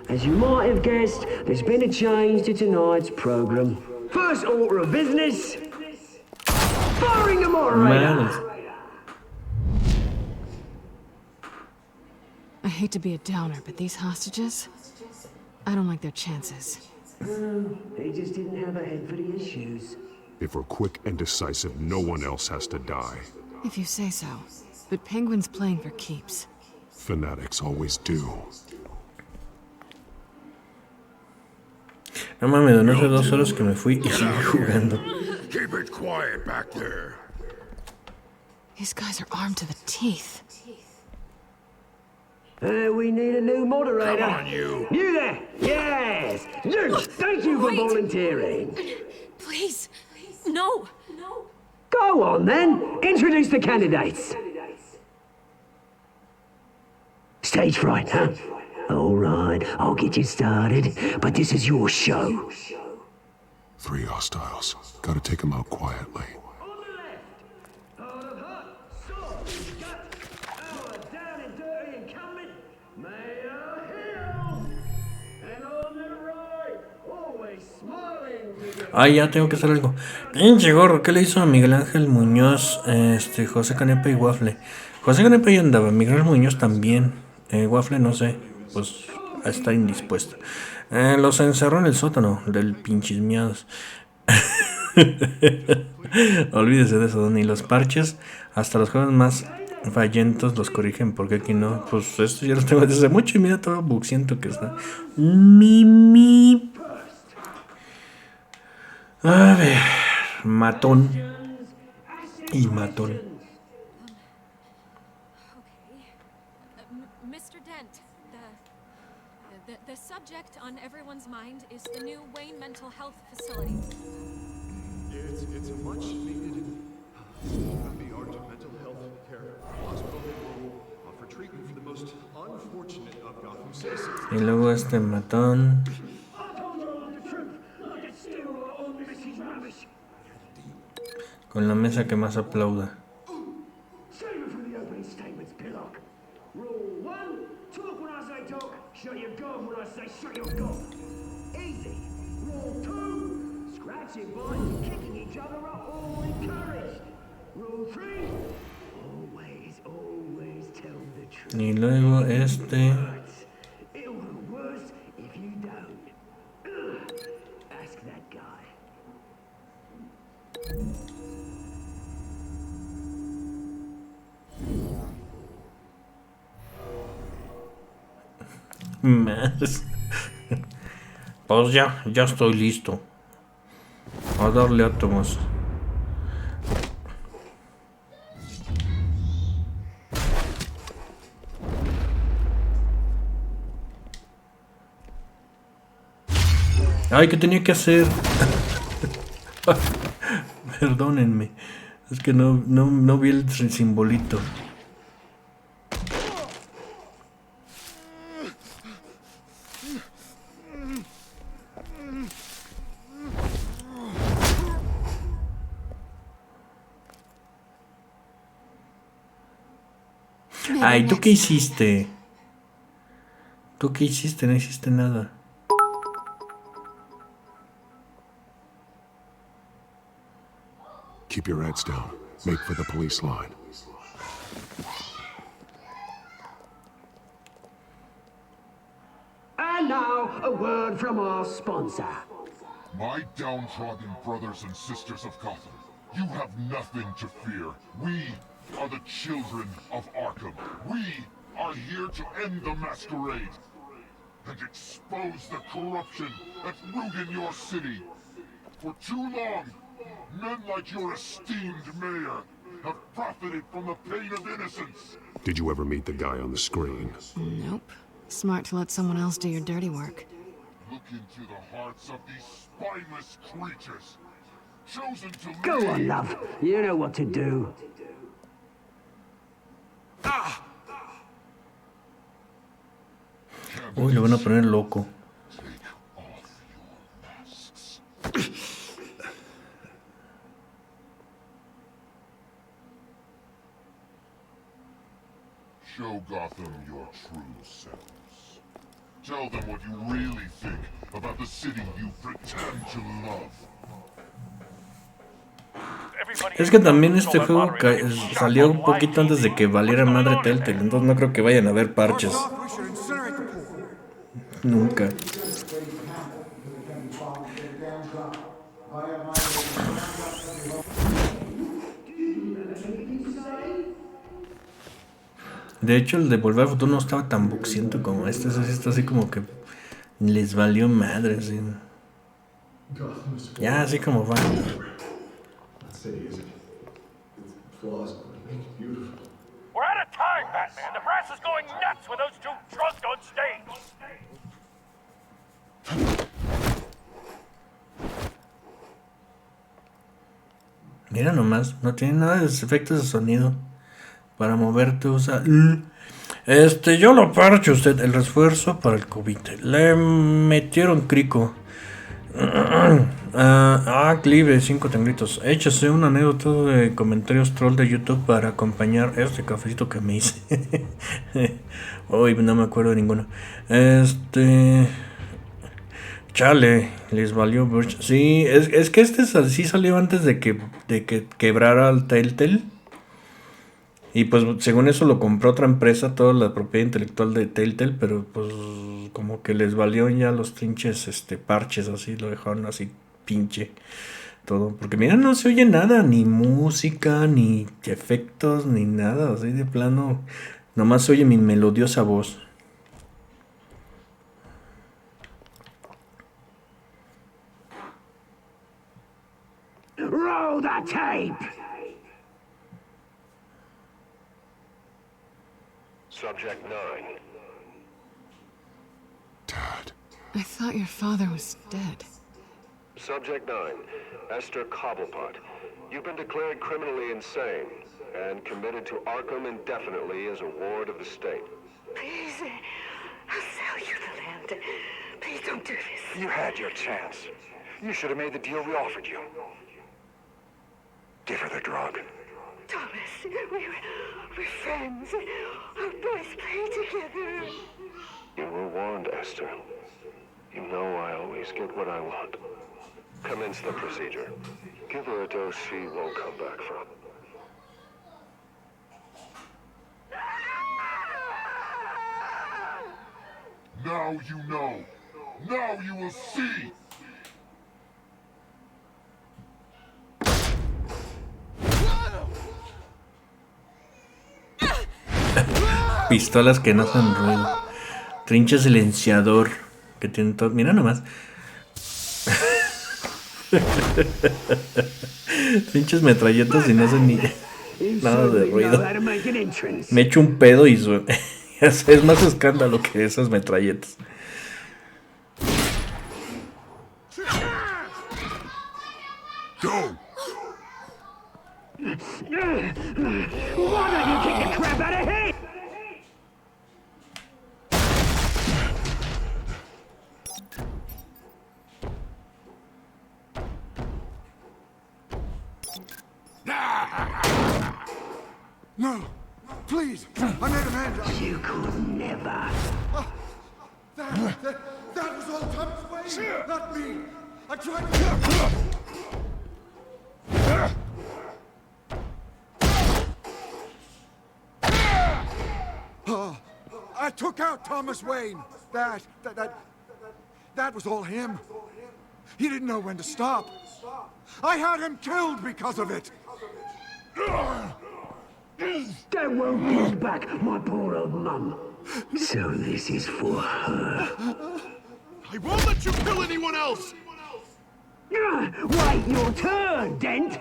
As you might have guessed, there's been a change to tonight's program. First order of business, firing the moderator. I hate to be a downer, but these hostages, I don't like their chances. They just didn't have a head for the issues. If we're quick and decisive, no one else has to die. If you say so. But Penguin's playing for keeps. Fanatics always do. No mames, no hace 2 horas que me fui y sigue jugando. Keep it quiet back there. These guys are armed to the teeth. We need a new moderator. Come on, you. You there? Yes. You. Thank you for volunteering. Please. No. Go on then. Introduce the candidates. Stage fright, huh? All right, I'll get you started, but this is your show. 3 hostiles. Gotta take them out quietly. Ay, ya tengo que hacer algo. Pinche gorro, ¿qué le hizo a Miguel Ángel Muñoz, José Canepa y Waffle? José Canepa ya andaba, Miguel Muñoz también. Waffle no sé, pues está indispuesta. Los encerró en el sótano del pinches miados. Olvídese de eso, ni los parches, hasta los juegos más fallentos los corrigen, porque aquí no. Pues esto ya lo tengo desde hace mucho y mira todo buxiento que está. Mimi. A ver, matón y matón. Mr. Dent, the subject on everyone's mind is the new Wayne Mental Health Facility. It's a much Y luego este matón. Con la mesa que más aplauda. Y luego este. Más. Pues ya estoy listo. A darle átomos. Ay, ¿qué tenía que hacer? Perdónenme. Es que no vi el simbolito. Ay, ¿tú qué hiciste? ¿Tú qué hiciste? No hiciste nada. Keep your heads down. Make for the police line. And now, a word from our sponsor. My downtrodden brothers and sisters of Gotham, you have nothing to fear. We are the children of Arkham. We are here to end the masquerade and expose the corruption that's rooted in your city. For too long, men like your esteemed mayor have profited from the pain of innocence. Did you ever meet the guy on the screen? Nope. Smart to let someone else do your dirty work. Look into the hearts of these spineless creatures. Chosen to Go on, love. You know what to do. Uy, le van a poner loco. Show Gotham your true selves. Tell them what you really think about the city you pretend to love. Es que también este juego salió un poquito antes de que valiera madre Telltale, entonces no creo que vayan a haber parches. Nunca. De hecho, el de Volver al Futuro no estaba tan buxiento como este. Eso sí está así como que les valió madre. Así. Ya, así como va. We're out of time, Batman. The brass is going nuts with those two drunk on stage. Mira nomás, no tiene nada de efectos de sonido. Para moverte usa... yo lo parcho usted. El refuerzo para el cubite. Le metieron crico. Clive, 5 tangritos. Échase un anécdota de comentarios troll de YouTube para acompañar este cafecito que me hice. Hoy no me acuerdo de ninguno. Chale, les valió Birch. Sí, es que sí salió antes de que quebrara el Telltale. Y pues según eso lo compró otra empresa, toda la propiedad intelectual de Telltale, pero pues como que les valió ya los pinches parches, así lo dejaron así pinche todo. Porque mira, no se oye nada, ni música, ni efectos, ni nada, así de plano. Nomás se oye mi melodiosa voz. Roll the tape! Subject 9. Dad. I thought your father was dead. Subject 9. Esther Cobblepot. You've been declared criminally insane and committed to Arkham indefinitely as a ward of the state. Please, I'll sell you the Please don't do this. You had your chance. You should have made the deal we offered you. Give her the drug. Thomas, we're friends. Our boys play together. You were warned, Esther. You know I always get what I want. Commence the procedure. Give her a dose she won't come back from. Now you know. Now you will see. Pistolas que no hacen ruido. Trinche silenciador que tiene todo. Mira nomás. Trinches metralletas y no hacen ni nada de ruido. Me echo un pedo y es más escándalo que esas metralletas. Go! Why don't you kick the crap out of him? No! Please! I made a man! You could never. That was all Thomas Wayne! Not me! I tried to... I took out Thomas Wayne! That was all him. He didn't know when to stop. I had him killed because of it! That won't bring back my poor old mum. So this is for her. I won't let you kill anyone else! Wait your turn, Dent!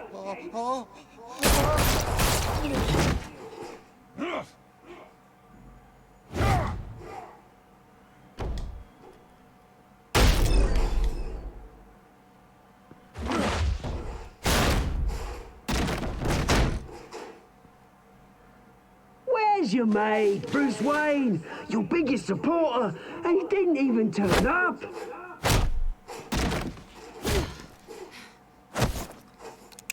Where's your mate, Bruce Wayne? Your biggest supporter, and he didn't even turn up.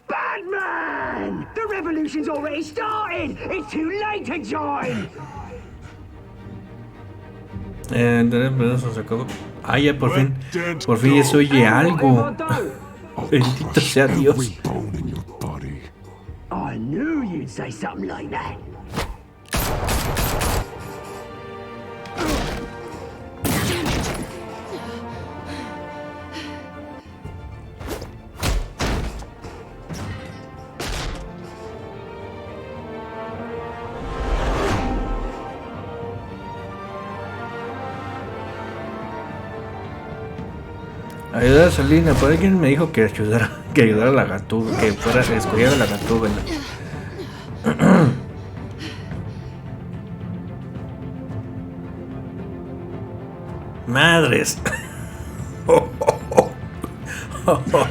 Batman! The revolution's already started! It's too late to join! Se acabó. Ah, ya por fin. Por fin ya se oye algo. Bendito sea Dios. I knew you'd say something like that. Ayudar a Salina, por alguien me dijo que ayudara a la Gatúbela, que fuera escogiera a la Gatúbela. Madres.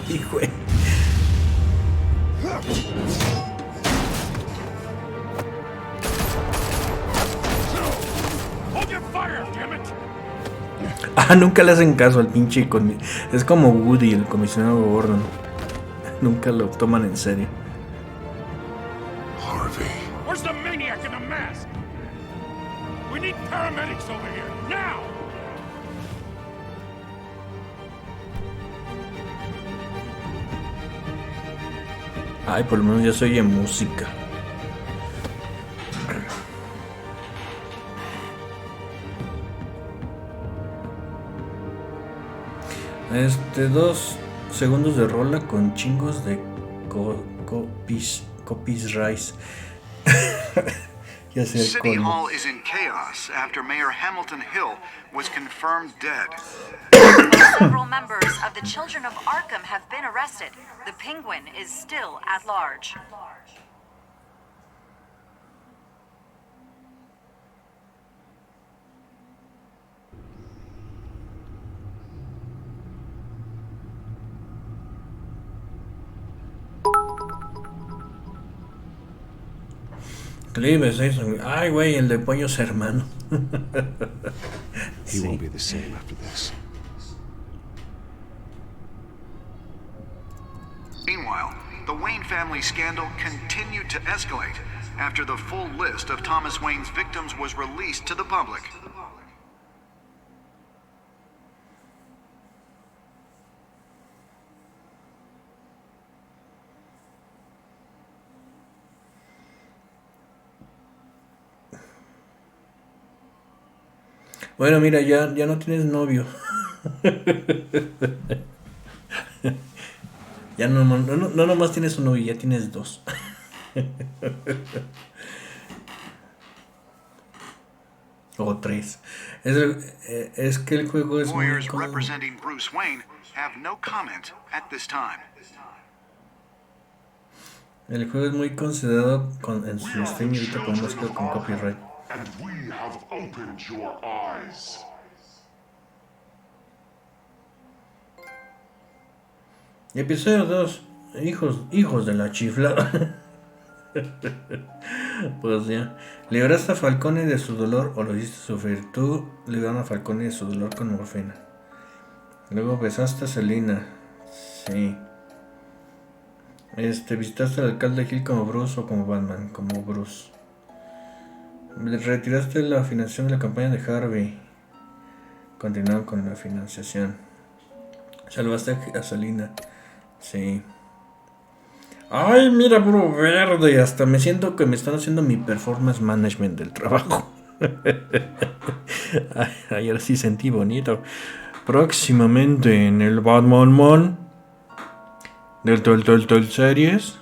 Hijo. Ah, nunca le hacen caso al pinche es como Woody, el comisionado Gordon. Nunca lo toman en serio. Harvey. Where's the maniac in the mask? We need paramedics over here, now! Ay, por lo menos ya se oye música. Dos segundos de rola con chingos de copies rice. City Hall is in chaos after Mayor Hamilton Hill was confirmed dead. Several members of the Children of Arkham have been arrested. The Penguin is still at large. Clive, ay, güey, el de Pollos Hermanos. He won't be the same after this. Meanwhile, the Wayne family scandal continued to escalate after the full list of Thomas Wayne's victims was released to the public. Bueno, mira, ya no tienes novio. Ya no nomás tienes un novio, ya tienes dos. O tres. Es que el juego es muy Lawyers representing Bruce Wayne have no comment at this time. El juego es muy considerado en su stream y ahorita podemos quedar con copyright. And we have opened your eyes. Episodio 2. Hijos de la chiflada. Pues ya. ¿Libraste a Falcone de su dolor o lo hiciste sufrir? Tú libraron a Falcone de su dolor con morfina. Luego besaste a Selina. Sí. ¿Visitaste al alcalde Hill como Bruce o como Batman? Como Bruce. Retiraste la financiación de la campaña de Harvey. Continuaron con la financiación. Salvaste a Selina. Sí. Ay, mira, puro verde. Hasta me siento que me están haciendo mi performance management del trabajo. Ay, ahora sí sentí bonito. Próximamente en el Batman Mon del Telltale Series.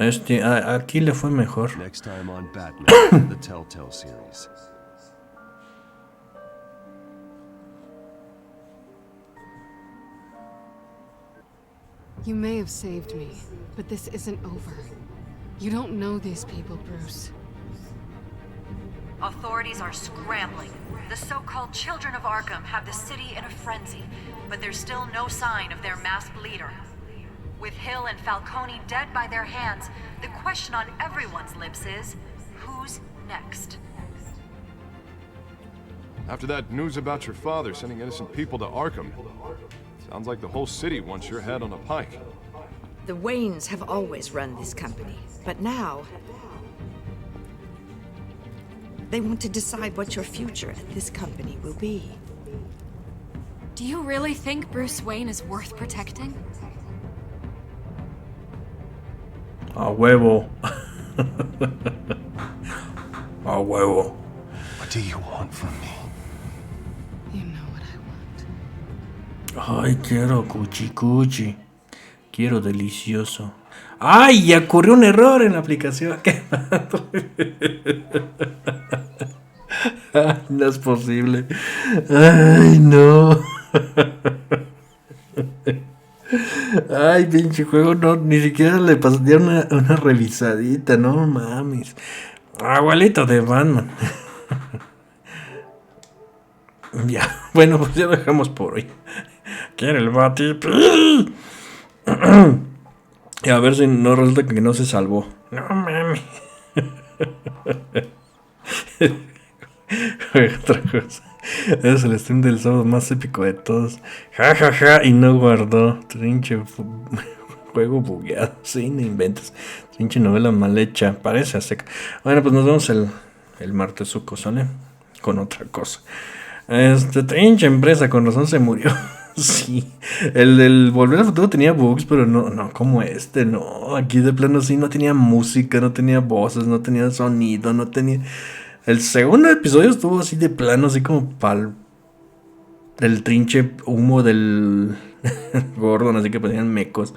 Aquí le fue mejor. Next time on Batman, the Telltale series. You may have saved me, but this isn't over. You don't know these people, Bruce. Authorities are scrambling. The so-called Children of Arkham have the city in a frenzy, but there's still no sign of their masked leader. With Hill and Falcone dead by their hands, the question on everyone's lips is, who's next? After that news about your father sending innocent people to Arkham, sounds like the whole city wants your head on a pike. The Waynes have always run this company, but now they want to decide what your future at this company will be. Do you really think Bruce Wayne is worth protecting? A huevo. A huevo. What do you want from me? You know what I want. Ay, quiero cuchi. Quiero delicioso. ¡Ay! Ya ocurrió un error en la aplicación. ¡Qué mato! No es posible. ¡Ay, no! Ay, pinche juego, no, ni siquiera le pasé una revisadita, no mames. Abuelito de Batman. Ya, bueno, pues ya lo dejamos por hoy. Quiere el Batipi. Y a ver si no resulta que no se salvó. No mames. Otra cosa. Es el stream del sábado más épico de todos. Ja, ja, ja. Y no guardó. Trinche juego bugueado. Sí, no inventes. Trinche novela mal hecha. Parece a seca. Bueno, pues nos vemos el martes suco, ¿sale? Con otra cosa. Trinche empresa, con razón se murió. Sí. El Volver al Futuro tenía bugs, pero no como no. Aquí de plano sí no tenía música, no tenía voces, no tenía sonido, no tenía. El segundo episodio estuvo así de plano, así como del trinche humo del Gordon, así que parecían mecos.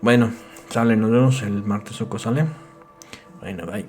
Bueno, sale, nos vemos el martes suco, ¿sale? Bueno, bye.